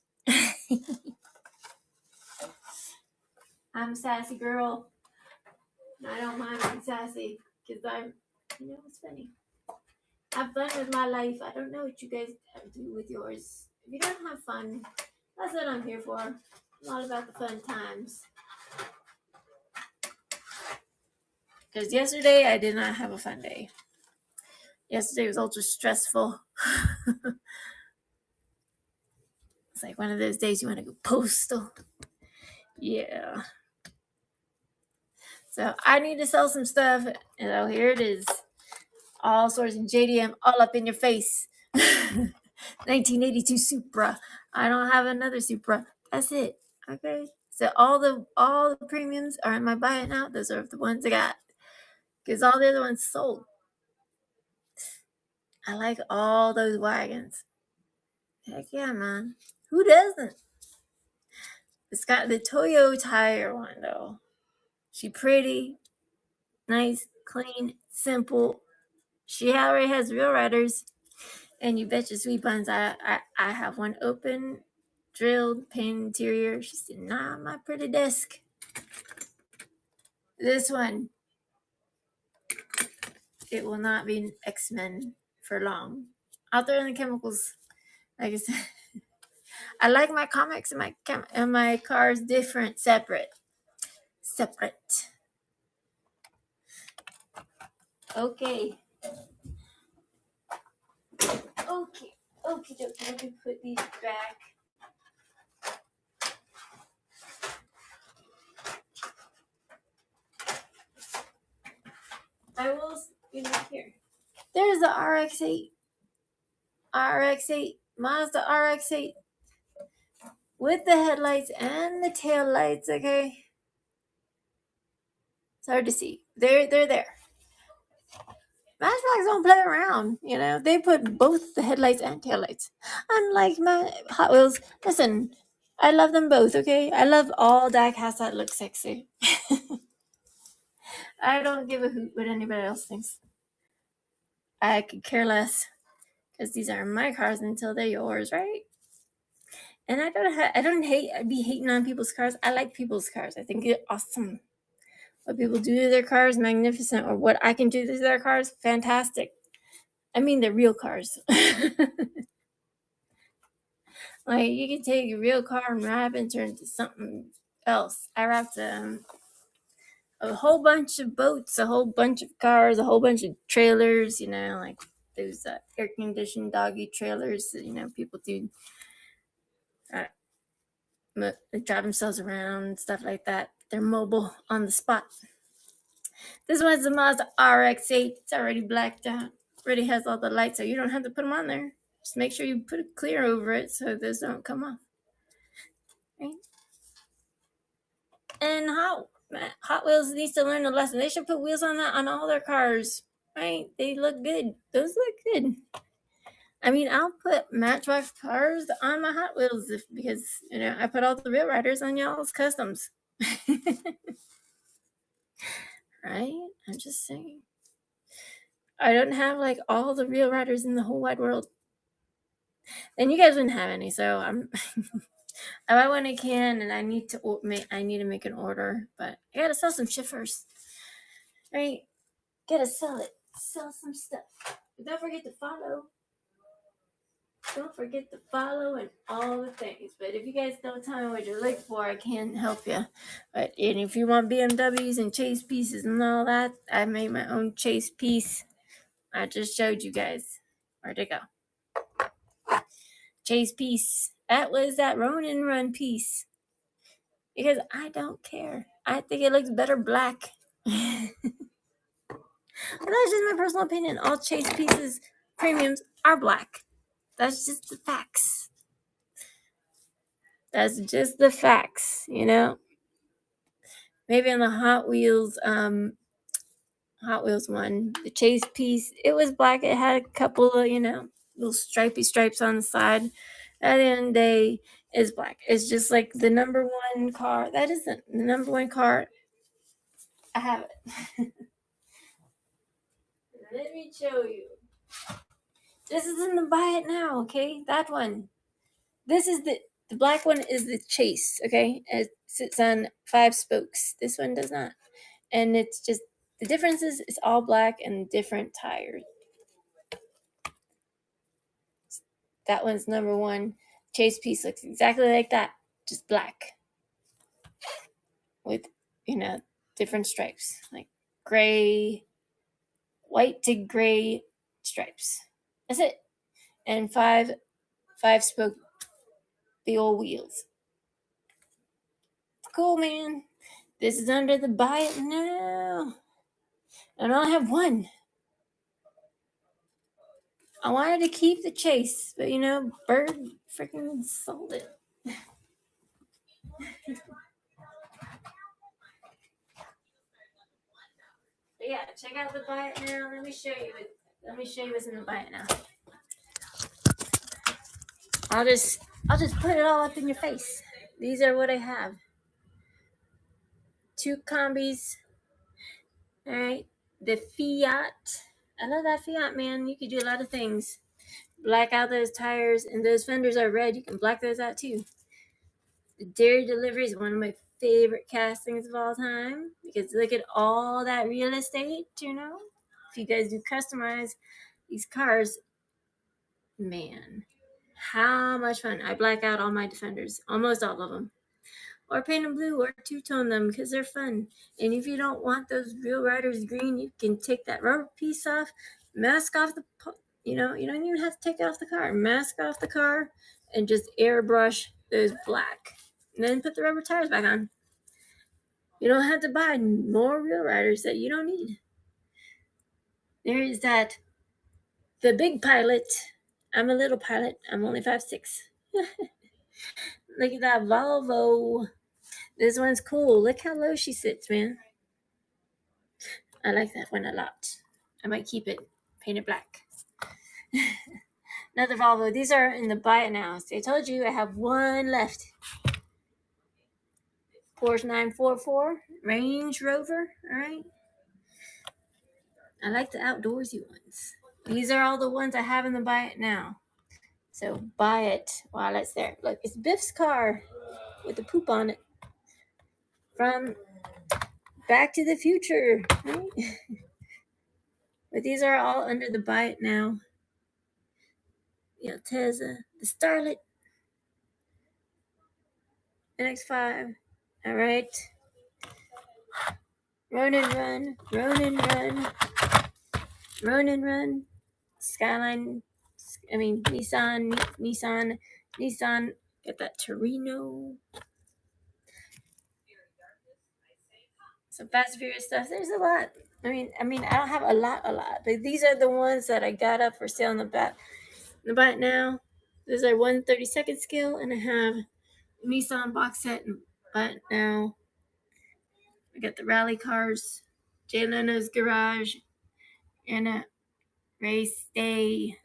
I'm a sassy girl. I don't mind being sassy because it's funny. Have fun with my life. I don't know what you guys do with yours. If you don't have fun, that's what I'm here for. I'm all about the fun times. Because yesterday I did not have a fun day. Yesterday was ultra stressful. It's like one of those days you want to go postal. Yeah. So I need to sell some stuff. And here it is. All sorts of JDM all up in your face. 1982 Supra. I don't have another Supra. That's it. Okay. So all the premiums are in my buy it now. Those are the ones I got. Because all the other ones sold. I like all those wagons. Heck yeah, man. Who doesn't? It's got the Toyo tire one though. She pretty, nice, clean, simple. She already has real riders. And you bet your sweet buns I have one open, drilled, paint interior. She's sitting on my pretty desk. This one, it will not be X-Men for long. Out there in the chemicals, like I said, I like my comics and my cars different, separate. Okay. Let me put these back. I will, here. There's the RX-8. Mazda RX-8. with the headlights and the tail lights. Okay, it's hard to see. They're there. Matchbox don't play around. You know, they put both the headlights and taillights. Unlike my Hot Wheels, listen, I love them both. Okay, I love all diecasts that look sexy. I don't give a hoot what anybody else thinks. I could care less because these are my cars until they're yours, right? And I don't hate. I'd be hating on people's cars. I like people's cars. I think it's awesome. What people do to their cars, magnificent. Or what I can do to their cars, fantastic. I mean, they're real cars. Like, you can take a real car and wrap it and turn it into something else. I wrapped a whole bunch of boats, a whole bunch of cars, a whole bunch of trailers, you know, like those air-conditioned doggy trailers that, you know, people do. They drive themselves around, stuff like that. They're mobile on the spot. This one's the Mazda RX-8. It's already blacked out. Already has all the lights, so you don't have to put them on there. Just make sure you put it clear over it so those don't come off. Right? And Hot Wheels needs to learn a lesson. They should put wheels on that on all their cars. Right? They look good. Those look good. I mean, I'll put Matchbox cars on my Hot Wheels because, you know, I put all the Real Riders on y'all's customs. Right? I'm just saying. I don't have like all the Real Riders in the whole wide world. And you guys wouldn't have any, so I'm I buy when I can, and I need to make an order, but I gotta sell some shit first. Right? Gotta sell some stuff. But don't forget to follow. Don't forget to follow and all the things. But if you guys don't tell me what you're looking for, I can't help you. But and if you want BMWs and chase pieces and all that, I made my own chase piece. I just showed you guys. Where'd it go? Chase piece. That was that Ronin Run piece. Because I don't care. I think it looks better black. But that's just my personal opinion. All chase pieces, premiums, are black. That's just the facts. That's just the facts, you know? Maybe on the Hot Wheels one, the chase piece, it was black. It had a couple of, you know, little stripy stripes on the side. At the end of the day, it's black. It's just like the number one car. That isn't the number one car. I have it. Let me show you. This is in the buy it now, okay? That one. This is the black one is the chase, okay? It sits on 5 spokes. This one does not. And it's just the difference is it's all black and different tires. That one's number one. Chase piece looks exactly like that, just black. With, you know, different stripes. Like gray, white to gray stripes. That's it. And 5 spoke the old wheels. Cool, man. This is under the buy it now. And I only have one. I wanted to keep the chase, but you know, Bird freaking sold it. But yeah, check out the buy it now. Let me show you what's in the buy it now. I'll just put it all up in your face. These are what I have. 2 combis. Alright. The Fiat. I love that Fiat, man. You could do a lot of things. Black out those tires, and those fenders are red. You can black those out too. The Dairy Delivery is one of my favorite castings of all time because look at all that real estate, you know? If you guys do customize these cars, man, how much fun. I black out all my Defenders, almost all of them. Or paint them blue or two-tone them because they're fun. And if you don't want those Real Riders green, you can take that rubber piece off, mask off the, you don't even have to take it off the car. Mask off the car and just airbrush those black. And then put the rubber tires back on. You don't have to buy more Real Riders that you don't need. There is that, the big pilot. I'm a little pilot. I'm only 5'6". Look at that Volvo. This one's cool. Look how low she sits, man. I like that one a lot. I might keep it, paint it black. Another Volvo. These are in the buy it now. So I told you I have one left. Porsche 944, Range Rover. All right. I like the outdoorsy ones. These are all the ones I have in the buy it now. So buy it while it's there. Look, it's Biff's car with the poop on it from Back to the Future. Right? But these are all under the buy it now. The Altezza, the Starlet, NX5. All right. Ronin Run, Ronin Run, Ronin Run, Skyline. I mean Nissan. Got that Torino. Some Fast and Furious stuff. There's a lot. I mean, I don't have a lot, but these are the ones that I got up for sale in the back now. These are 1/32 scale, and I have Nissan box set and but now. I got the rally cars, Jay Leno's garage, and a race day.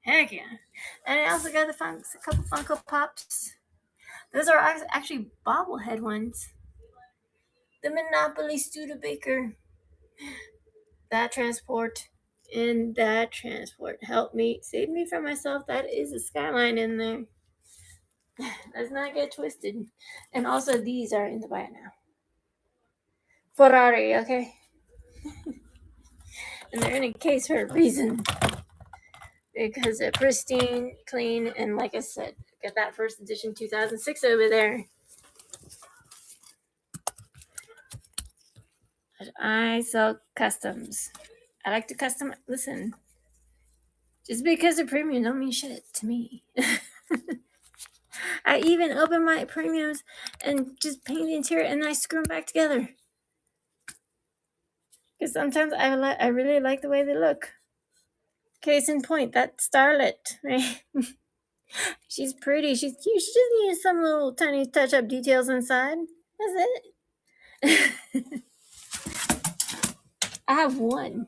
Heck yeah! And I also got a couple Funko Pops. Those are actually bobblehead ones. The Monopoly Studebaker. That transport. And that transport helped me, save me from myself. That is a Skyline in there. Let's not get twisted. And also these are in the buy now. Ferrari, okay? And they're in a case for a reason. Because they're pristine, clean, and like I said, got that first edition 2006 over there. But I sell customs. I like to custom. Listen, just because they're premium don't mean shit to me. I even open my premiums and just paint the interior and I screw them back together. Because sometimes I really like the way they look. Case in point, that Starlet, right? She's pretty, she's cute. She just needs some little tiny touch-up details inside. That's it. I have one.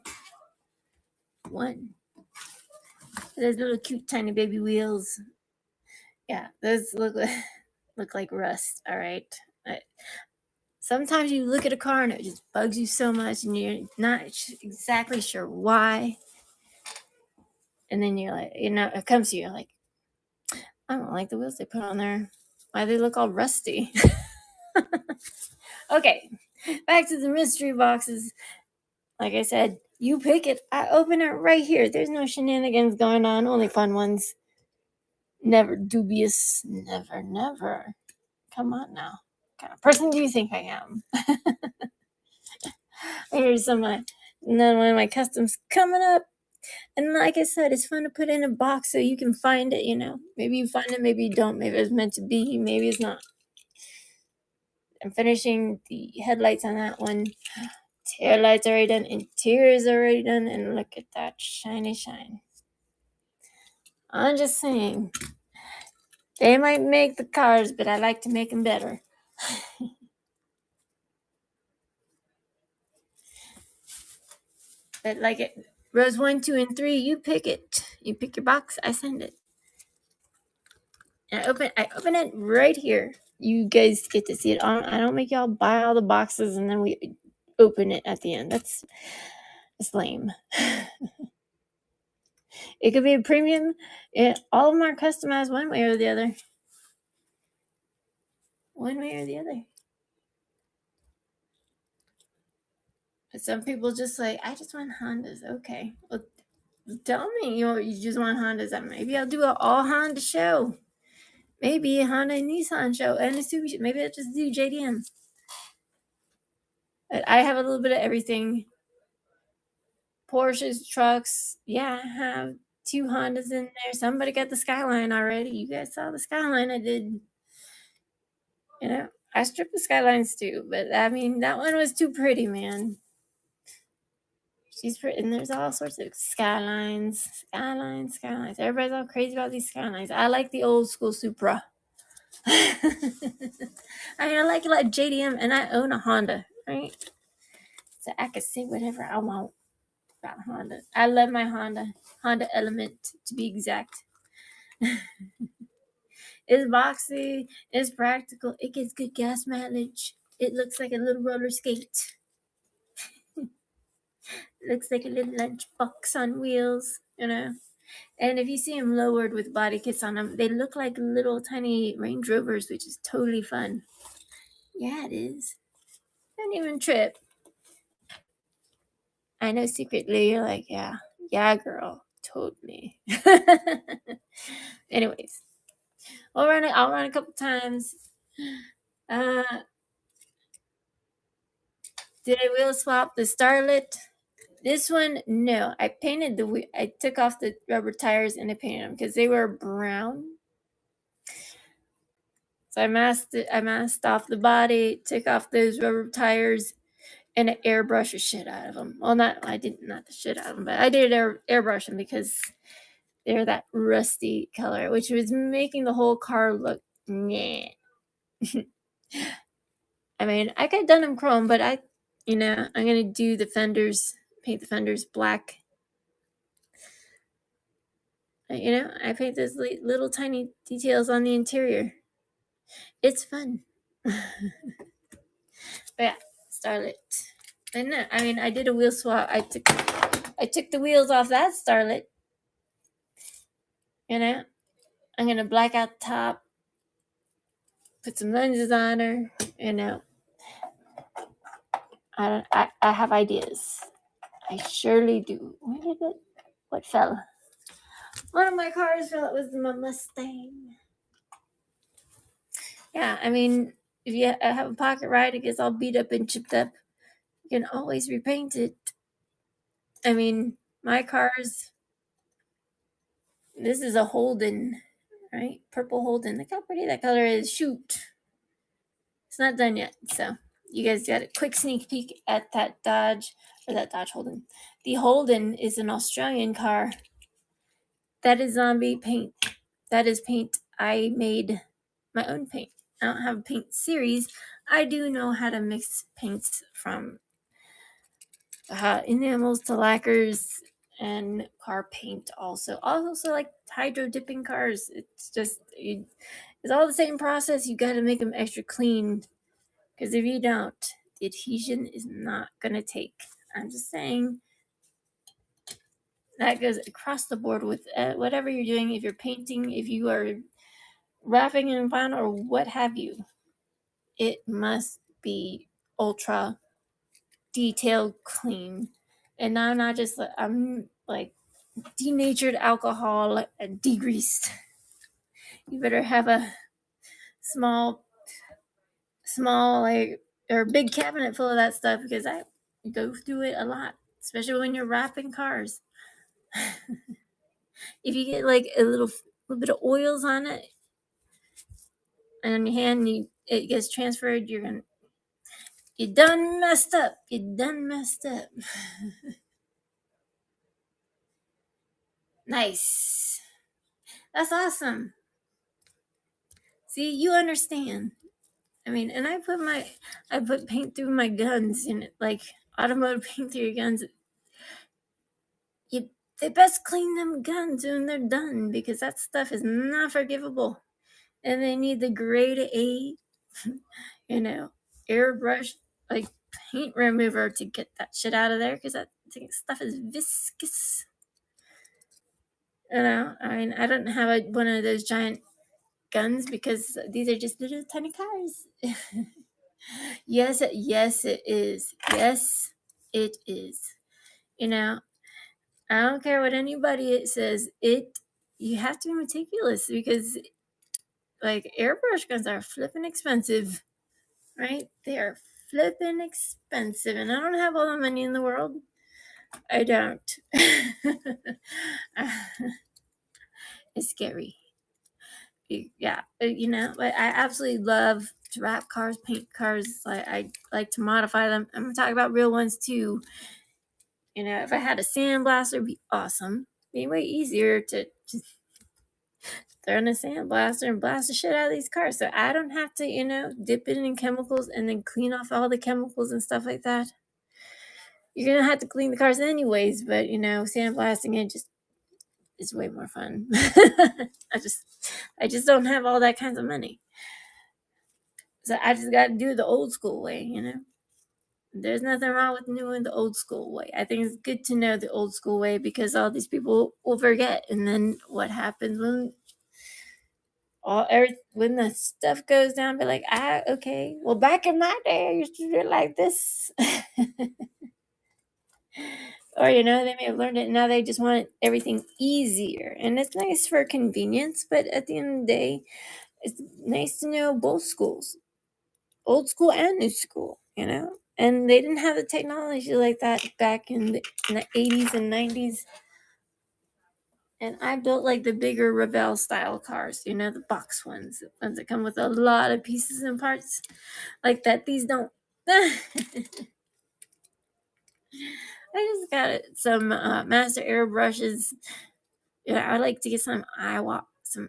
Those little cute tiny baby wheels. Yeah, those look like rust. All right. Sometimes you look at a car and it just bugs you so much, and you're not exactly sure why. And then you're like, it comes to you like, I don't like the wheels they put on there. Why they look all rusty? Okay, back to the mystery boxes. Like I said, you pick it. I open it right here. There's no shenanigans going on. Only fun ones. Never dubious. Never. Come on now. What kind of person do you think I am? Here's one of my customs coming up. And like I said, it's fun to put in a box so you can find it, Maybe you find it, maybe you don't. Maybe it's meant to be, maybe it's not. I'm finishing the headlights on that one. Tail lights already done. Interior is already done. And look at that shiny shine. I'm just saying. They might make the cars, but I like to make them better. But like it, rows 1, 2, and 3, you pick it. You pick your box, I send it. And I open it right here. You guys get to see it. I don't make y'all buy all the boxes and then we open it at the end. That's lame. It could be a premium. All of them are customized one way or the other. But some people just like, I just want Hondas. Okay. Well, tell me you just want Hondas. Maybe I'll do an all Honda show. Maybe a Honda and Nissan show and a Subaru. Maybe I'll just do JDM. I have a little bit of everything. Porsches, trucks. Yeah, I have 2 Hondas in there. Somebody got the Skyline already. You guys saw the Skyline I did. I stripped the Skylines too, but that one was too pretty, man. She's pretty, and there's all sorts of Skylines. Everybody's all crazy about these Skylines. I like the old school Supra. I mean, I like JDM, and I own a Honda, right? So I can say whatever I want about Honda. I love my Honda Element, to be exact. It's boxy, it's practical, it gets good gas mileage. It looks like a little roller skate. It looks like a little lunchbox on wheels, you know. And if you see them lowered with body kits on them, they look like little tiny Range Rovers, which is totally fun. Yeah, it is. Don't even trip. I know secretly you're like, yeah, girl, totally. Anyways, I'll run a couple times. Uh, did I wheel swap the Starlet? This one, no. I painted I took off the rubber tires and I painted them because they were brown. So I masked off the body, took off those rubber tires, and I airbrushed the shit out of them. Well, not the shit out of them, but I did airbrush them because they're that rusty color, which was making the whole car look nah. I mean, I could have done them chrome, but I'm gonna do the fenders, paint the fenders black. I paint those little tiny details on the interior. It's fun. But yeah, Starlet. And no, I mean, I did a wheel swap. I took the wheels off that Starlet. I'm gonna black out the top, put some lenses on her. I have ideas. I surely do. Where did it? What fell? One of my cars fell. It was my Mustang. Yeah, I mean, if you have a pocket ride, it gets all beat up and chipped up, you can always repaint it. I mean, my car's, this is a Holden, right? Purple Holden. Look how pretty that color is. Shoot. It's not done yet, so you guys got a quick sneak peek at that Dodge Holden. The Holden is an Australian car. That is zombie paint. That is paint. I made my own paint. I don't have a paint series. I do know how to mix paints from enamels to lacquers and car paint also. Also like hydro dipping cars. It's just, it's all the same process. You got to make them extra clean because if you don't, the adhesion is not going to take. I'm just saying. That goes across the board with whatever you're doing. If you're painting, if you are wrapping in vinyl or what have you, it must be ultra detailed, clean. And I'm not just, I'm like denatured alcohol and degreased. You better have a small like, or big cabinet full of that stuff because I go through it a lot, especially when you're wrapping cars. If you get like a little bit of oils on it and on your hand, it gets transferred, you done messed up. Nice. That's awesome. See, you understand. I mean, and I put paint through my guns, like automotive paint through your guns. They best clean them guns when they're done because that stuff is not forgivable. And they need the grade A, airbrush, like paint remover to get that shit out of there because that stuff is viscous. I mean, I don't have one of those giant guns because these are just little tiny cars. Yes, it is. Yes, it is. I don't care what anybody says. You have to be meticulous because, like, airbrush guns are flipping expensive, right? They are flipping expensive, and I don't have all the money in the world. I don't. It's scary. Yeah, but I absolutely love to wrap cars, paint cars. I like to modify them. I'm gonna talk about real ones too. If I had a sandblaster, it'd be awesome. It'd be way easier to throw in a sandblaster and blast the shit out of these cars. So I don't have to, dip it in chemicals and then clean off all the chemicals and stuff like that. You're gonna have to clean the cars anyways, but sandblasting it just is way more fun. I just don't have all that kinds of money. So I just gotta do it the old school way. There's nothing wrong with doing the old school way. I think it's good to know the old school way because all these people will forget. And then what happens when the stuff goes down? Be like, okay. Well, back in my day, I used to do it like this. Or they may have learned it. And now they just want everything easier. And it's nice for convenience, but at the end of the day, it's nice to know both schools, old school and new school. And they didn't have the technology like that back in the 80s and 90s. And I built like the bigger Revell style cars, the box ones, the ones that come with a lot of pieces and parts like that. These don't. I just got some Master airbrushes. I like to get some Iwatas.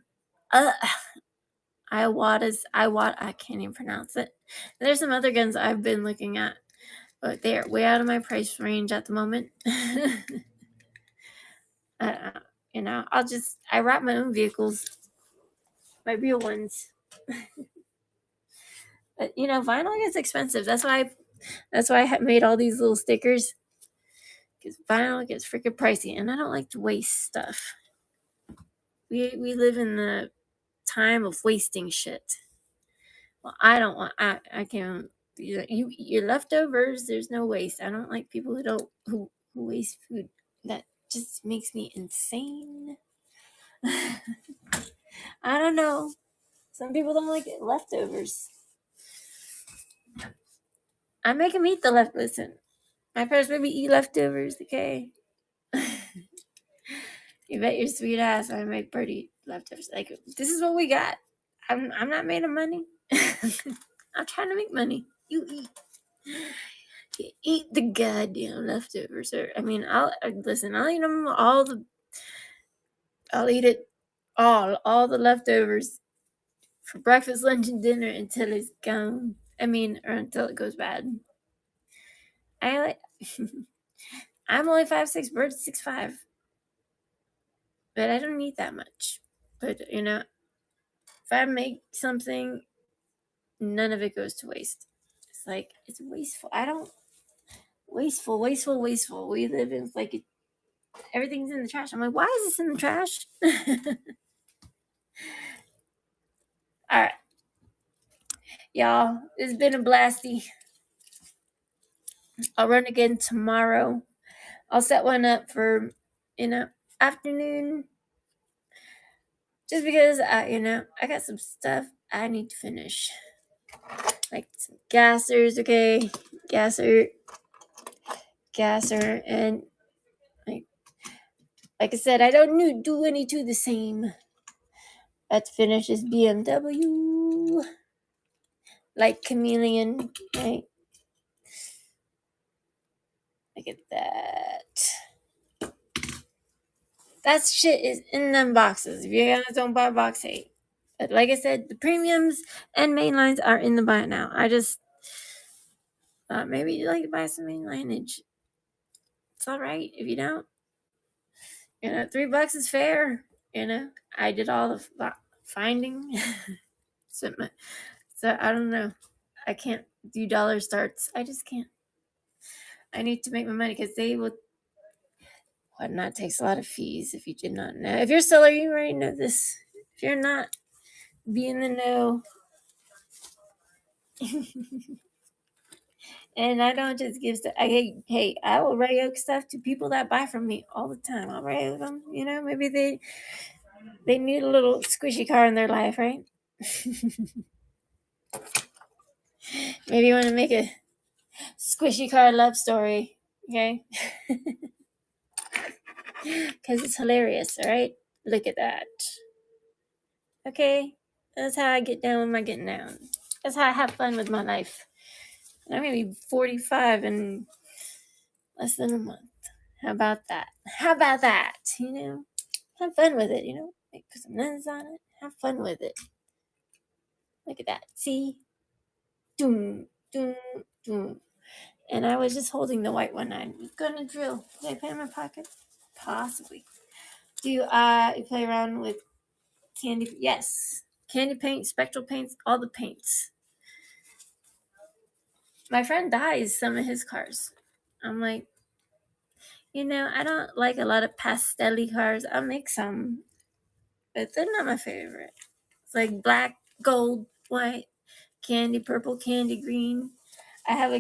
I can't even pronounce it. And there's some other guns I've been looking at, but they are way out of my price range at the moment. I wrap my own vehicles, my real ones. But vinyl gets expensive. That's why I made all these little stickers, because vinyl gets freaking pricey, and I don't like to waste stuff. We live in the time of wasting shit. Well, I don't want. I can't. Your leftovers. There's no waste. I don't like people who waste food. That just makes me insane. I don't know. Some people don't like leftovers. I make them eat the leftovers. Listen, my parents made me eat leftovers. Okay. You bet your sweet ass I make Birdie leftovers. Like, this is what we got. I'm not made of money. I'm trying to make money. You eat. You eat the goddamn leftovers. I'll eat them I'll eat it all the leftovers for breakfast, lunch, and dinner until it's gone. Or until it goes bad. I'm only 5'6", Bird's 6'5". But I don't eat that much. But if I make something, none of it goes to waste. It's like, it's wasteful. Wasteful. We live in everything's in the trash. I'm like, why is this in the trash? All right, y'all, it's been a blasty. I'll run again tomorrow. I'll set one up for afternoon, just because I got some stuff I need to finish, like some gassers. Okay, gasser, and like I said, I don't do any to the same. Let's finish this BMW. Like chameleon, right? Look at that. That shit is in them boxes. If you guys don't buy box 8. But like I said, the premiums and main lines are in the buy now. I just thought maybe you'd like to buy some main lineage. It's alright if you don't. $3 is fair. I did all the finding. So I don't know. I can't do dollar starts. I just can't. I need to make my money because they will whatnot takes a lot of fees. If you did not know, if you're a seller, you already know this. If you're not, be in the know. And I don't just give stuff. Hey, I will write stuff to people that buy from me all the time. I'll write them. Maybe they need a little squishy car in their life, right? Maybe you want to make a squishy car love story, okay? Because it's hilarious, all right? Look at that. Okay? That's how I get down with my getting down. That's how I have fun with my life. I'm going to be 45 in less than a month. How about that? have fun with it, Like, put some lenses on it. Have fun with it. Look at that. See? Doom, doom, doom. And I was just holding the white one. I'm gonna drill. Did I put it in my pocket? Possibly. Do you play around with candy? Yes. Candy paint, spectral paints, all the paints. My friend dyes some of his cars. I'm like, I don't like a lot of pastel-y cars. I'll make some, but they're not my favorite. It's like black, gold, white, candy purple, candy green. I have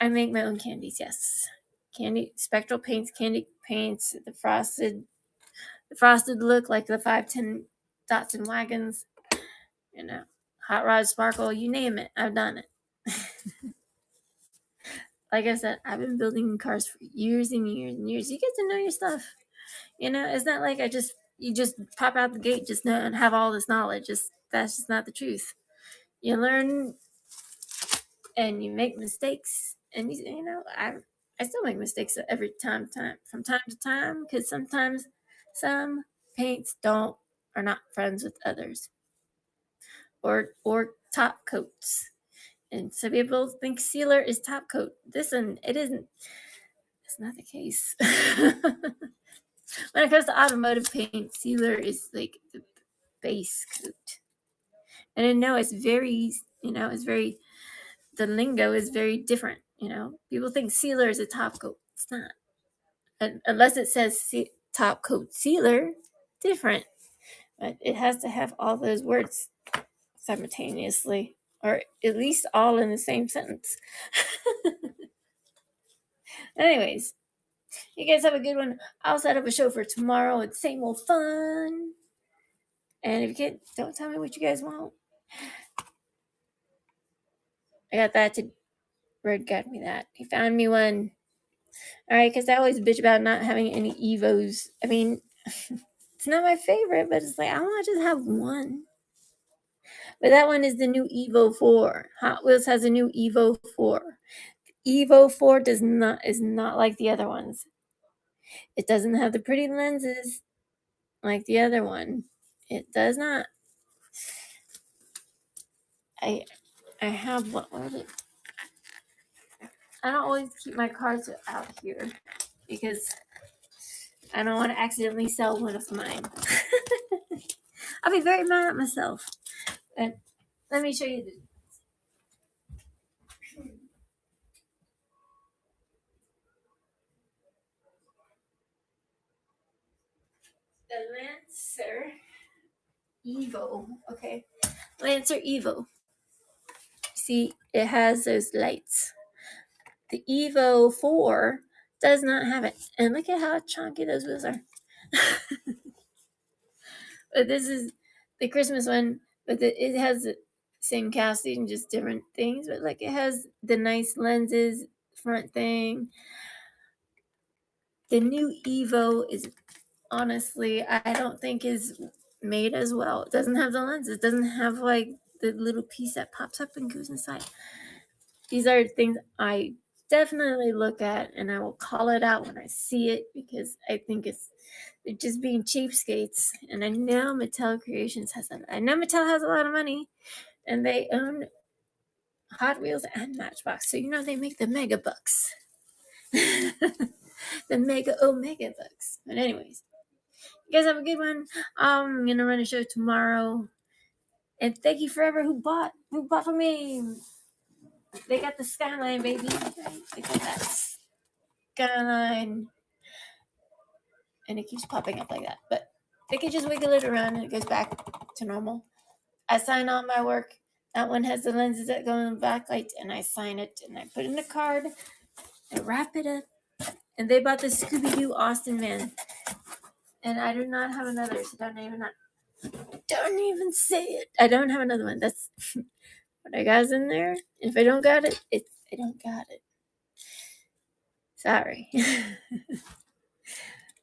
I make my own candies, yes. Candy, spectral paints, candy paints, the frosted look like the 510 dots and wagons, hot rod sparkle, you name it, I've done it. Like I said, I've been building cars for years and years and years. You get to know your stuff. It's not like you just pop out the gate just know and have all this knowledge. That's just not the truth. You learn and you make mistakes, and I still make mistakes every time from time to time, because sometimes some paints are not friends with others, or top coats. And some people think sealer is top coat. It isn't. It's not the case. When it comes to automotive paint, sealer is like the base coat. And I know it's very, the lingo is very different. People think sealer is a top coat. It's not. And unless it says top coat sealer, different. But it has to have all those words simultaneously, or at least all in the same sentence. Anyways, you guys have a good one. I'll set up a show for tomorrow. It's same old fun. And if you get, don't tell me what you guys want. I got that to Red got me that. He found me one. Alright, because I always bitch about not having any Evos. I mean, it's not my favorite, but it's like I want to just have one. But that one is the new Evo 4. Hot Wheels has a new Evo 4. Evo 4 is not like the other ones. It doesn't have the pretty lenses like the other one. It does not. I have one. Where is it? I don't always keep my cards out here because I don't want to accidentally sell one of mine. I'll be very mad at myself. And let me show you the Lancer Evo. Okay. Lancer Evo. See, it has those lights. The Evo 4 does not have it. And look at how chunky those wheels are. But this is the Christmas one, but it has the same casting, just different things. But like it has the nice lenses, front thing. The new Evo is honestly, I don't think is made as well. It doesn't have the lenses. It doesn't have like the little piece that pops up and goes inside. These are things I definitely look at, and I will call it out when I see it, because I think they're just being cheapskates. And I know Mattel Creations has a lot of money, and they own Hot Wheels and Matchbox, so they make the mega bucks. The mega omega bucks. But anyways, you guys have a good one. I'm gonna run a show tomorrow, and thank you forever who bought from me. They got the Skyline, baby. They got that Skyline, and it keeps popping up like that. But they can just wiggle it around and it goes back to normal. I sign on my work. That one has the lenses that go in the backlight, and I sign it and I put in the card and wrap it up. And they bought the Scooby-Doo Austin Man, and I do not have another, so don't even say it. I don't have another one. That's what I got in there. If I don't got it, I don't got it. Sorry.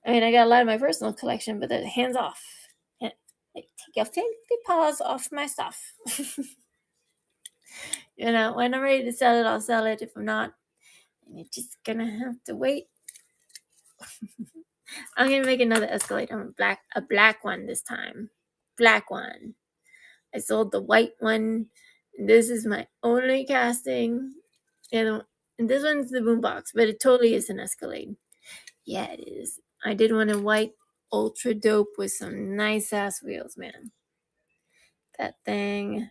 I mean, I got a lot of my personal collection, but hands off. Take the paws off my stuff. When I'm ready to sell it, I'll sell it. If I'm not, you're just gonna have to wait I'm gonna make another Escalade. A black one this time. Black one. I sold the white one. This is my only casting. And this one's the boombox, but it totally is an Escalade. Yeah, it is. I did one in white, ultra dope with some nice ass wheels, man. That thing.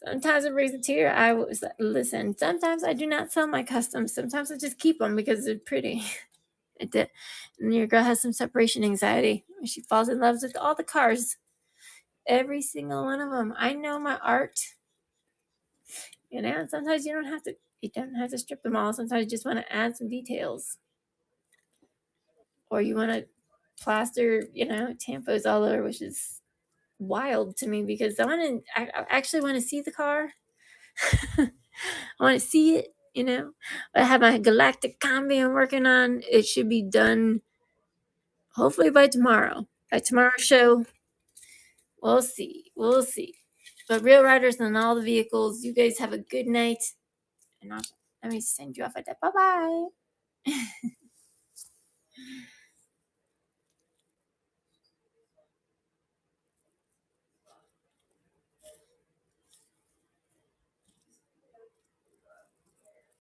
Sometimes it brings a tear. I was listen. Sometimes I do not sell my customs. Sometimes I just keep them because they're pretty. It did. And your girl has some separation anxiety. She falls in love with all the cars, every single one of them. I know my art. You know, sometimes you don't have to. You don't have to strip them all. Sometimes you just want to add some details, or you want to plaster, tampos all over, which is wild to me because I actually want to see the car. I want to see it. I have my galactic combi I'm working on. It should be done hopefully by tomorrow. By tomorrow's show, we'll see. We'll see. But real riders on all the vehicles, you guys have a good night. And let me send you off at that. Bye bye.